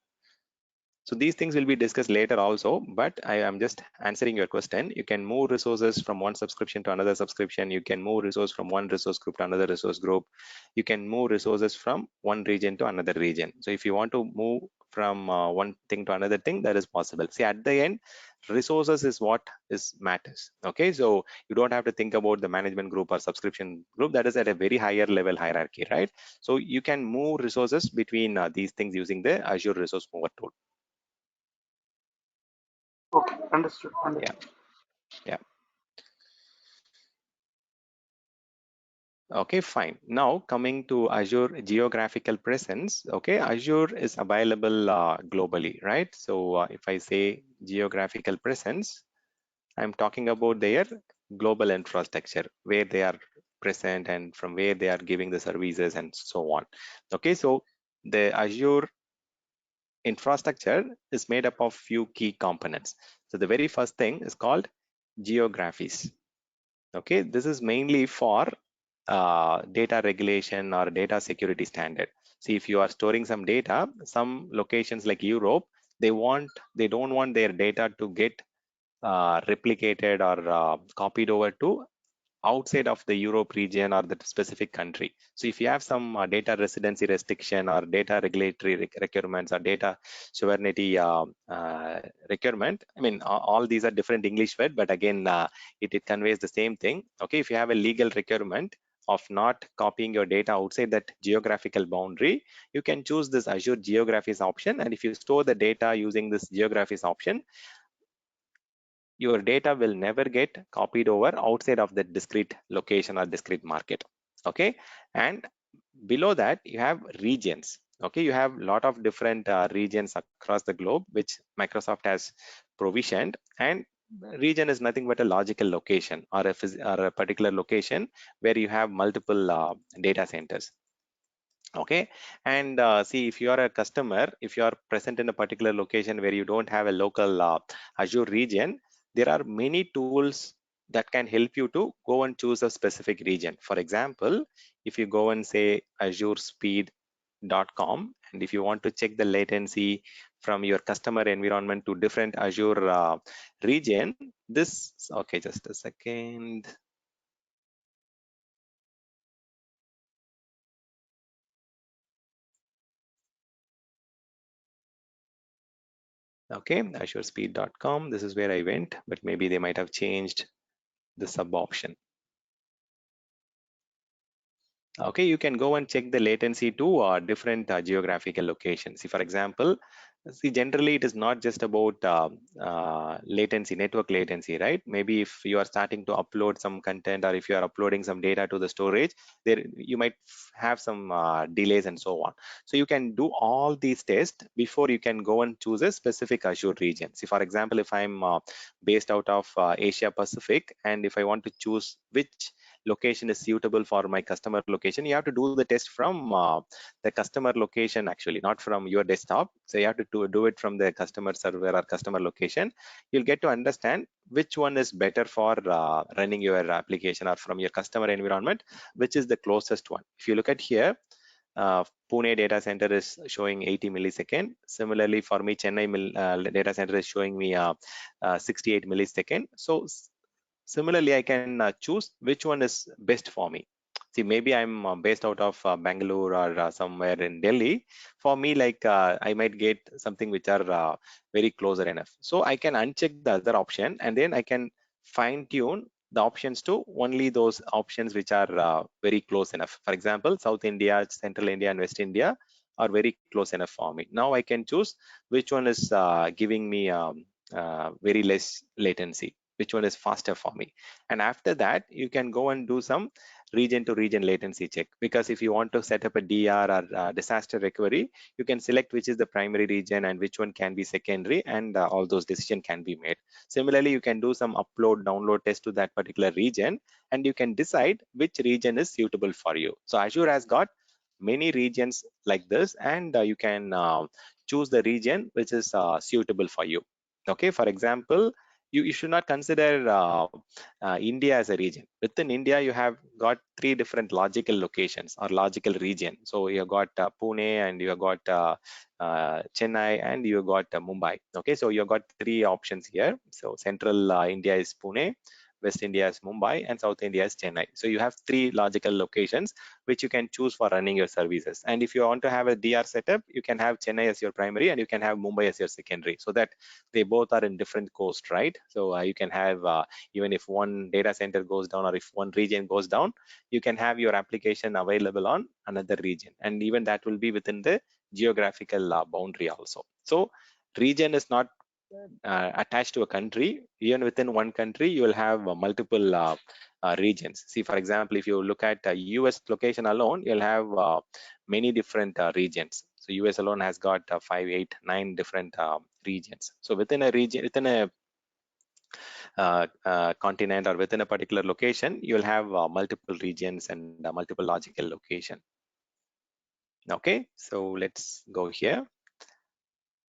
So these things will be discussed later also, but I am just answering your question. You can move resources from one subscription to another subscription. You can move resource from one resource group to another resource group. You can move resources from one region to another region. So if you want to move from one thing to another thing, that is possible. See, at the end, resources is what is matters. Okay, so you don't have to think about the management group or subscription group. That is at a very higher level hierarchy, right? So you can move resources between these things using the Azure Resource Mover tool. Okay, understood. Yeah. Okay, fine. Now coming to Azure geographical presence. Okay, Azure is available globally, right? So if I say geographical presence, I'm talking about their global infrastructure, where they are present and from where they are giving the services and so on. Okay, so the Azure infrastructure is made up of few key components. So the very first thing is called geographies. Okay, this is mainly for data regulation or data security standard. See, if you are storing some data, some locations like Europe, they don't want their data to get replicated or copied over to outside of the Europe region or the specific country. So if you have some data residency restriction or data regulatory requirements or data sovereignty requirement, I mean, all these are different English word, but again, it conveys the same thing. Okay, if you have a legal requirement of not copying your data outside that geographical boundary, you can choose this Azure Geographies option. And if you store the data using this Geographies option, your data will never get copied over outside of the discrete location or discrete market. Okay, and below that you have regions. Okay, you have a lot of different regions across the globe which Microsoft has provisioned, and region is nothing but a logical location or a particular location where you have multiple data centers. Okay, and see, if you are a customer, if you are present in a particular location where you don't have a local Azure region, there are many tools that can help you to go and choose a specific region. For example, if you go and say azurespeed.com, and if you want to check the latency from your customer environment to different Azure region, this, okay, just a second. Okay, azurespeed.com, this is where I went, but maybe they might have changed the sub option. Okay, you can go and check the latency to different geographical locations. See, for example, see, generally it is not just about latency, network latency, right? Maybe if you are starting to upload some content, or if you are uploading some data to the storage, there you might have some delays and so on. So you can do all these tests before you can go and choose a specific Azure region. See, for example, if I'm based out of Asia Pacific, and if I want to choose which location is suitable for my customer location, you have to do the test from the customer location, actually, not from your desktop. So you have to do it from the customer server or customer location. You'll get to understand which one is better for running your application, or from your customer environment, which is the closest one. If you look at here, Pune data center is showing 80 millisecond. Similarly, for me, Chennai data center is showing me 68 millisecond. So similarly, I can choose which one is best for me. See, maybe I'm based out of Bangalore or somewhere in Delhi. For me, like I might get something which are very closer enough. So I can uncheck the other option, and then I can fine tune the options to only those options which are very close enough. For example, South India, Central India, and West India are very close enough for me. Now I can choose which one is giving me very less latency, which one is faster for me. And after that, you can go and do some region to region latency check, because if you want to set up a DR or disaster recovery, you can select which is the primary region and which one can be secondary, and all those decisions can be made. Similarly, you can do some upload download test to that particular region, and you can decide which region is suitable for you. So Azure has got many regions like this, and you can choose the region which is suitable for you. Okay, for example, you should not consider India as a region. Within India, you have got three different logical locations or logical region. So you have got Pune, and you have got Chennai, and you have got Mumbai. Okay, so you have got three options here. So central India is Pune, West India is Mumbai, and South India is Chennai. So you have three logical locations which you can choose for running your services. And if you want to have a DR setup, you can have Chennai as your primary, and you can have Mumbai as your secondary, so that they both are in different coast, right? So you can have even if one data center goes down, or if one region goes down, you can have your application available on another region, and even that will be within the geographical boundary also. So region is not attached to a country, even within one country, you will have multiple regions. See, for example, if you look at US location alone, you'll have many different regions. So US alone has got 5, 8, 9 different regions. So within a region, within a continent or within a particular location, you'll have multiple regions and multiple logical location. Okay, so let's go here.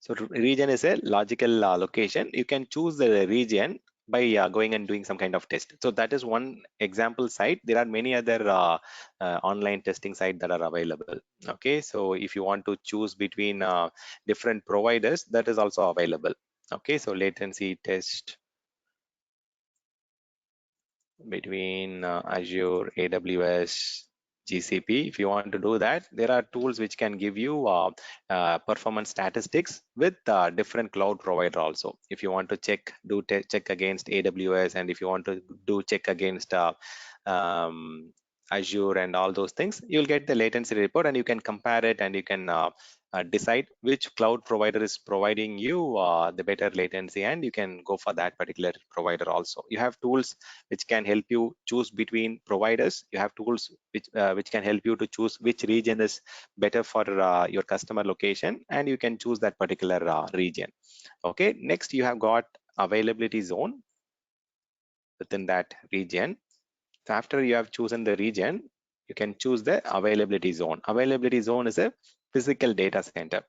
So region is a logical location. You can choose the region by going and doing some kind of test. So that is one example site. There are many other online testing sites that are available. Okay, so if you want to choose between different providers, that is also available. Okay, so latency test between Azure, AWS, GCP. If you want to do that, there are tools which can give you performance statistics with different cloud provider also. If you want to check, check against AWS, and if you want to do check against Azure and all those things, you'll get the latency report and you can compare it, and you can decide which cloud provider is providing you the better latency, and you can go for that particular provider also. You have tools which can help you choose between providers. You have tools which can help you to choose which region is better for your customer location, and you can choose that particular region. Okay, next you have got availability zone within that region. So after you have chosen the region, you can choose the availability zone. Availability zone is a physical data center.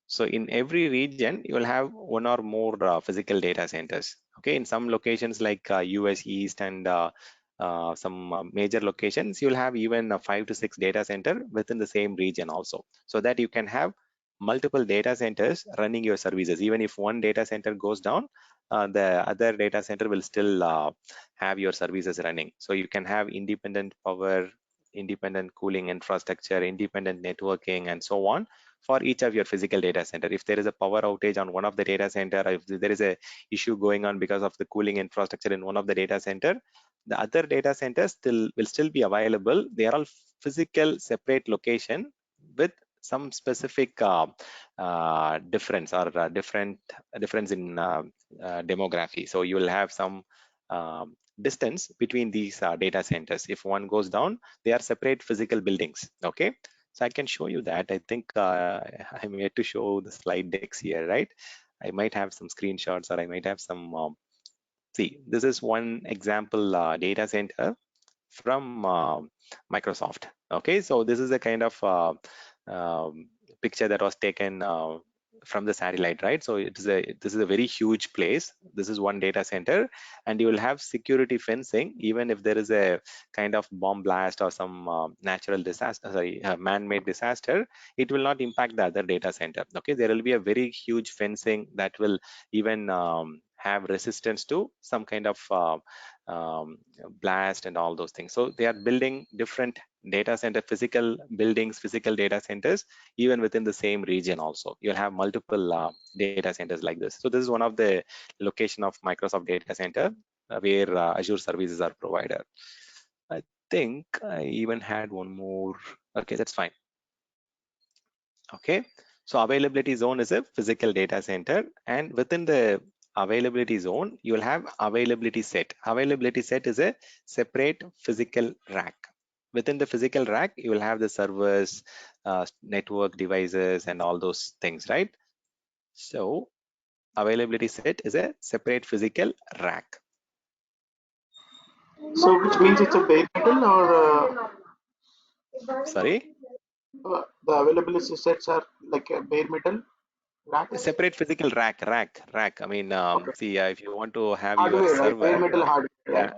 So in every region, you will have one or more physical data centers. Okay, in some locations like US East and some major locations, you'll have even 5 to 6 data center within the same region also, so that you can have multiple data centers running your services. Even if one data center goes down, the other data center will still have your services running. So you can have independent power, independent cooling infrastructure, independent networking, and so on for each of your physical data center. If there is a power outage on one of the data center, if there is a issue going on because of the cooling infrastructure in one of the data center, the other data centers will still be available. They are all physical separate location with some specific difference or difference in demography. So you will have some distance between these data centers. If one goes down, they are separate physical buildings. Okay, so I can show you that. I think I'm yet to show the slide decks here, right? I might have some screenshots, or I might have some see, this is one example data center from Microsoft. Okay, so this is a kind of picture that was taken from the satellite, right? So this is a very huge place. This is one data center, and you will have security fencing. Even if there is a kind of bomb blast or some natural disaster, sorry, man-made disaster, it will not impact the other data center. Okay, there will be a very huge fencing that will even have resistance to some kind of blast and all those things. So they are building different data center, physical buildings, physical data centers, even within the same region also. You'll have multiple data centers like this. So this is one of the location of Microsoft data center where Azure services are provided. I think I even had one more. Okay, that's fine. Okay, so availability zone is a physical data center, and within the availability zone, you will have availability set. Availability set is a separate physical rack. Within the physical rack, you will have the servers, network devices, and all those things, right? So availability set is a separate physical rack. So which means it's a bare metal or Sorry? the availability sets are like a bare metal rack? Separate physical rack. I mean, Okay. see, if you want to have your Hardware, right? Bare server, metal hardware, yeah, right?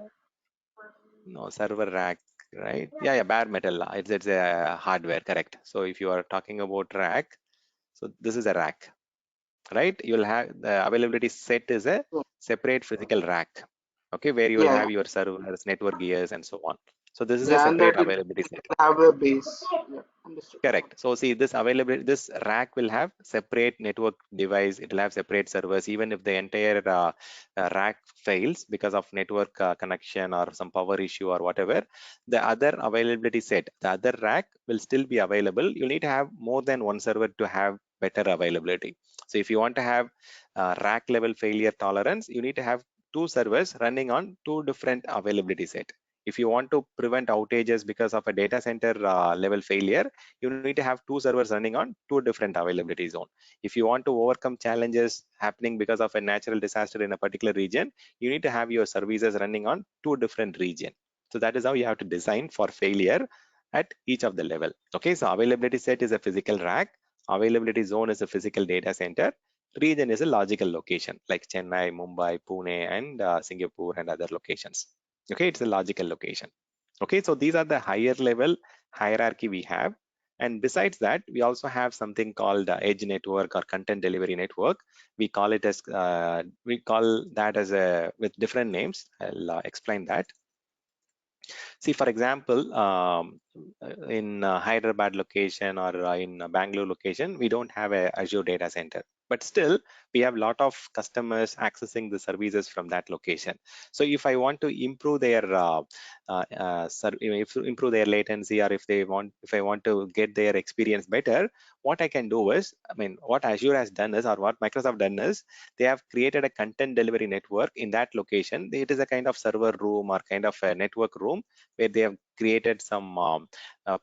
no, server rack, right? Yeah, bare metal. It's a hardware, correct. So if you are talking about rack, so this is a rack, right? You'll have the availability set is a separate physical rack, okay, where you will Yeah, have your servers, network gears, and so on. So this is a yeah, and that separate it availability set. will have a base. Yeah, understood. Correct. So see, this rack will have separate network device. It will have separate servers. Even if the entire rack fails because of network connection or some power issue or whatever, the other availability set, the other rack will still be available. You need to have more than one server to have better availability. So if you want to have rack level failure tolerance, you need to have two servers running on two different availability set. If you want to prevent outages because of a data center level failure, you need to have two servers running on two different availability zone. If you want to overcome challenges happening because of a natural disaster in a particular region, you need to have your services running on two different region. So that is how you have to design for failure at each of the level. Okay, so availability set is a physical rack, availability zone is a physical data center, region is a logical location like Chennai, Mumbai, Pune, and Singapore and other locations. Okay, it's a logical location. Okay, so these are the higher level hierarchy we have. And besides that, we also have something called edge network or content delivery network. We call it as we call that as a with different names. I'll explain that. See, for example, in Hyderabad location or in Bangalore location, we don't have a Azure data center, but still we have a lot of customers accessing the services from that location. So if I want to improve their improve their latency, or if I want to get their experience better, what I can do is, I mean, what Azure has done is, or what Microsoft done is, they have created a content delivery network in that location. It is a kind of server room or kind of a network room where they have created some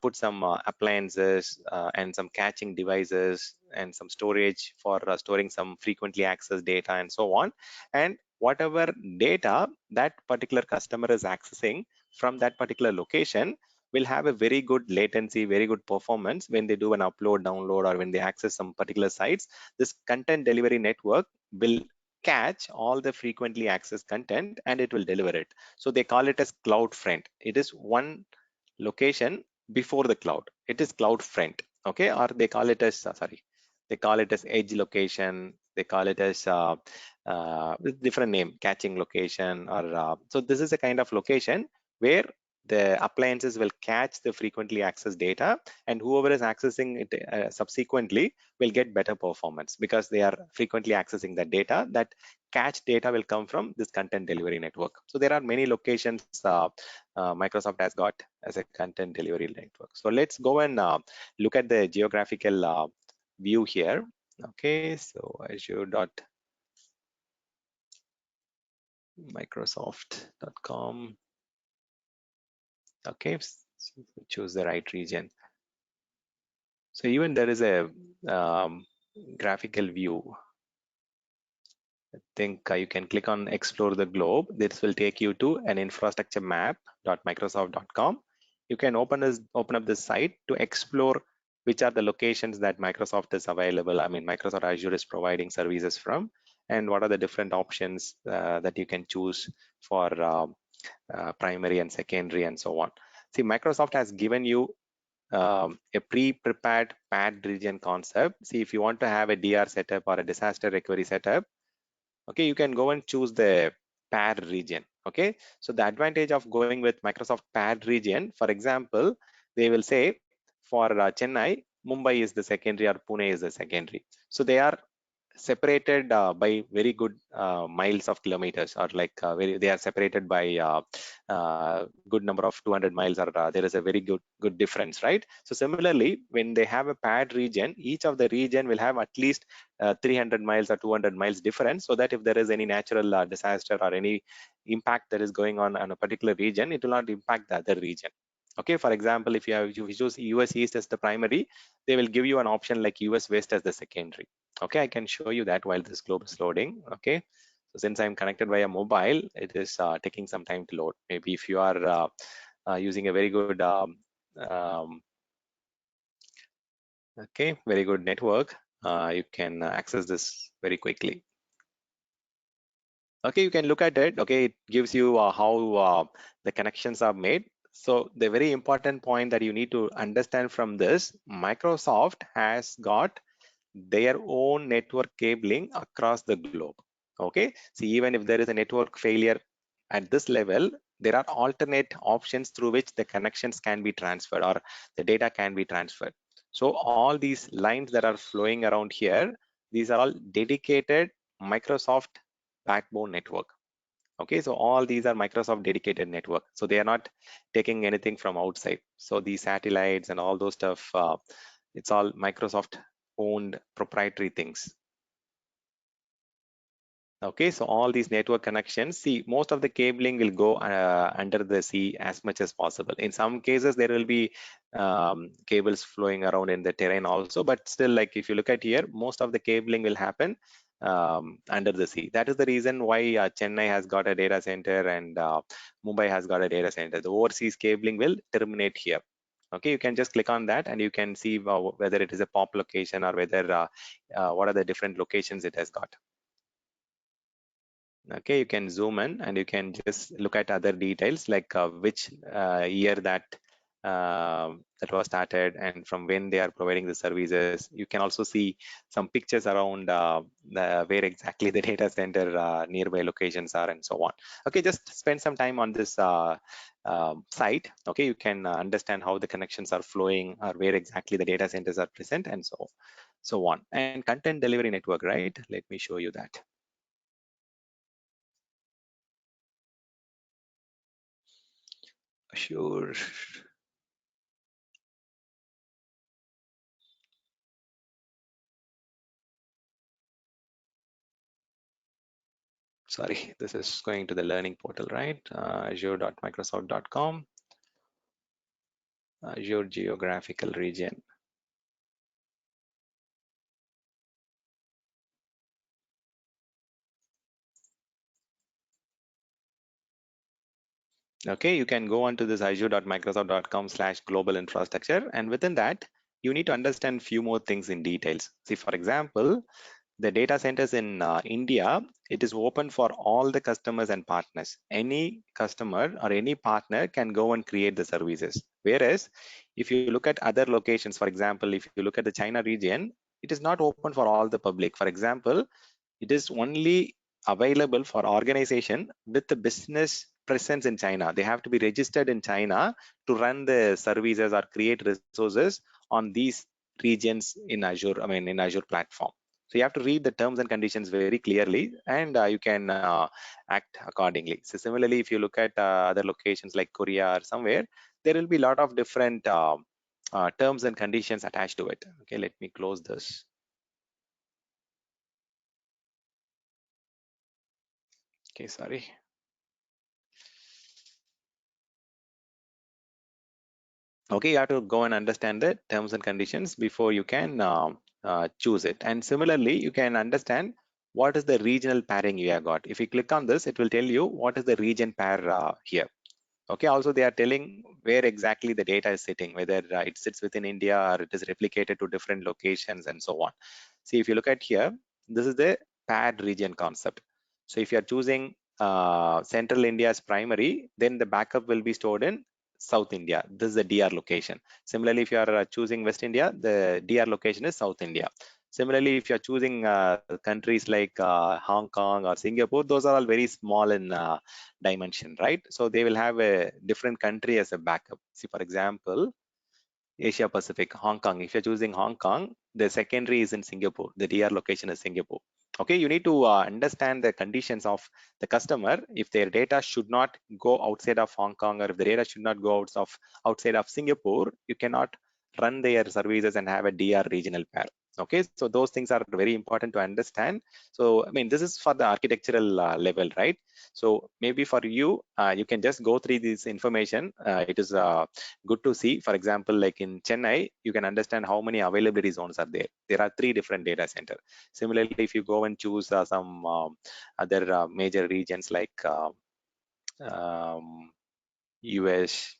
put some appliances and some caching devices and some storage for storing some frequently accessed data and so on. And whatever data that particular customer is accessing from that particular location will have a very good latency, very good performance when they do an upload, download, or when they access some particular sites. This content delivery network will catch all the frequently accessed content and it will deliver it. So they call it as cloud front. It is one location before the cloud. It is cloud front. Okay, or they call it as they call it as edge location. They call it as with different name, catching location, or so this is a kind of location where the appliances will catch the frequently accessed data, and whoever is accessing it subsequently will get better performance because they are frequently accessing the data. That catch data will come from this content delivery network. So there are many locations Microsoft has got as a content delivery network. So let's go and look at the geographical view here. Okay, so azure.microsoft.com. Okay, so choose the right region. So even there is a graphical view. I think you can click on explore the globe. This will take you to an infrastructure map.microsoft.com. You can open up this site to explore which are the locations that Microsoft is available. I mean, Microsoft Azure is providing services from, and what are the different options that you can choose for primary and secondary and so on. See, Microsoft has given you a pre-prepared pad region concept. See, if you want to have a DR setup or a disaster recovery setup, okay, you can go and choose the pad region. Okay, so the advantage of going with Microsoft pad region, for example, they will say for Chennai, Mumbai is the secondary or Pune is the secondary. So they are separated by very good miles of kilometers, or like they are separated by good number of 200 miles, or there is a very good difference, right? So similarly, when they have a pad region, each of the region will have at least 300 miles or 200 miles difference, so that if there is any natural disaster or any impact that is going on a particular region, it will not impact the other region. Okay, for example, if you choose US East as the primary, they will give you an option like US West as the secondary. Okay, I can show you that while this globe is loading. Okay, so since I'm connected via mobile, it is taking some time to load. Maybe if you are using a very good very good network, you can access this very quickly. Okay, you can look at it. Okay, it gives you how the connections are made. So the very important point that you need to understand from this, Microsoft has got their own network cabling across the globe. Okay, see, even if there is a network failure at this level, there are alternate options through which the connections can be transferred or the data can be transferred. So all these lines that are flowing around here, these are all dedicated Microsoft backbone network. Okay, so all these are Microsoft dedicated network, so they are not taking anything from outside. So these satellites and all those stuff, it's all Microsoft owned proprietary things. Okay, so all these network connections, see, most of the cabling will go under the sea as much as possible. In some cases, there will be cables flowing around in the terrain also, but still, like if you look at here, most of the cabling will happen under the sea. That is the reason why Chennai has got a data center and Mumbai has got a data center. The overseas cabling will terminate here. Okay, you can just click on that and you can see whether it is a POP location or whether what are the different locations it has got. Okay, you can zoom in and you can just look at other details like which year that was started and from when they are providing the services. You can also see some pictures around where exactly the data center nearby locations are and so on. Okay, just spend some time on this site. Okay, you can understand how the connections are flowing or where exactly the data centers are present and so on. And content delivery network, right? Let me show you that. Sure. Sorry, this is going to the learning portal, right? Azure.microsoft.com, Azure Geographical Region. Okay, you can go on to this azure.microsoft.com/global infrastructure, and within that, you need to understand few more things in details. See, for example, the data centers in India, it is open for all the customers and partners. Any customer or any partner can go and create the services. Whereas if you look at other locations, for example, if you look at the China region, it is not open for all the public. For example, it is only available for organization with the business presence in China. They have to be registered in China to run the services or create resources on these regions in Azure, in Azure platform. So you have to read the terms and conditions very clearly, and you can act accordingly. So similarly, if you look at other locations like Korea or somewhere, there will be a lot of different terms and conditions attached to it. Okay, let me close this. Okay, sorry. Okay, you have to go and understand the terms and conditions before you can choose it. And similarly, you can understand what is the regional pairing you have got. If you click on this, it will tell you what is the region pair here. Okay, also they are telling where exactly the data is sitting, whether it sits within India or it is replicated to different locations and so on. See, if you look at here, this is the paired region concept. So if you are choosing Central India as primary, then the backup will be stored in South India. This is the DR location. Similarly, if you are choosing West India, the DR location is South India. Similarly, if you are choosing countries like Hong Kong or Singapore, those are all very small in dimension, right? So they will have a different country as a backup. See, for example, Asia Pacific, Hong Kong. If you're choosing Hong Kong, the secondary is in Singapore. The DR location is Singapore. Okay, you need to understand the conditions of the customer. If their data should not go outside of Hong Kong, or if the data should not go outside of Singapore, you cannot run their services and have a DR regional pair. Okay, so those things are very important to understand. So this is for the architectural level, right? So maybe for you, you can just go through this information. It is good to see. For example, like in Chennai, you can understand how many availability zones are there. There are 3 different data centers. Similarly, if you go and choose some other major regions like US,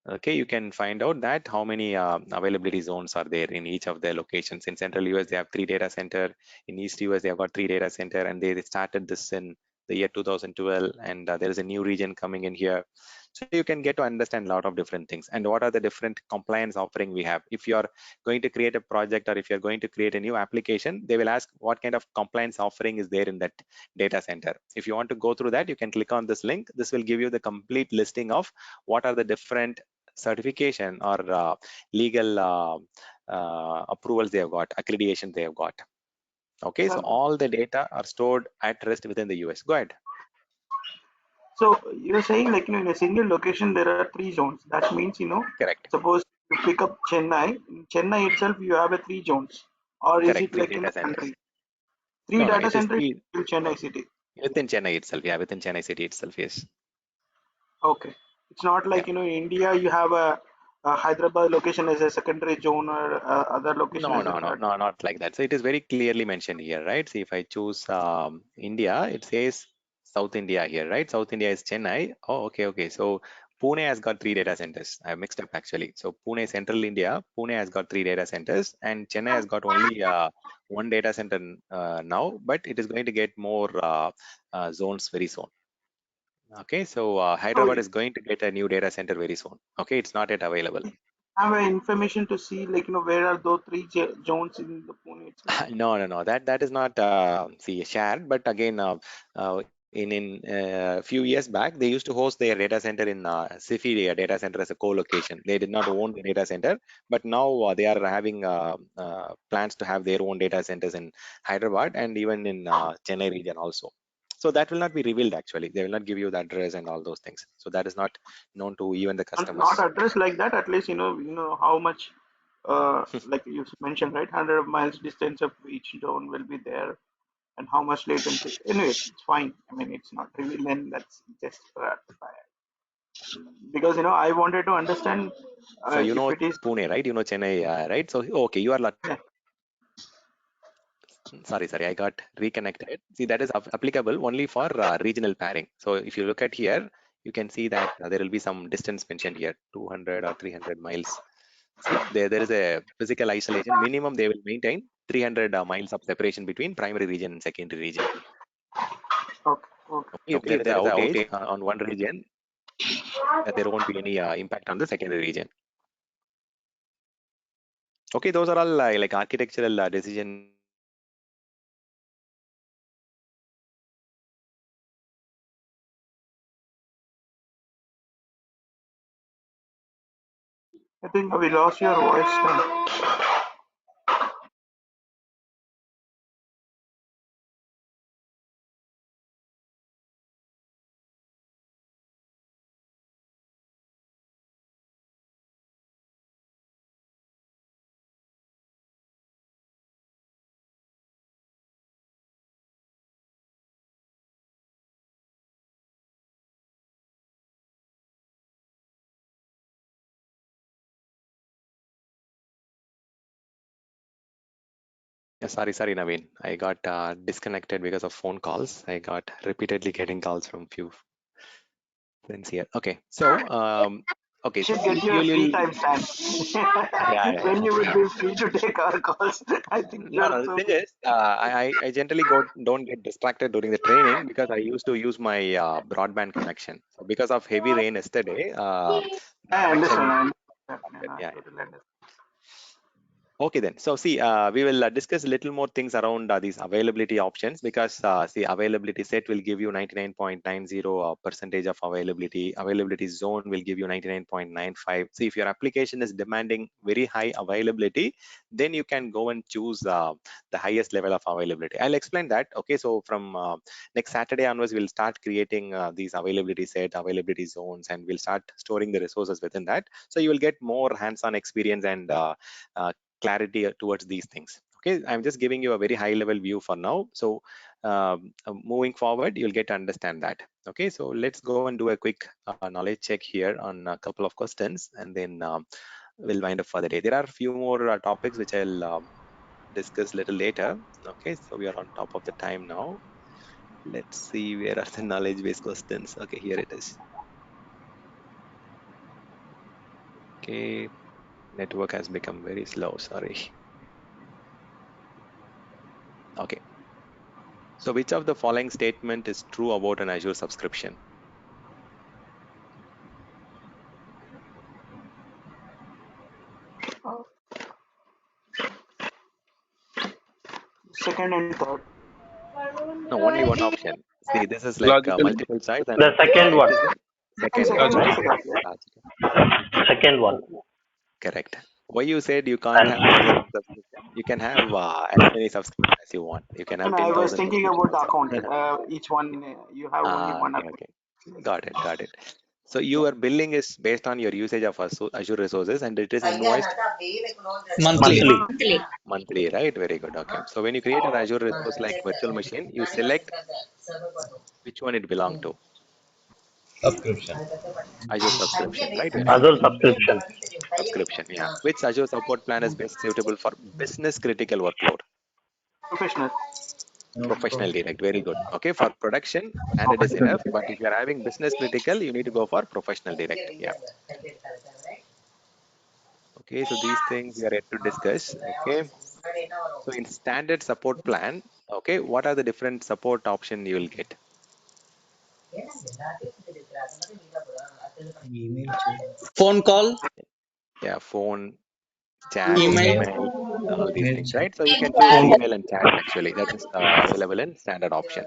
okay, you can find out that how many availability zones are there in each of the locations. In Central US, they have 3 data center. In East US, they have got 3 data center, and they started this in the year 2012, and there is a new region coming in here. So you can get to understand a lot of different things and what are the different compliance offering we have. If you are going to create a project or if you're going to create a new application, they will ask what kind of compliance offering is there in that data center. If you want to go through that, you can click on this link. This will give you the complete listing of what are the different certification or legal approvals they have got, accreditation they have got. Okay, so all the data are stored at rest within the US. Go ahead. So you're saying, like, in a single location there are 3 zones. That means, Correct. suppose you pick up Chennai. In Chennai itself, you have a 3 zones, or is Correct, it three like in data the centers. country? Three No, data it is centers three in Chennai city. within Chennai itself. Yeah, within Chennai city itself. Yes. Okay, it's not Yeah. like in India you have a Hyderabad location as a secondary zone or other location No, as a no, no, third. no, not like that. So it is very clearly mentioned here, right? See, if I choose India, it says South India here, right? South India is Chennai. Oh, okay, okay. So Pune has got 3 data centers. I mixed up actually. So Pune, Central India, Pune has got 3 data centers, and Chennai has got only one data center now, but it is going to get more zones very soon. Okay, so So Hyderabad is going to get a new data center very soon. Okay, it's not yet available. have a information to see like where are those zones in the Pune itself? No, no, no. That is not see shared. But again, in few years back, they used to host their data center in SIFI data center as a co-location. They did not own the data center, but now they are having plans to have their own data centers in Hyderabad and even in Chennai region also. So that will not be revealed actually. They will not give you the address and all those things. So that is not known to even the Not customers. addressed like that. At least how much. Like you mentioned, right? 100 miles distance of each zone will be there, and how much latency. Anyways, it's fine. I mean, it's not revealed, and that's just because I wanted to understand So you if know it is. Pune, right? You know Chennai, right? So okay, you are Yeah, sorry, I got reconnected. See, that is applicable only for regional pairing. So if you look at here, you can see that there will be some distance mentioned here, 200 or 300 miles. See, there is a physical isolation. Minimum, they will maintain 300 miles of separation between primary region and secondary region. okay, okay. Okay, if there is an outage on one region, there won't be any impact on the secondary region. Okay, those are all like architectural decision. I think we lost your voice now. Yeah, sorry, Naveen. I got disconnected because of phone calls. I got repeatedly getting calls from few friends here. Okay, so okay, Should so get you a free you'll time, Stan. yeah, yeah, When yeah. you would be free to take our calls. I think No, you're no. The so thing is, I generally don't get distracted during the training because I used to use my broadband connection. So because of heavy rain yesterday, the I understand. connection I understand. affected. I Yeah, yeah. totally understand. Okay then. So see, we will discuss a little more things around these availability options because see, availability set will give you 99.90 percentage of availability. Availability zone will give you 99.95. See, if your application is demanding very high availability, then you can go and choose the highest level of availability. I'll explain that. Okay, so from next Saturday onwards, we'll start creating these availability set, availability zones, and we'll start storing the resources within that. So you will get more hands-on experience and uh, clarity towards these things. Okay, I'm just giving you a very high level view for now. So moving forward, you'll get to understand that. Okay, so let's go and do a quick knowledge check here on a couple of questions, and then we'll wind up for the day. There are a few more topics which I'll discuss a little later. Okay, so we are on top of the time now. Let's see where are the knowledge based questions. Okay, here it is. Okay, network has become very slow. Sorry. Okay. So which of the following statement is true about an Azure subscription? Uh, Second and third. No, only one option. See, this is like Logical. multiple choice, The and second it one. is the And second one, second Logical. one right? is correct. Yeah. Logical. Second one. Oh, correct. Why you said you can't And have more than one subscription? You can have as many subscriptions as you want. You can And have I was 10,000 thinking subscriptions about the also. account. Each one, you have only one Okay, account. okay. Got it, got it. So your billing is based on your usage of Azure resources, and it is invoiced Monthly. monthly, right? Very good. Okay. So when you create an Azure resource like virtual machine, you select which one it belongs to. Subscription. Azure subscription, right? Very good. Azure subscription. Subscription, yeah. Which Azure support plan is best suitable for business critical workload? Professional. Professional direct, very good. Okay, for production, standard is enough, but if you are having business critical, you need to go for professional direct. Yeah. Okay, so these things we are yet to discuss. Okay, so in standard support plan, okay, what are the different support option you will get? Email chain. Phone call, Yeah, phone, chat, email. email, all these Email things, chain. right? So you can choose email and chat actually. That is available in standard option.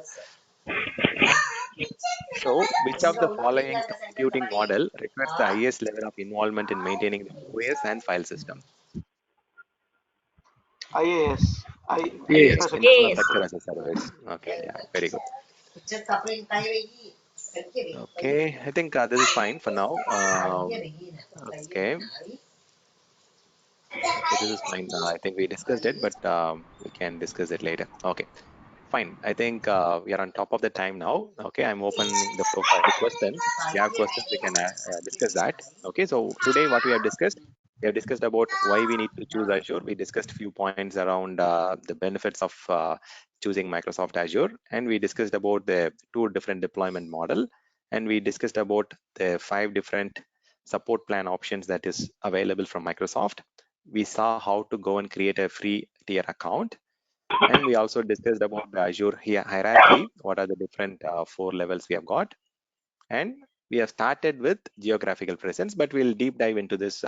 So which of the following computing model requires the highest level of involvement in maintaining the OS and file system? IaaS. IaaS, Yes. infrastructure as a service. Okay, yeah, very good. Okay, I think this is fine for now. Okay, okay, this is fine. I think we discussed it, but we can discuss it later. Okay, fine. I think we are on top of the time now. Okay, I'm opening the floor for any questions. If you have questions, we can discuss that. Okay, so today what we have discussed about why we need to choose Azure. We discussed a few points around the benefits of choosing Microsoft Azure, and we discussed about the two different deployment model, and we discussed about the 5 different support plan options that is available from Microsoft. We saw how to go and create a free tier account, and we also discussed about the Azure hierarchy. What are the different 4 levels we have got? And we have started with geographical presence, but we'll deep dive into this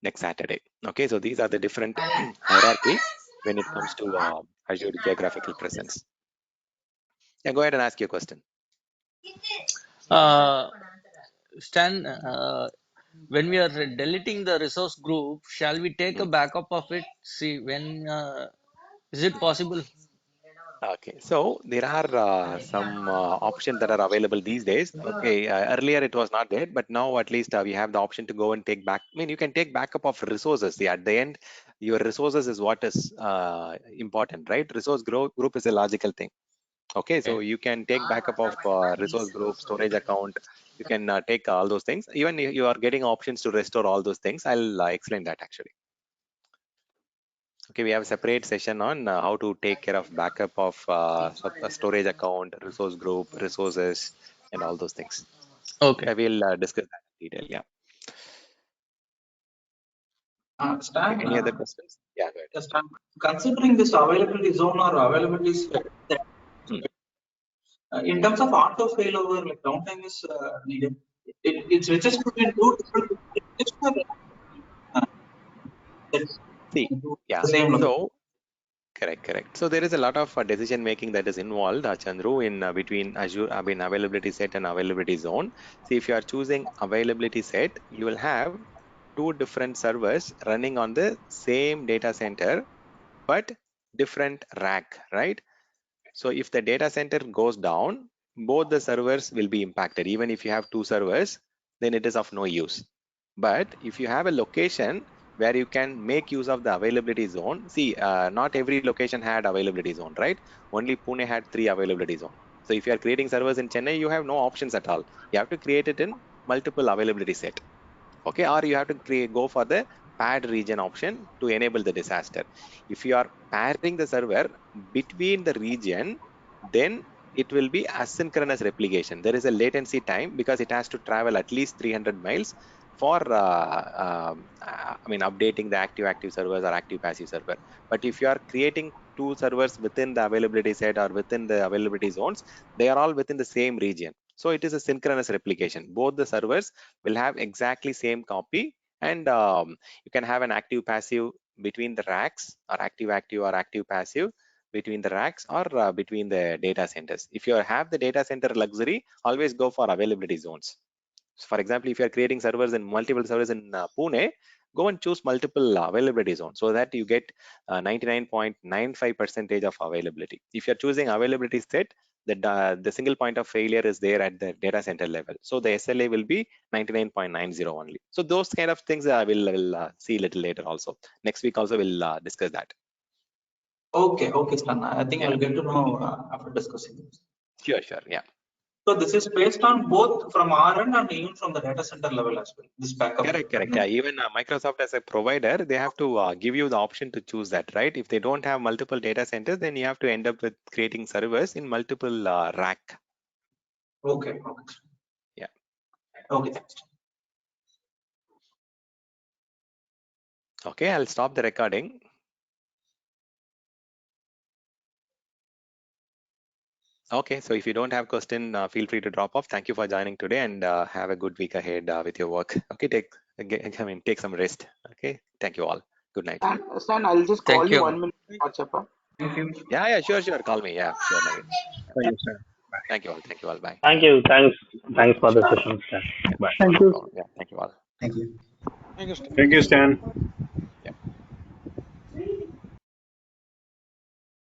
next Saturday. Okay, so these are the different hierarchy when it comes to Azure geographical presence. Yeah, go ahead and ask your question. Uh, Stan, when we are deleting the resource group, shall we take a backup of it? See, when is it possible? Okay, so there are some options that are available these days. Okay, earlier it was not there, but now at least we have the option to go and take back. I mean, you can take backup of resources. Yeah, at the end, your resources is what is important, right? Resource group is a logical thing. Okay, so you can take backup of resource group, storage account. You can take all those things. Even if you are getting options to restore all those things, I'll explain that actually. Okay, we have a separate session on how to take care of backup of a storage account, resource group, resources, and all those things. Okay. I will discuss that in detail. Yeah. Stan, Okay, any other questions? Yeah, go ahead. Stan, considering this availability zone or availability set, in terms of auto failover, like downtime is needed. It switches between two different applications, uh, that's See, yeah. the same location. So correct. So there is a lot of decision making that is involved, Chandru, in between Azure, availability set and availability zone. See, if you are choosing availability set, you will have two different servers running on the same data center, but different rack, right? So if the data center goes down, both the servers will be impacted. Even if you have two servers, then it is of no use. But if you have a location where you can make use of the availability zone, see, not every location had availability zone, right? Only Pune had 3 availability zone. So if you are creating servers in Chennai, you have no options at all. You have to create it in multiple availability set. Okay, or you have to go for the paired region option to enable the disaster. If you are pairing the server between the region, then it will be asynchronous replication. There is a latency time because it has to travel at least 300 miles for updating the active servers or active passive server. But if you are creating two servers within the availability set or within the availability zones, they are all within the same region. So it is a synchronous replication. Both the servers will have exactly same copy, and you can have an active passive between the racks, or active or active passive between the racks, or between the data centers. If you have the data center luxury, always go for availability zones. So for example, if you are creating servers in multiple servers in Pune, go and choose multiple availability zones so that you get 99.95% of availability. If you're choosing availability set, the single point of failure is there at the data center level. So the SLA will be 99.90 only. So those kind of things I will see a little later also. Next week also we'll discuss that. Okay, Stan. I think I'll get to know after discussing this. Sure, yeah. So this is based on both from our end and even from the data center level as well. This backup. Correct. Yeah, even Microsoft as a provider, they have to give you the option to choose that, right? If they don't have multiple data centers, then you have to end up with creating servers in multiple rack. Okay. Yeah. Okay, thanks. Okay, I'll stop the recording. Okay, so if you don't have question, feel free to drop off. Thank you for joining today, and have a good week ahead with your work. Okay, take some rest. Okay, thank you all. Good night. Stan, I'll just call Thank you you. 1 minute. WhatsApp. Thank you. Yeah, sure. Call me. Yeah, sure, Naveen. Thank you, sir. Bye. Thank you all. Bye. Thank you. Thanks for the session, Stan. Bye. Sure, no problem. Yeah, thank you all. Thank you. Thank you, Stan. Thank you, Stan.